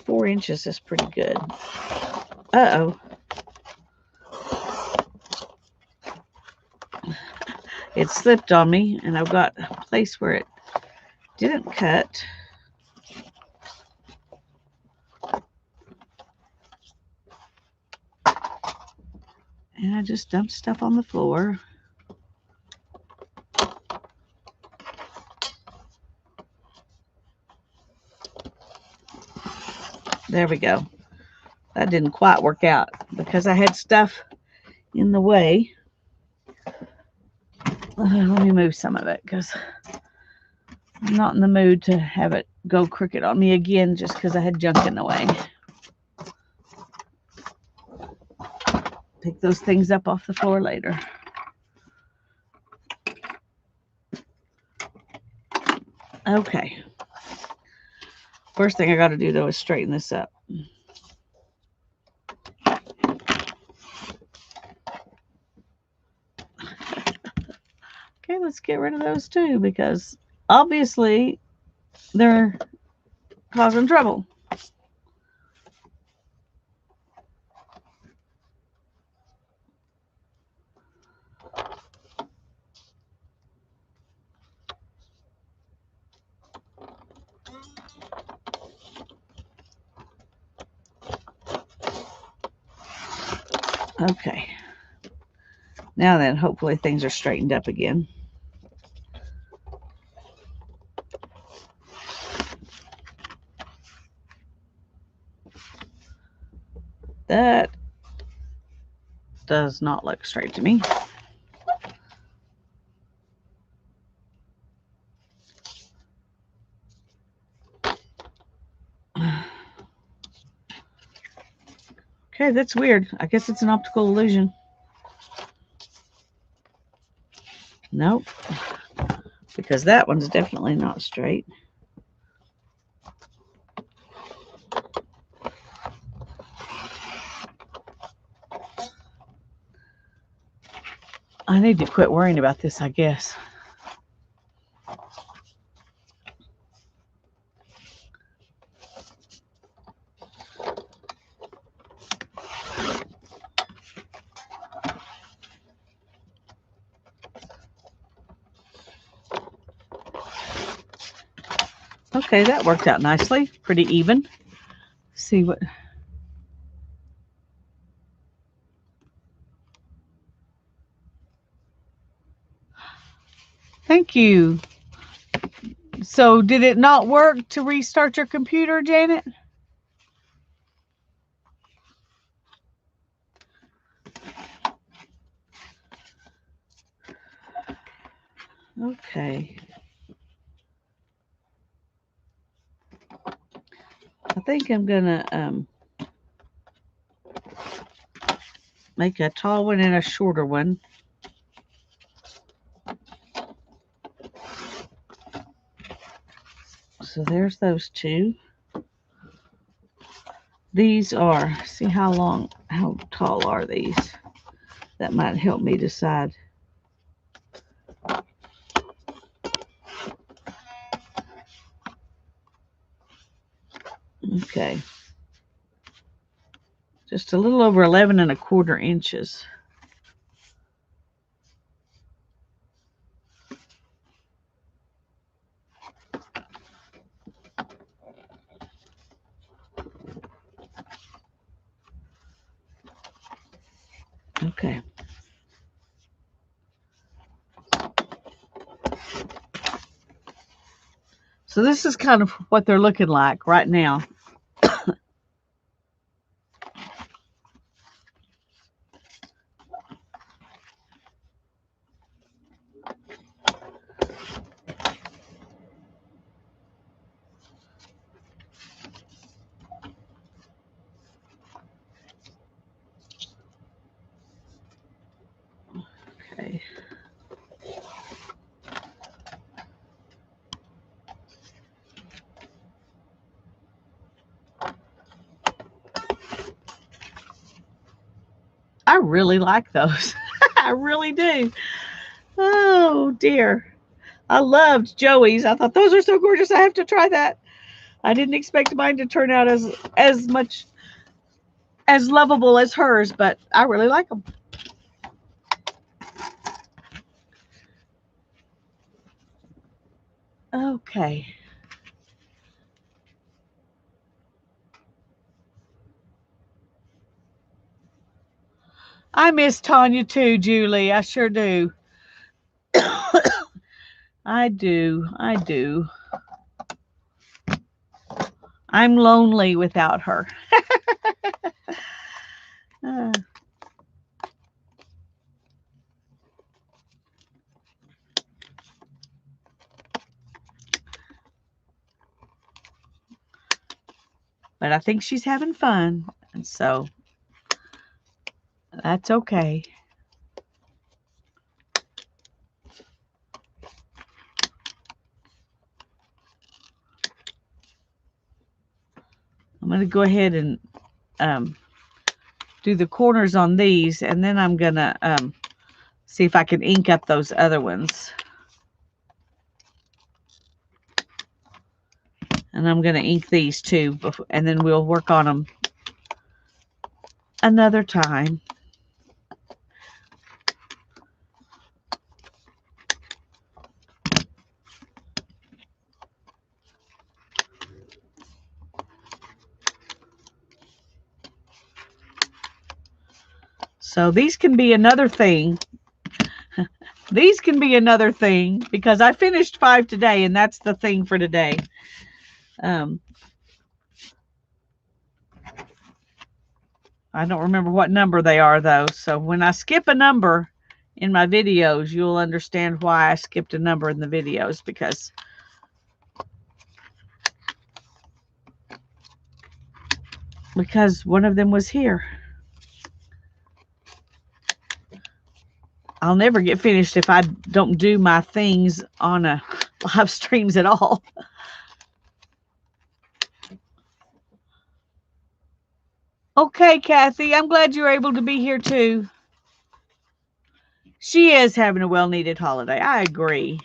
4 inches is pretty good. Uh-oh. It slipped on me, and I've got a place where it didn't cut. And I just dumped stuff on the floor. There we go. That didn't quite work out because I had stuff in the way. Let me move some of it because I'm not in the mood to have it go crooked on me again just because I had junk in the way. Pick those things up off the floor later. Okay. First thing I got to do, though, is straighten this up. Okay, let's get rid of those too, because obviously they're causing trouble. Okay. Now then, hopefully things are straightened up again. That does not look straight to me. Okay, that's weird. I guess it's an optical illusion. Nope. Because that one's definitely not straight. I need to quit worrying about this, I guess. Okay, that worked out nicely. Pretty even. Let's see what... Thank you. So did it not work to restart your computer, Janet? Okay. I think I'm gonna make a tall one and a shorter one. So there's those two. These are, see how tall are these? That might help me decide. Okay. Just a little over 11 1/4 inches. Okay. So this is kind of what they're looking like right now. Okay. I really like those. I really do. Oh dear. I loved Joey's. I thought those are so gorgeous. I have to try that. I didn't expect mine to turn out as much as lovable as hers, but I really like them. Okay. I miss Tanya too, Julie. I sure do. I do. I do. I'm lonely without her. Uh, but I think she's having fun. And so that's okay. I'm going to go ahead and do the corners on these, and then I'm going to see if I can ink up those other ones. And I'm going to ink these too, and then we'll work on them another time. So these can be another thing. These can be another thing because I finished 5 today, and that's the thing for today. I don't remember what number they are, though. So when I skip a number in my videos, you'll understand why I skipped a number in the videos, because one of them was here. I'll never get finished if I don't do my things on a live streams at all. Okay, Kathy, I'm glad you're able to be here too. She is having a well-needed holiday. I agree.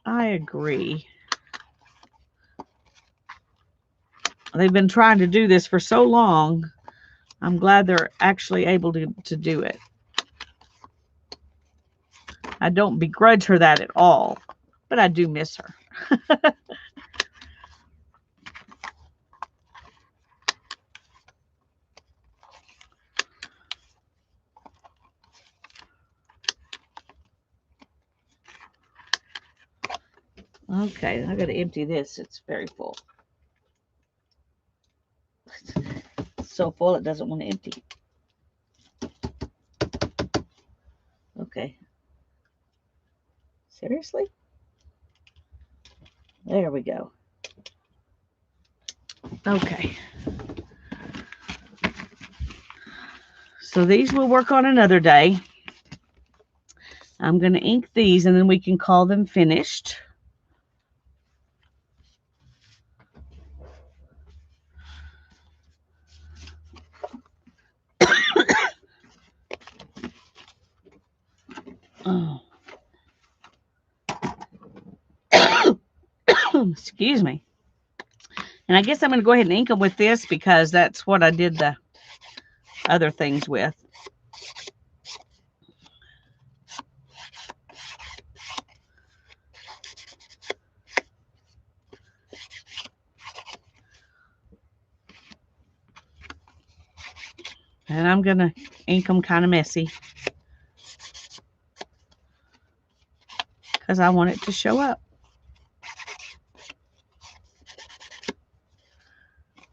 I agree. They've been trying to do this for so long. I'm glad they're actually able to do it. I don't begrudge her that at all, but I do miss her. Okay, I got to empty this. It's very full. It's so full it doesn't want to empty. Okay. Seriously? There we go. Okay. So these will work on another day. I'm going to ink these and then we can call them finished. Oh. Excuse me. And I guess I'm going to go ahead and ink them with this because that's what I did the other things with. And I'm going to ink them kind of messy because I want it to show up.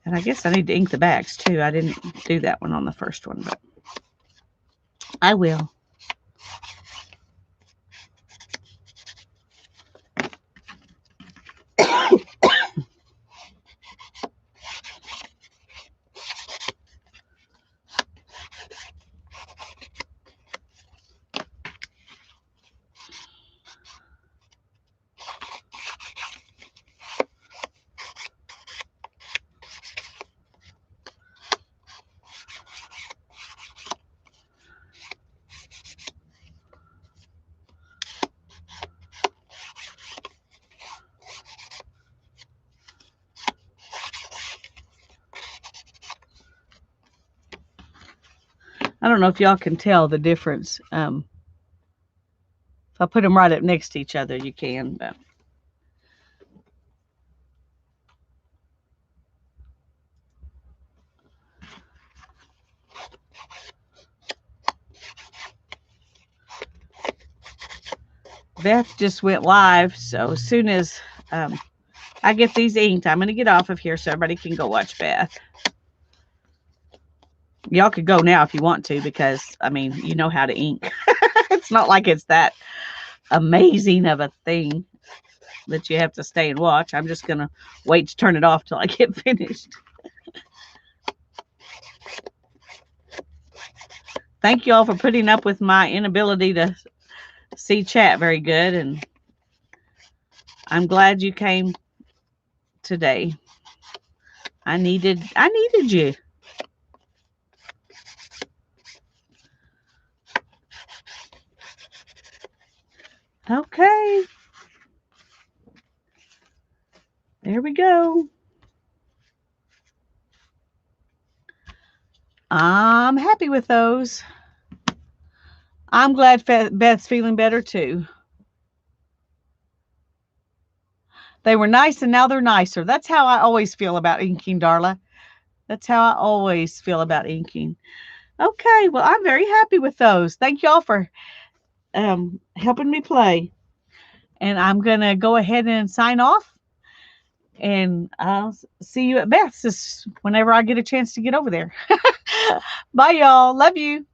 And I guess I need to ink the backs too. I didn't do that one on the first one, but I will. I don't know if y'all can tell the difference. If I put them right up next to each other, you can. But Beth just went live, so as soon as I get these inked, I'm going to get off of here so everybody can go watch Beth. Y'all could go now if you want to because, I mean, you know how to ink. It's not like it's that amazing of a thing that you have to stay and watch. I'm just going to wait to turn it off till I get finished. Thank you all for putting up with my inability to see chat very good, and I'm glad you came today. I needed you. Okay. There we go. I'm happy with those. I'm glad Beth's feeling better too. They were nice and now they're nicer. That's how I always feel about inking, Darla. That's how I always feel about inking. Okay, well, I'm very happy with those. Thank y'all for helping me play. And I'm going to go ahead and sign off. And I'll see you at Beth's whenever I get a chance to get over there. Bye, y'all. Love you.